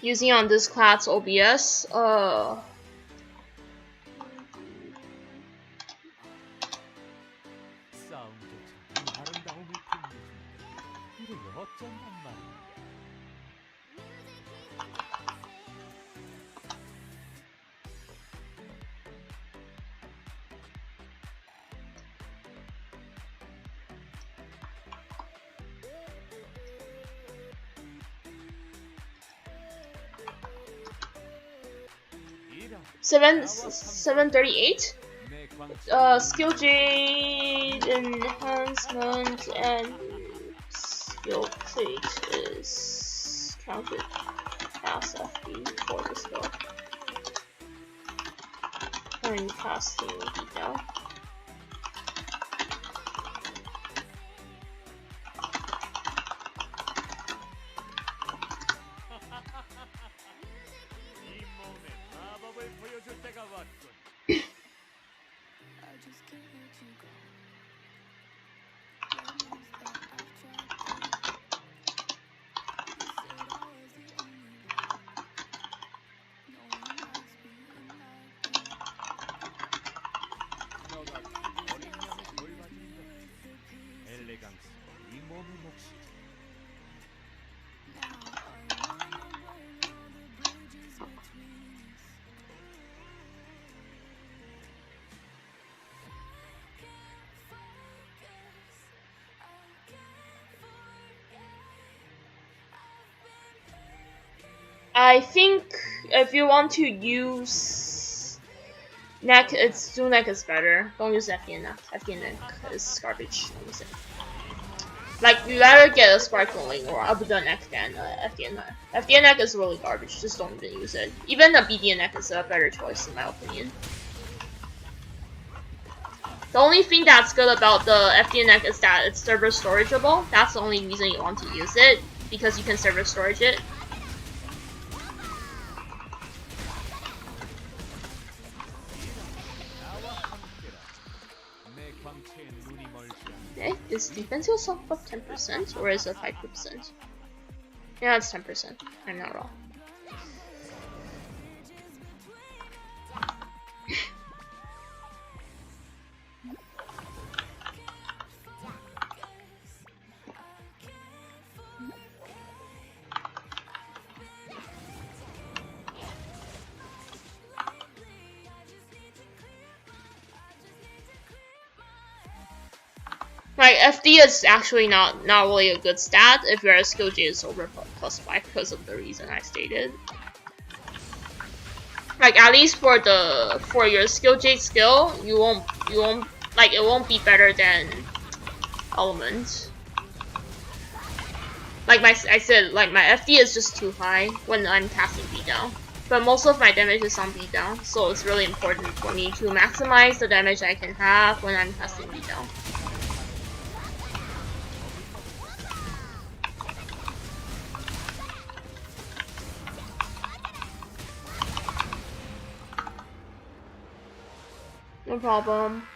Using on this class OBS, seven 38. Skill Jade, Enhancement, and Skill Plate is counted as FD for the skill. And casting detail. I think if you want to use neck, Zoo neck is better. Don't use FDN neck. FDN neck is garbage. Don't use it. Like, you rather get a Sparkling or Abuda neck than FDN neck. FDN neck is really garbage. Just don't even use it. Even the BDN neck is a better choice in my opinion. The only thing that's good about the FDN neck is that it's server storageable. That's the only reason you want to use it, because you can server storage it. Okay, is defense yourself up 10% or is it 5%? Yeah, it's 10%. I'm not wrong. Like, FD is actually not really a good stat if your skill J is over +5 because of the reason I stated. Like, at least for your skill J skill, you won't like, it won't be better than Element. Like I said, like my FD is just too high when I'm casting beatdown. But most of my damage is on beatdown, so it's really important for me to maximize the damage I can have when I'm casting beatdown. No problem.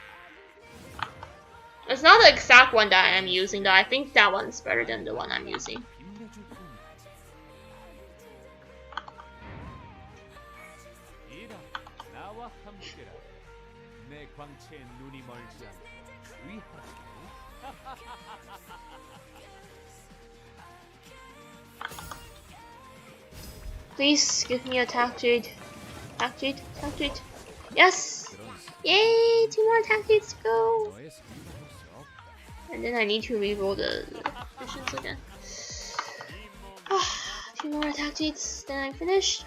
It's not the exact one that I'm using though. I think that one's better than the one I'm using. Please give me attack Jade. Attack Jade, attack Jade. Yes! Yay! 2 more attack Jades to go! And then I need to reroll the missions again. 2 more attack Jades, then I'm finished.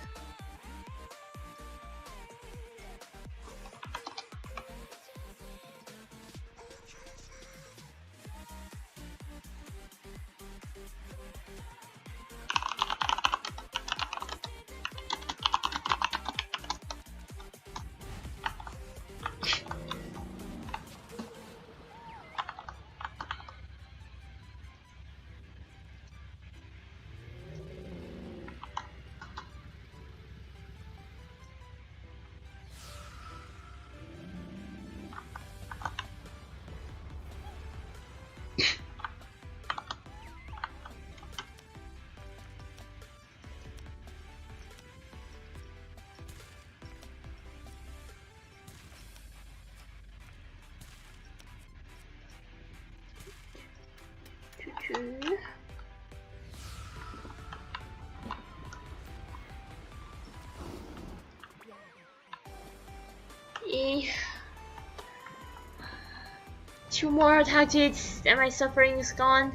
Two more attack Jades and my suffering is gone.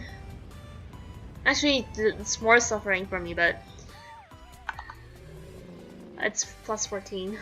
Actually, it's more suffering for me, but it's plus 14.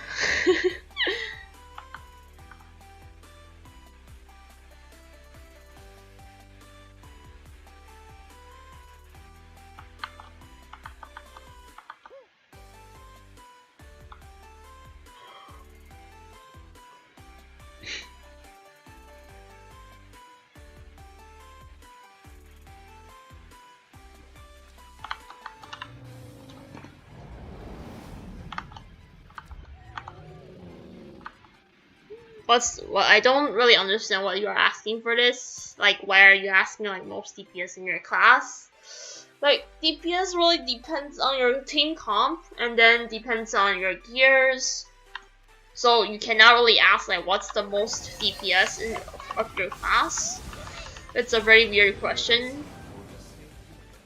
I don't really understand what you're asking for this. Like, why are you asking like most DPS in your class? Like, DPS really depends on your team comp, and then depends on your gears. So you cannot really ask like what's the most DPS of your class. It's a very weird question.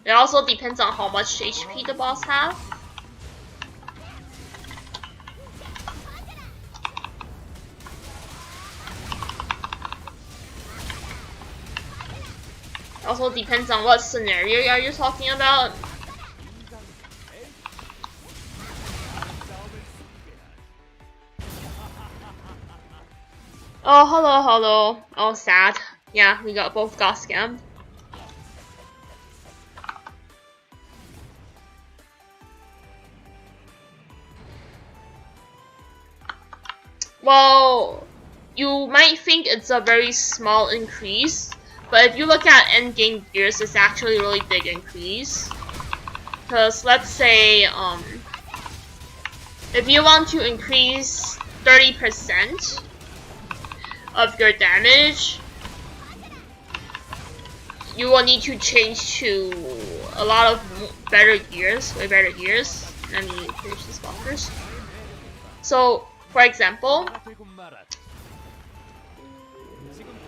It also depends on how much HP the boss have. Also depends on what scenario are you talking about. Oh, hello, hello. Oh, sad. Yeah, we both got scammed. Well, you might think it's a very small increase, but if you look at endgame gears, it's actually a really big increase. Because let's say, if you want to increase 30% of your damage, you will need to change to a lot of better gears, way better gears. Let me finish this block first. So, for example,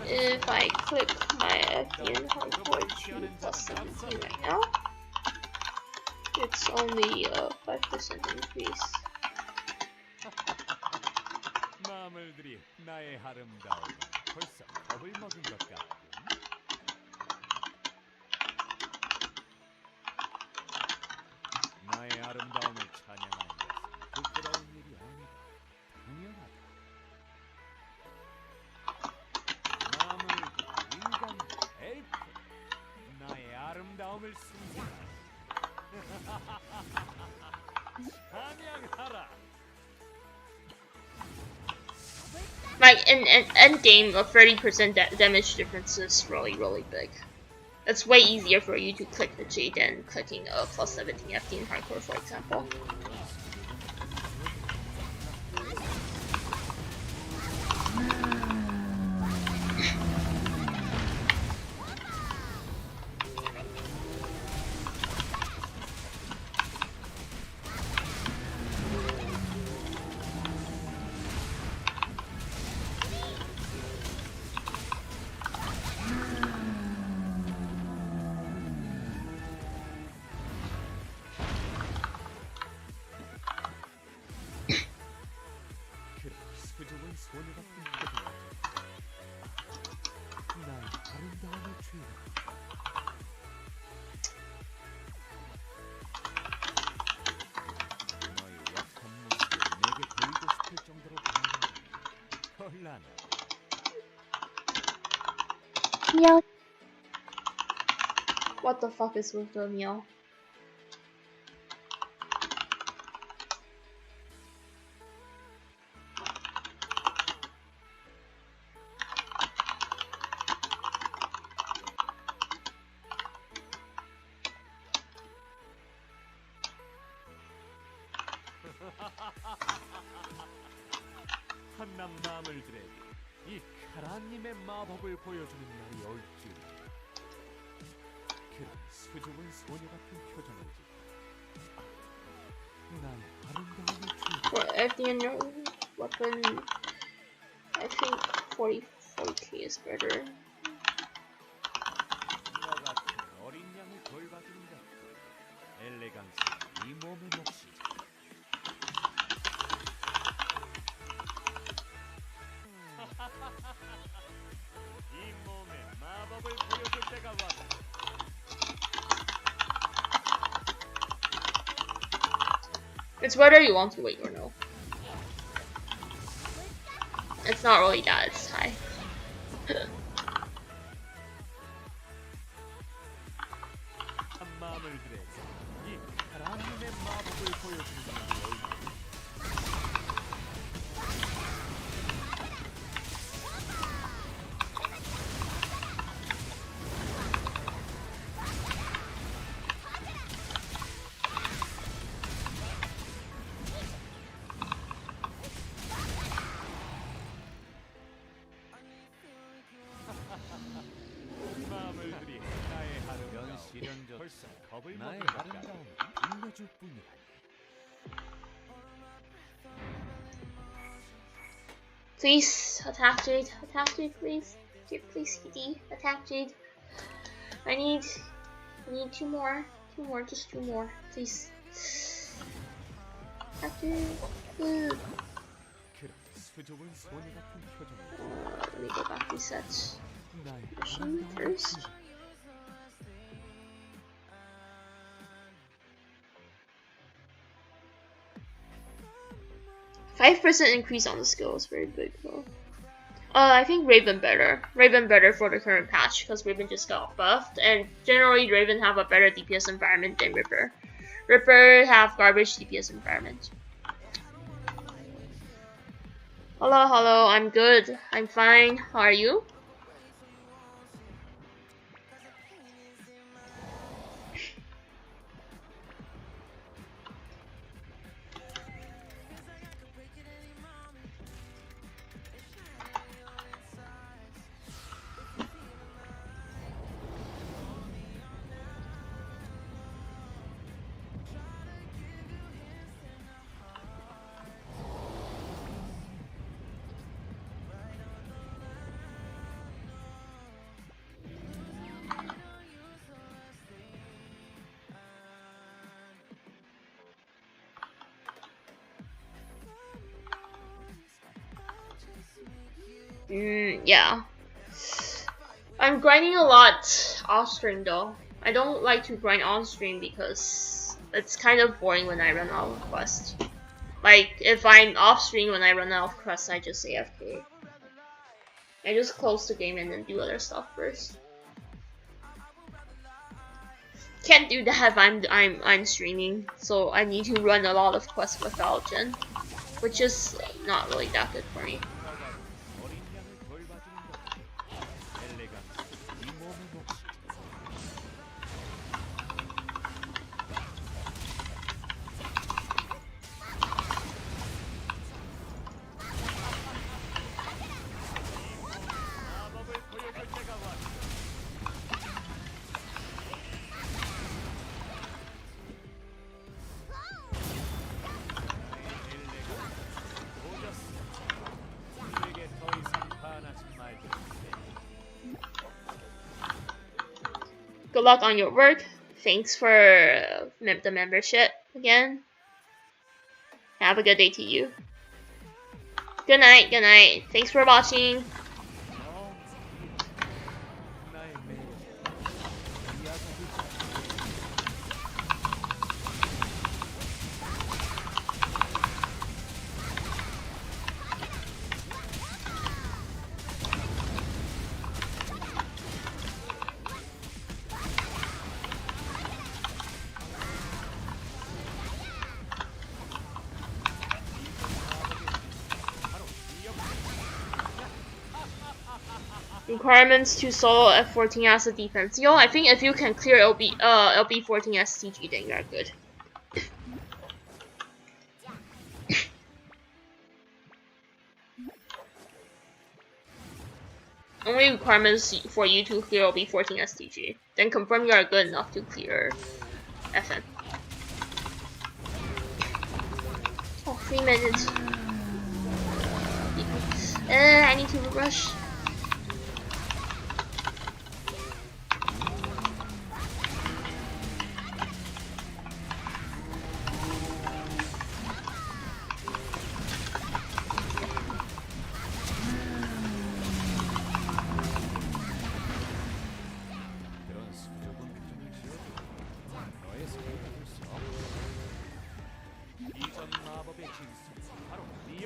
if I click my FDN hardcore 2 plus 17 right now, it's only a 5% increase. 마물들이 나의 아름다움을 벌써 겁을 먹은 것 같군. 나의 아름다움을 찬양하는 것은 부끄러운 일이 아니다. 당연하다. 마물들, 인간, 엘프, 나의 아름다움을 숭배하라. 찬양하라. Like in end game, a 30% damage difference is really big. It's way easier for you to click the G than clicking a plus 17 FD in hardcore, for example. Meow. What the fuck is with the meow? 한남 마물들에게 이 카라님의 마법을 보여주는 날이 올 줄이야. 그런 수줍은 소녀 같은 표정을 짓고 나의 아름다움을 주고. For FDN weapon, I think 40k is better. 너 같은 어린 양을 돌봐주는 것, 엘레강스 이 몸의 몫이지. 이 몸에 마법을 보여줄 때가 왔다. It's whether you want to wait or no. It's not really that, it's high. 마물들에게 이 하나님의 마법을 보여주는 날이 올 줄이야. 마물들이 나의 아름다움 시련저 벌써 겁을 먹은 것 같아. 빛내줄 뿐이라니. Please, attack Jade, please. Please, PD, attack Jade. I need two more, just two more, please. Attack Jade. 그런 수줍은 소녀 같은 표정을 Let me go back reset. 나의 Machine 아름다움을 first. 주고. 5% increase on the skill is very big though. I think Raven better. Raven better for the current patch because Raven just got buffed, and generally Raven have a better DPS environment than Ripper. Ripper have garbage DPS environment. Hello, hello. I'm good. I'm fine. How are you? Yeah. I'm grinding a lot off stream though. I don't like to grind on stream because it's kind of boring when I run out of quests. Like, if I'm off stream when I run out of quests, I just AFK. I just close the game and then do other stuff first. Can't do that if I'm streaming, so I need to run a lot of quests without Gen, which is not really that good for me. Good luck on your work. Thanks for the membership again. Have a good day to you. Good night, good night. Thanks for watching. Requirements to solo F14 as a defense. Yo, I think if you can clear LB14 as CG, then you're good. Only requirements for you to clear LB14 STG. Then confirm you are good enough to clear FN. Oh, 3 minutes. I need to rush.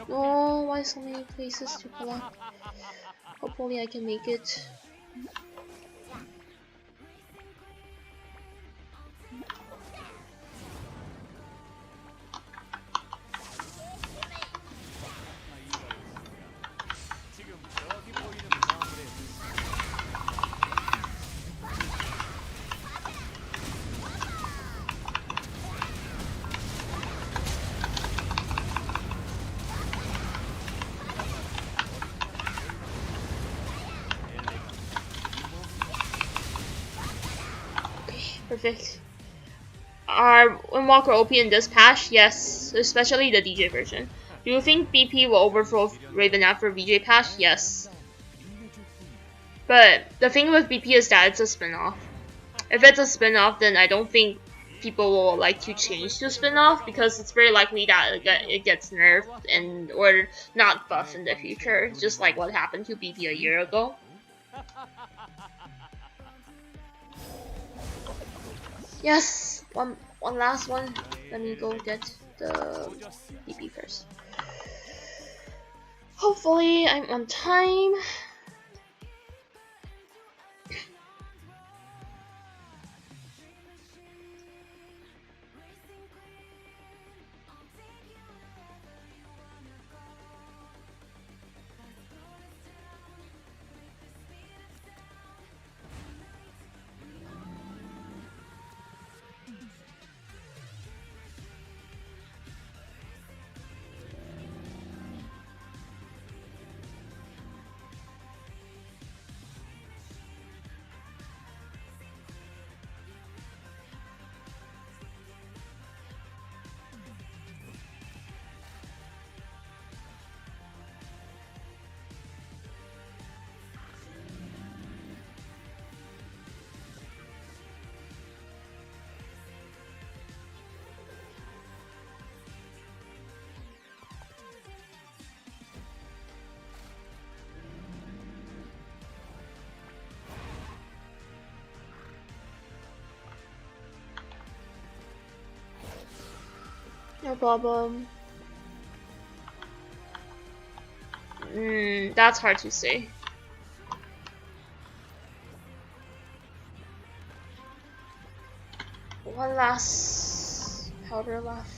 Oh, why so many places to collect? Hopefully I can make it. Perfect. Are Windwalker OP in this patch? Yes, especially the DJ version. Do you think BP will overthrow Raven after VJ patch? Yes. But the thing with BP is that it's a spin-off. If it's a spin-off, then I don't think people will like to change to spin-off because it's very likely that it gets nerfed and or not buffed in the future, just like what happened to BP a year ago. Yes, one last one. Let me go get the BP first. Hopefully I'm on time. No problem. That's hard to say. One last powder left.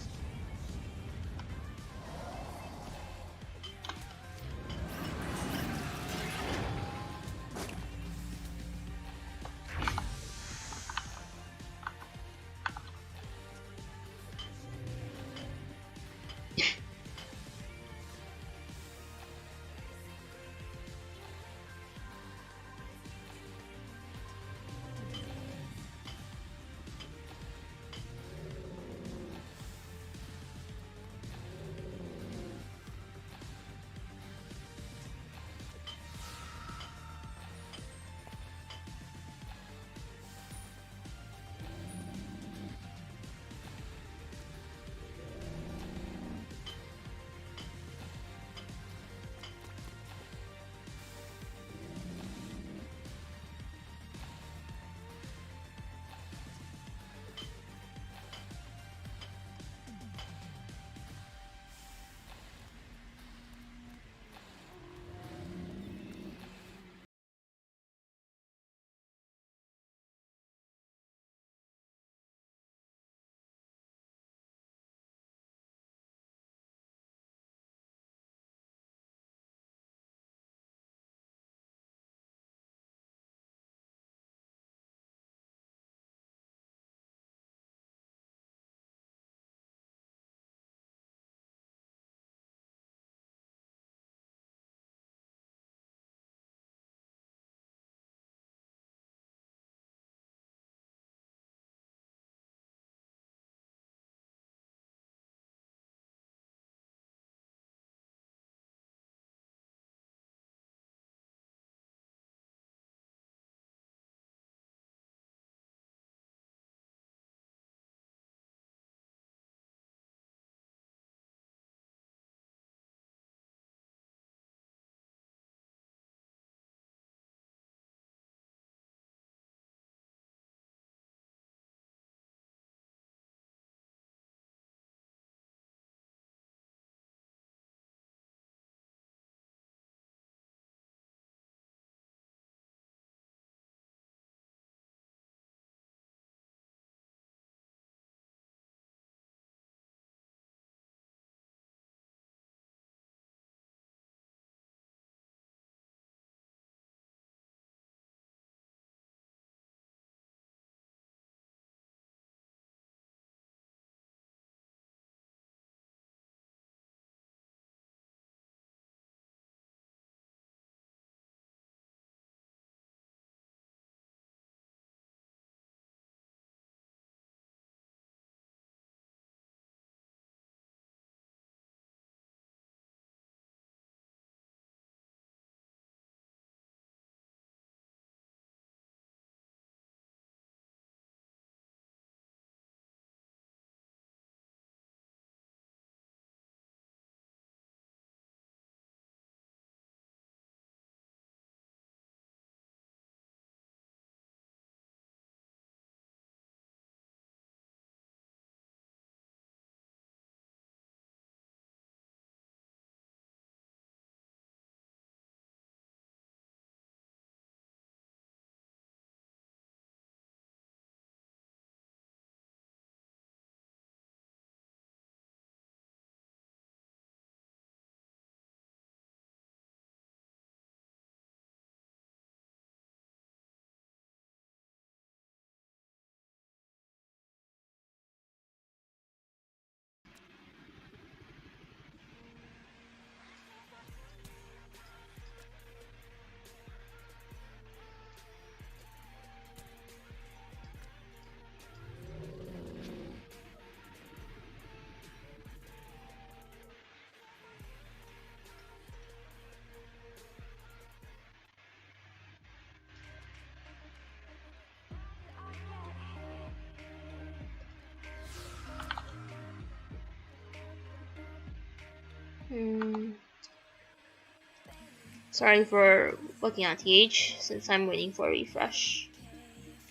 Sorry for looking at TH since I'm waiting for a refresh.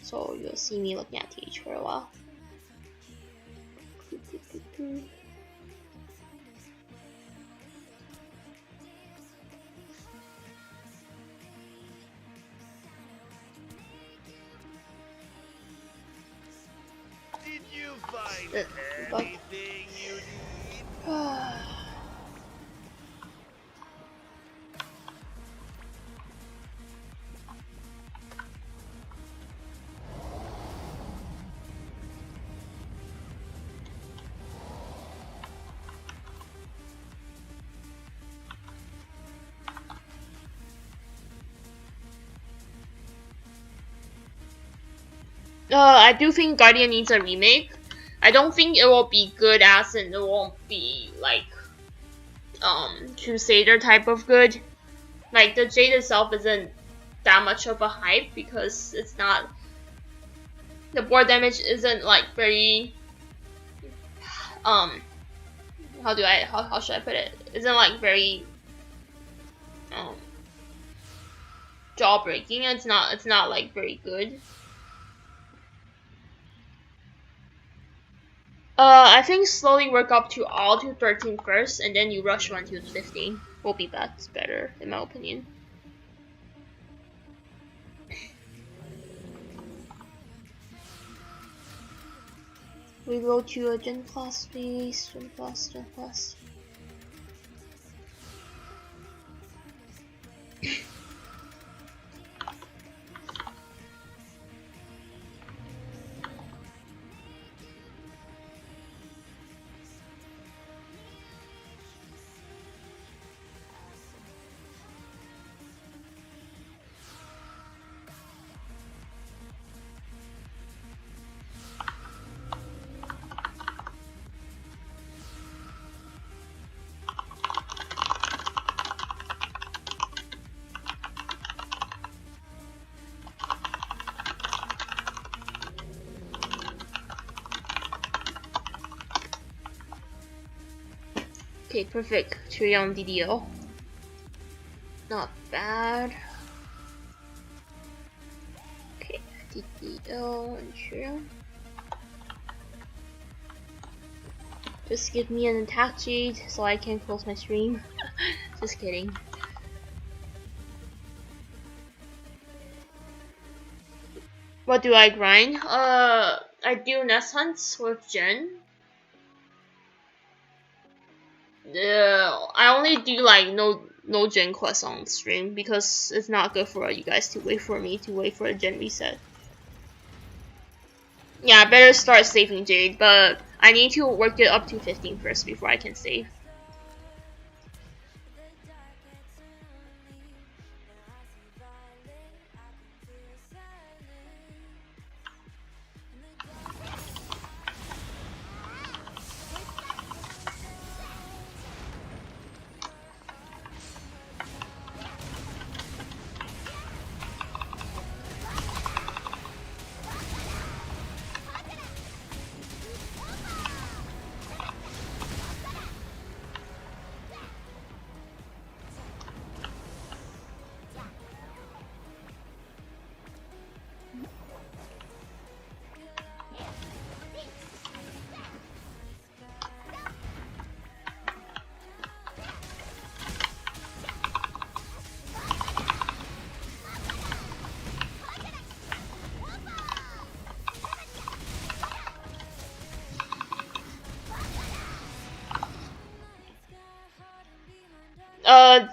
So you'll see me looking at TH for a while. Did you find anything you need? I do think Guardian needs a remake. I don't think it will be good as in it won't be like Crusader type of good. Like the Jade itself isn't that much of a hype because it's not, the board damage isn't like very how should I put it? Isn't like very jaw breaking. It's not like very good. I think slowly work up to all to 13 first, and then you rush 1 to 15. Will be better, in my opinion. We go to a Gen class, please. Gen class. Okay, perfect. 3 on DDO. Not bad. Okay, DDO and 3. Just give me an attack Jade so I can close my stream. Just kidding. What do I grind? I do nest hunts with Jen. I only do like no Gen quests on stream because it's not good for you guys to wait for me to wait for a Gen reset. Yeah, I better start saving Jade, but I need to work it up to 15 first before I can save.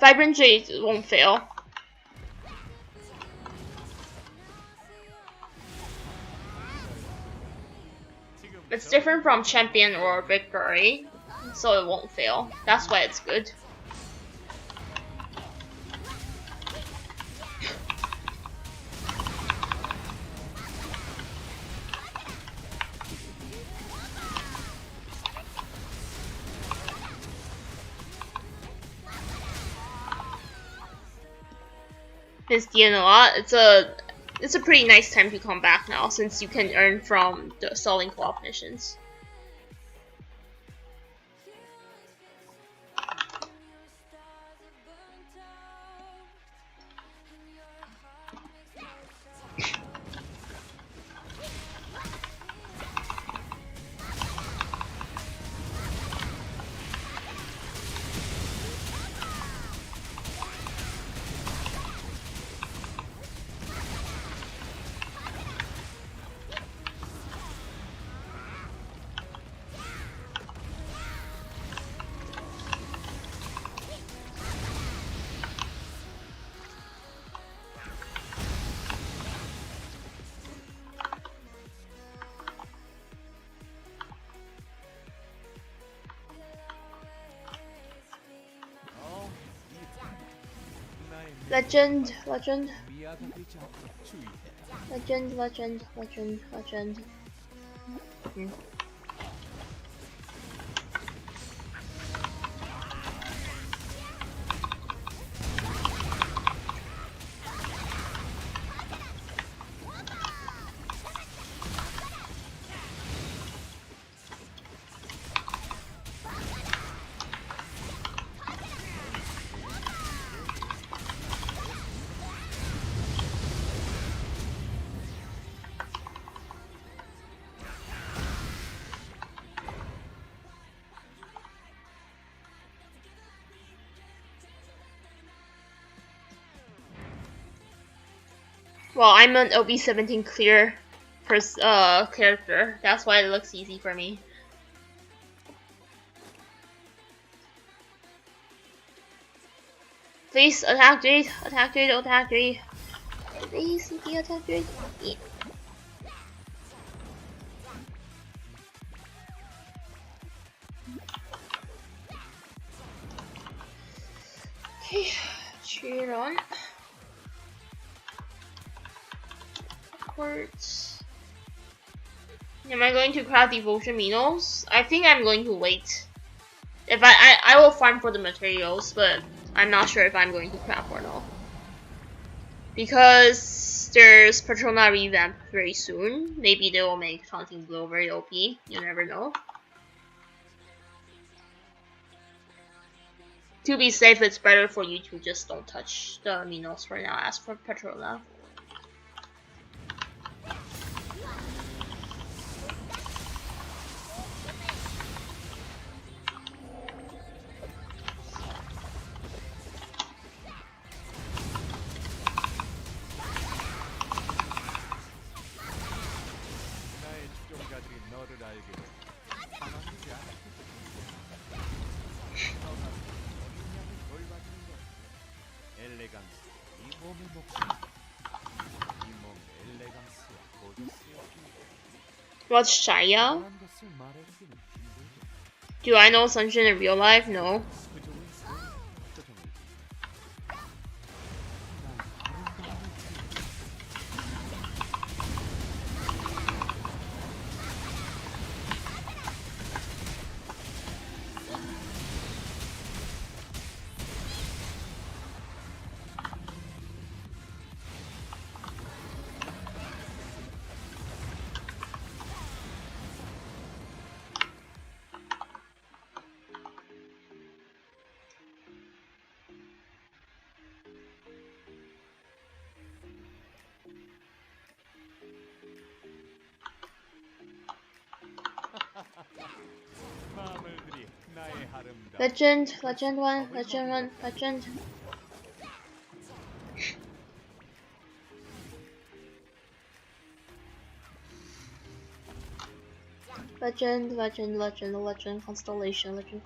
Vibrant Jade won't fail. It's different from Champion or Victory, so it won't fail. That's why it's good. His DN a lot. It's a pretty nice time to come back now since you can earn from the selling co-op missions. Legend. 미약하지 않도록 주의해라. Legend. Well, I'm an OB17 clear character. That's why it looks easy for me. Please attack Jade. Please, CP attack Jade. Yeah. Okay, cheer on. Quartz. Am I going to craft devotion minerals? I think I'm going to wait. If I will farm for the materials, but I'm not sure if I'm going to craft or not. Because there's Patrona revamp very soon. Maybe they will make Taunting Blow very OP. You never know. To be safe, it's better for you to just don't touch the minerals for now. As for Patrona. 나의 추종자들이 너를 알게 돼. 사망하지 않았기 때문이야. 어린양을 돌봐주는 것. 엘레강스, 이 몸의 목숨. 이 몸 엘레강스와 고저스의 What's Shaya? 그런 것을 말해주기는 힘들고. Do I know Sunshine in real life? No. 그종은 그종은 마물들이 나의 아름다움. Legend 1, Legend. Legend,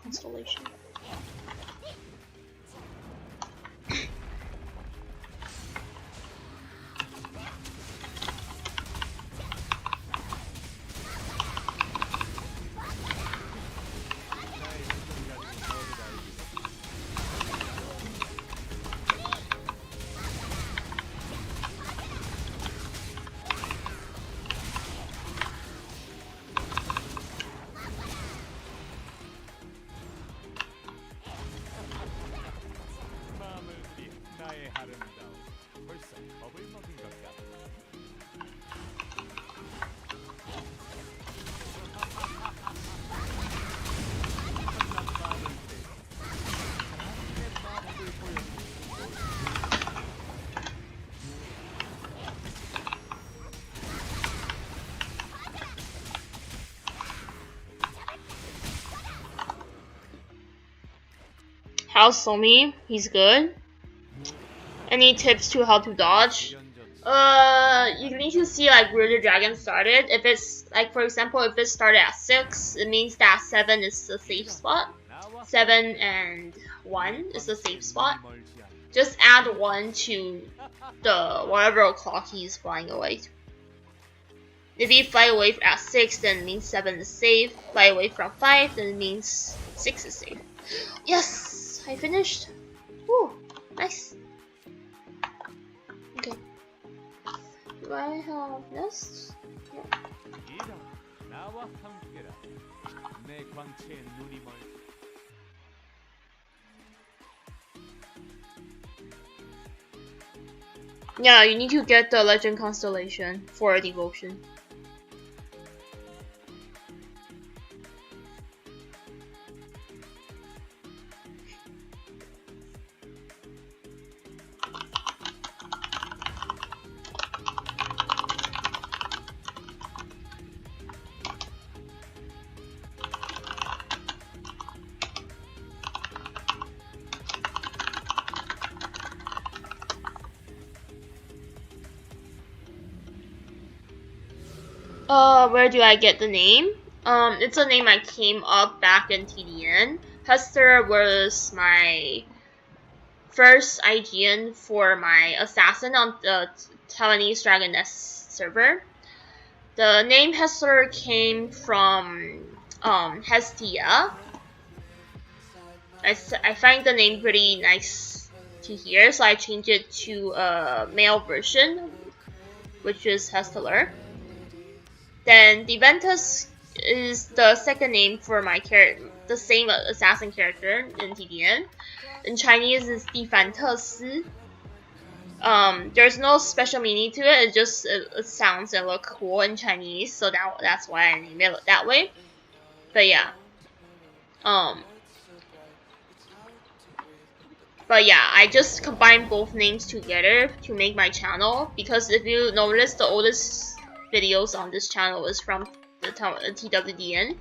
Constellation. 마물들이 나의 아름다움. 벌써 겁을 먹은 것 같아. How's Somi? He's good. Any tips to how to dodge? You need to see like where the dragon started. If it's like, for example, if it started at 6, it means that 7 is the safe spot. 7 and 1 is the safe spot. Just add 1 to the whatever o'clock he's flying away to. If you fly away at 6, then it means 7 is safe. Fly away from 5, then it means 6 is safe. Yes! I finished. Woo! Nice. Do I have Nest? Yeah. 이라 나와 함께라. 내 광채에 눈이 멀. Yeah, you need to get the Legend Constellation for Devotion. Where do I get the name? It's a name I came up back in TDN. Hestilar was my first IGN for my assassin on the Taiwanese Dragon Nest server. The name Hestilar came from Hestia. I find the name pretty nice to hear, so I changed it to a male version, which is Hestilar. Then Gigantis is the second name for my character, the same assassin character in TDN. In Chinese, it's 蒂凡特斯. There's no special meaning to it. It just it sounds and look cool in Chinese, so that's why I named it that way. But yeah, I just combined both names together to make my channel, because if you notice, the oldest videos on this channel is from the TWDN.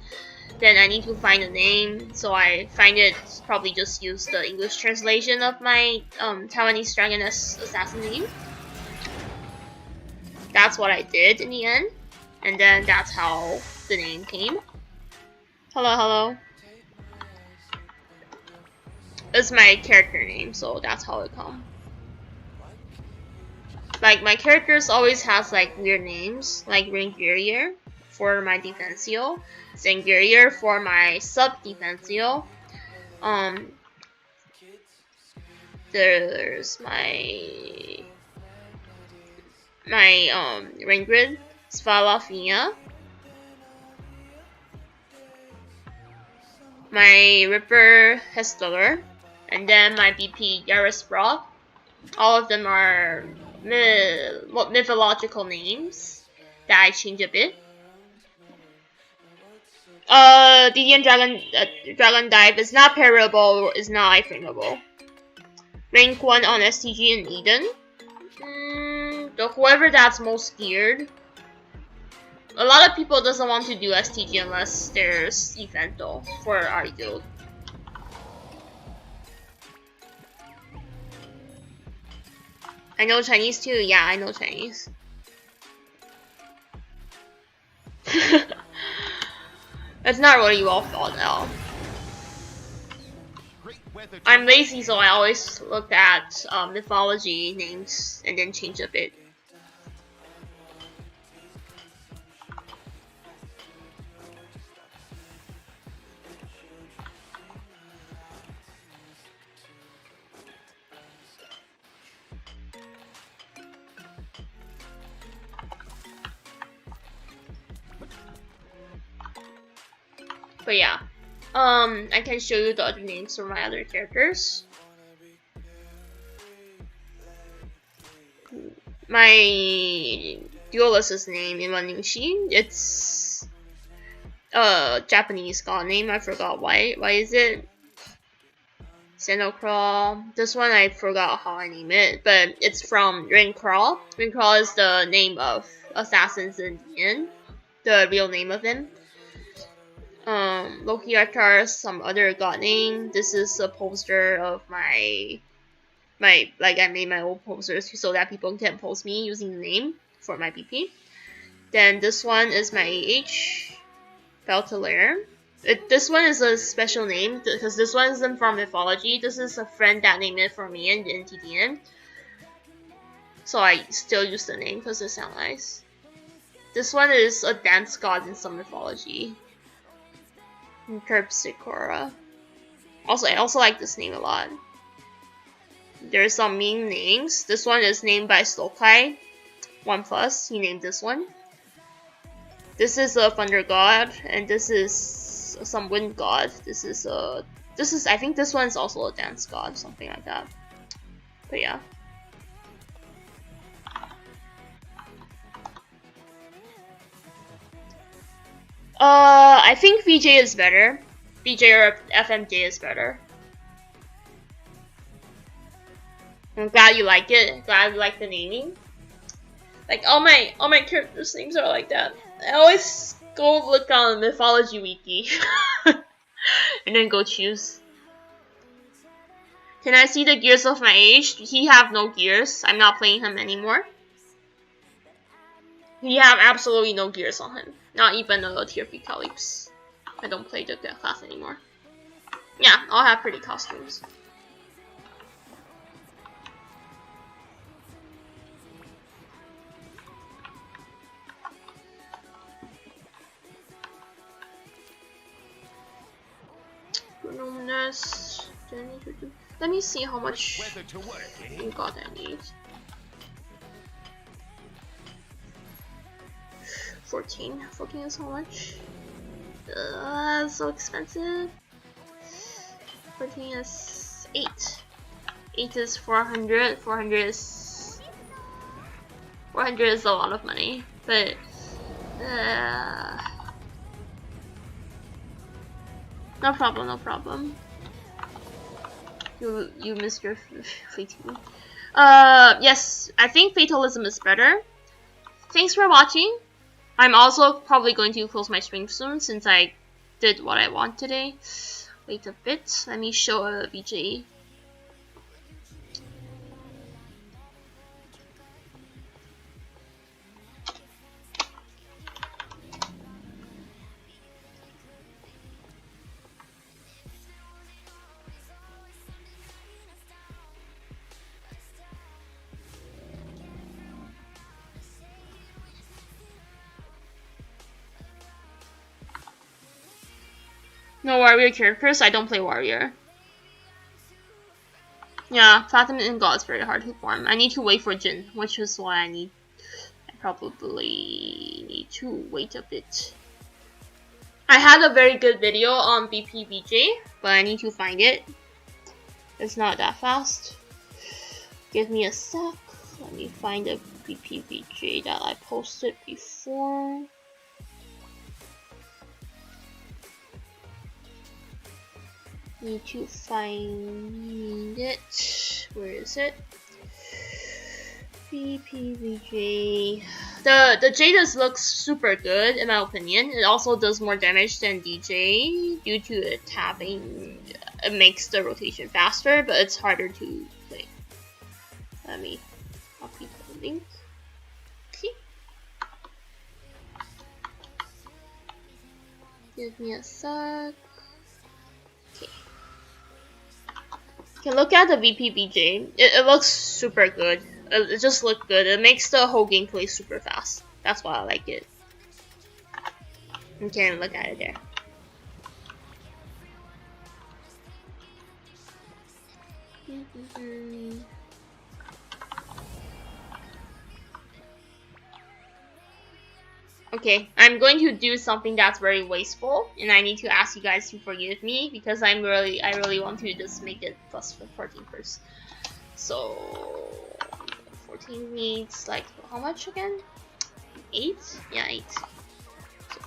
Then I need to find a name, so I find it probably just use the English translation of my Taiwanese Dragoness assassin name. That's what I did in the end, and then that's how the name came. Hello. It's my character name, so that's how it comes. Like, my characters always has like weird names, like Ringurier for my Defensio, Zangurier for my sub Defensio. There's my Ringrid, Svalafia, my Ripper Hestilar, and then my BP Yarisbra. All of them are mythological names that I change a bit. DDN Dragon Dive is not parable, is not iframeable. Rank 1 on STG in Eden. Whoever that's most geared. A lot of people doesn't want to do STG unless there's event though for our guild. I know Chinese too. Yeah, I know Chinese. It's not really well thought out. I'm lazy, so I always look at mythology names and then change a bit. But yeah, I can show you the other names for my other characters. My duelist's name, Imanushi, it's a Japanese god name. I forgot why. Why is it? Senocraw. This one I forgot how I name it, but it's from Ringcraw. Ringcraw is the name of assassins in the end, the real name of him. Loki Artar, some other god name. This is a poster of my like I made my old posters so that people can post me using the name for my BP. Then this one is my AH Beltelaire. This one is a special name because this one isn't from mythology. This is a friend that named it for me in TDN. So I still use the name because it sounds nice. This one is a dance god in some mythology. Terpsichora. Also, I also like this name a lot. There's some mean names. This one is named by Slokai. 1+. He named this one. This is a Thunder God, and this is some Wind God. This is I think this one's also a Dance God, something like that. But yeah. I think VJ is better. VJ or FMJ is better. I'm glad you like it. Glad you like the naming. Like all my characters' names are like that. I always go look on Mythology Wiki and then go choose. Can I see the gears of my age? He have no gears. I'm not playing him anymore. He have absolutely no gears on him. Not even a tier 3 Calypso. I don't play the class anymore. Yeah, I'll have pretty costumes. Noblest. Let me see how much God I need. 14. 14 is how much? So expensive. 14 is 8. 8 is 400. 400 is a lot of money, but no problem, no problem. You missed your fleeting. Yes, I think Fatalism is better. Thanks for watching. I'm also probably going to close my stream soon since I did what I want today. Wait a bit. Let me show a VJ. No warrior characters. I don't play warrior. Yeah, Platinum and God is very hard to farm. I need to wait for Jin, which is why I probably need to wait a bit. I had a very good video on BPBJ, but I need to find it. It's not that fast. Give me a sec. Let me find a BPBJ that I posted before. Need to find it. Where is it? BPBJ. The Jadis looks super good in my opinion. It also does more damage than DJ due to it having. It makes the rotation faster, but it's harder to play. Let me copy the link. Okay. Give me a sec. Okay, look at the VPBJ. It looks super good. It just looks good. It makes the whole gameplay super fast. That's why I like it. Okay, look at it there. Okay, I'm going to do something that's very wasteful, and I need to ask you guys to forgive me because I really want to just make it plus 14 first. So 14 needs like how much again? 8? Yeah, 8. So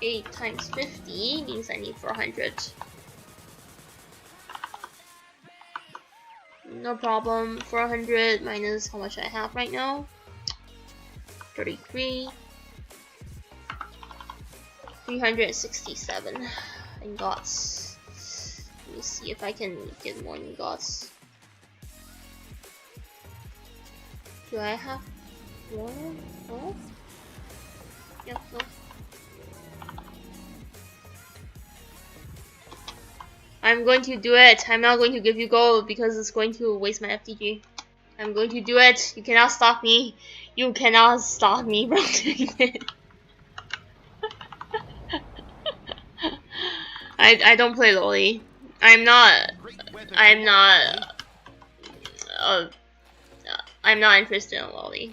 8 times 50 means I need 400. No problem. 400 minus how much I have right now? 33. 367 ingots. Let me see if I can get more ingots. Do I have more? Oh? Yep, no. I'm going to do it. I'm not going to give you gold because it's going to waste my FTG. I'm going to do it. You cannot stop me. You cannot stop me from doing it. I don't play lolly. I'm not interested in lolly.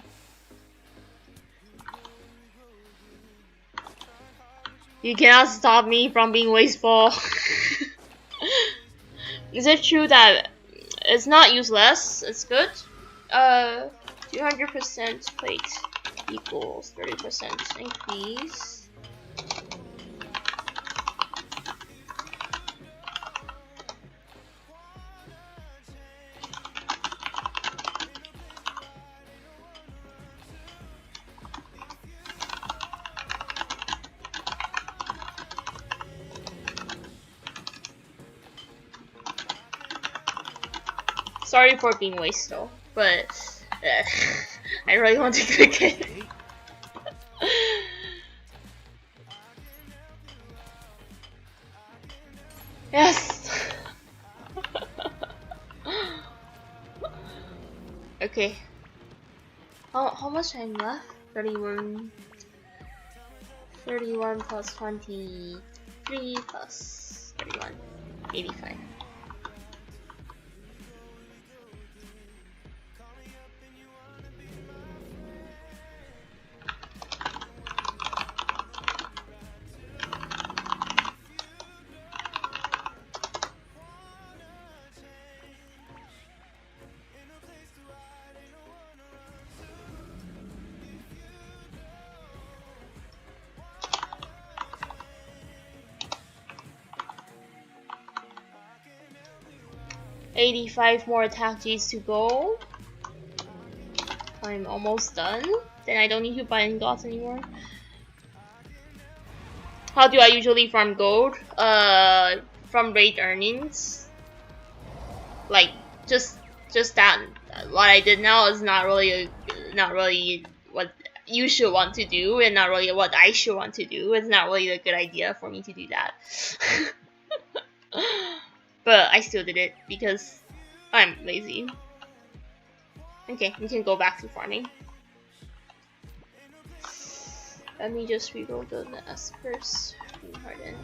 You cannot stop me from being wasteful. Is it true that it's not useless? It's good. 200% plate equals 30% increase. Sorry for being wasteful, but I really want to cook it. Yes. Okay. How much time left? 31 plus 23 plus 31. 85. $85 more attack Gs to go. I'm almost done. Then I don't need to buy any gods anymore. How do I usually farm gold? From raid earnings. Like just that. What I did now is not really what you should want to do, and not really what I should want to do. It's not really a good idea for me to do that. But I still did it because I'm lazy. Okay, we can go back to farming. Let me just reroll the nest first. Harden.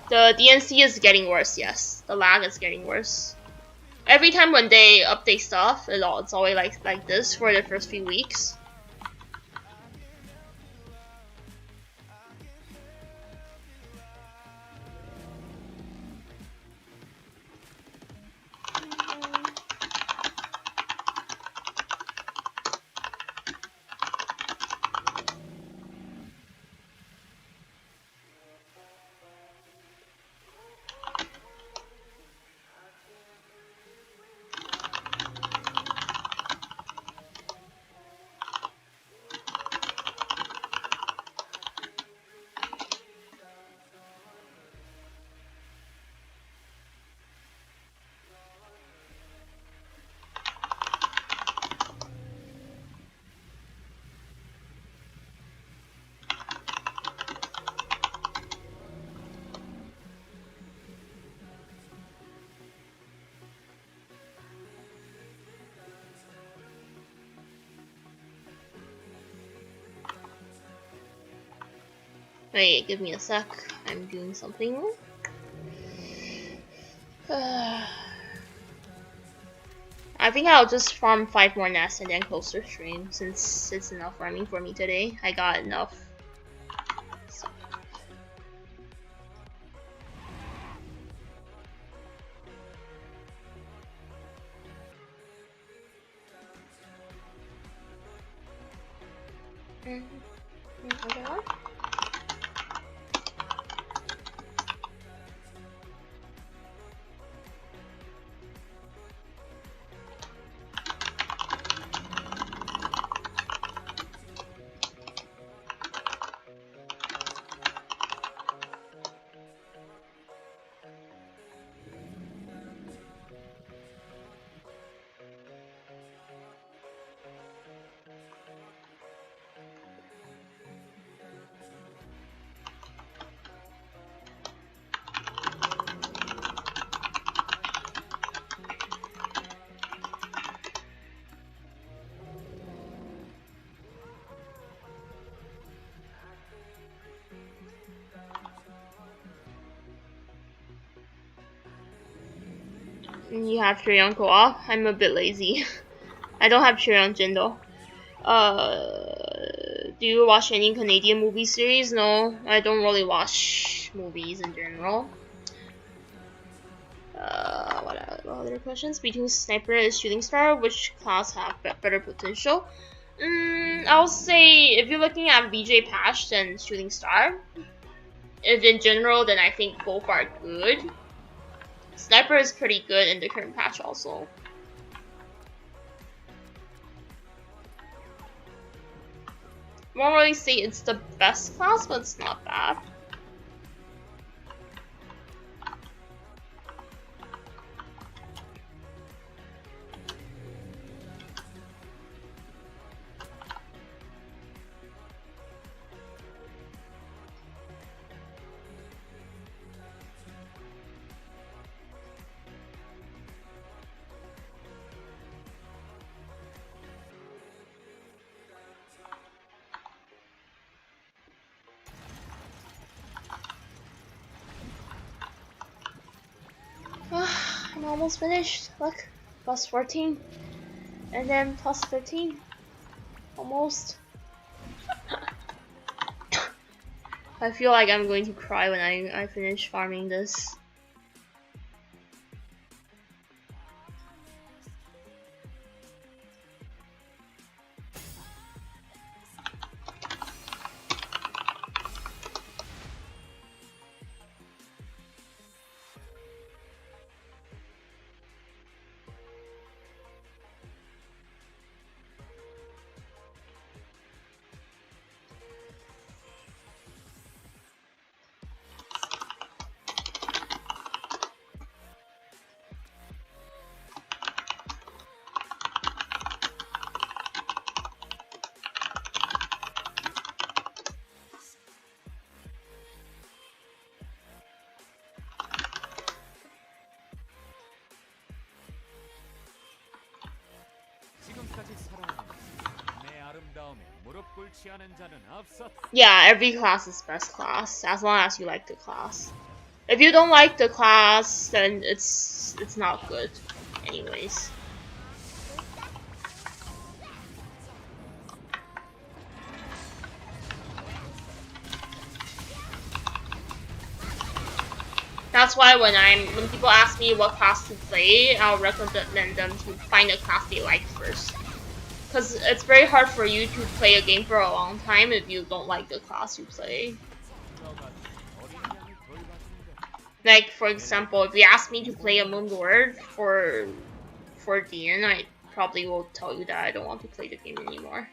The DNC is getting worse, yes. The lag is getting worse. Every time when they update stuff, it's always like this for the first few weeks. Wait, give me a sec. I'm doing something. I think I'll just farm 5 more nests and then close the stream since it's enough farming for me today. I got enough. So. You have Treon co-op? I'm a bit lazy. I don't have Treon Jin though. Do you watch any Canadian movie series? No, I don't really watch movies in general. What other questions? Between Sniper and Shooting Star, which class have better potential? I'll say if you're looking at VJ patch, then Shooting Star. If in general, then I think both are good. Sniper is pretty good in the current patch also. Won't really say it's the best class, but it's not bad. I'm almost finished. Look, plus 14, and then plus 13. Almost. I feel like I'm going to cry when I finish farming this. Yeah, every class is best class as long as you like the class. If you don't like the class, then it's not good anyways. That's why when people ask me what class to play, I'll recommend them to find a class they like first. Because it's very hard for you to play a game for a long time if you don't like the class you play. Like, for example, if you ask me to play a Moon Lord for DN, I probably will tell you that I don't want to play the game anymore.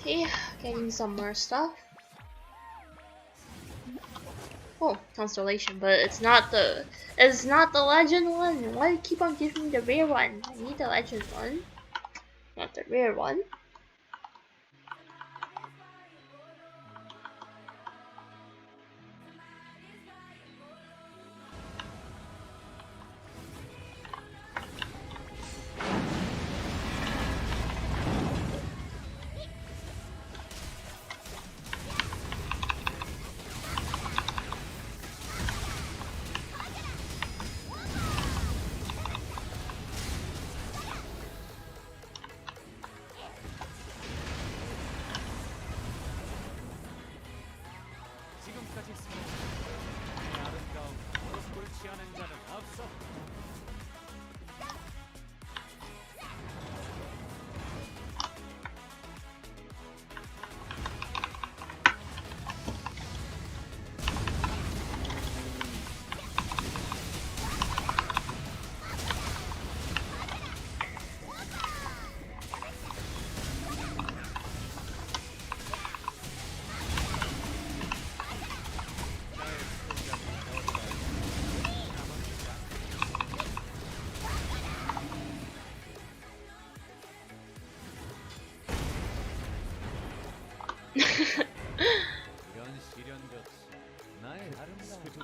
Okay, getting some more stuff. Oh, Constellation, but it's not the legend one. Why do you keep on giving me the rare one? I need the legend one, not the rare one.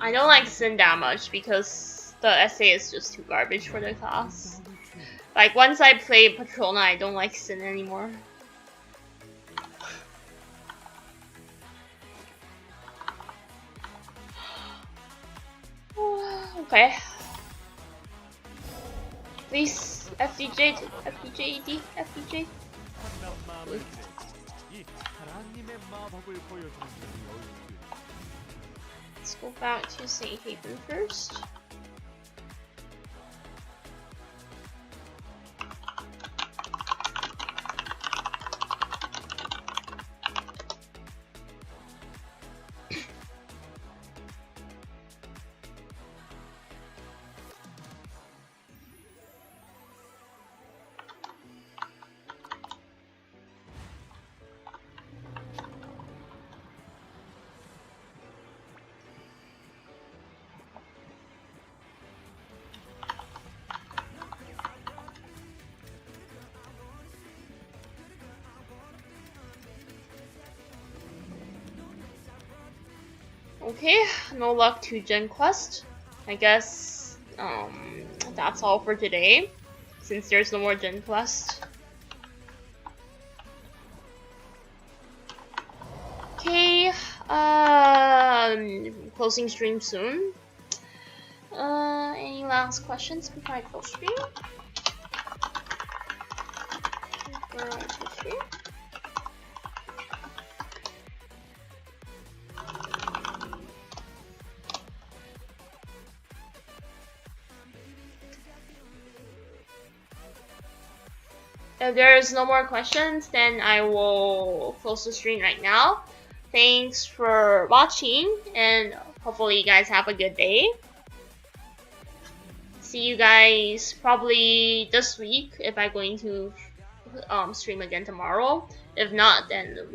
I don't like Sin that much because the essay is just too garbage for the class. Like once I play Patrona, I don't like Sin anymore. Okay. Please, FDJ, FDJ, ED, FDJ. Let's go back to St. Haven first. Okay, no luck to Gen Quest. I guess that's all for today, since there's no more Gen Quest. Okay, closing stream soon. Any last questions before I close stream? If there's no more questions, then I will close the stream right now. Thanks for watching, and hopefully you guys have a good day. See you guys probably this week if I'm going to stream again tomorrow. If not, then we'll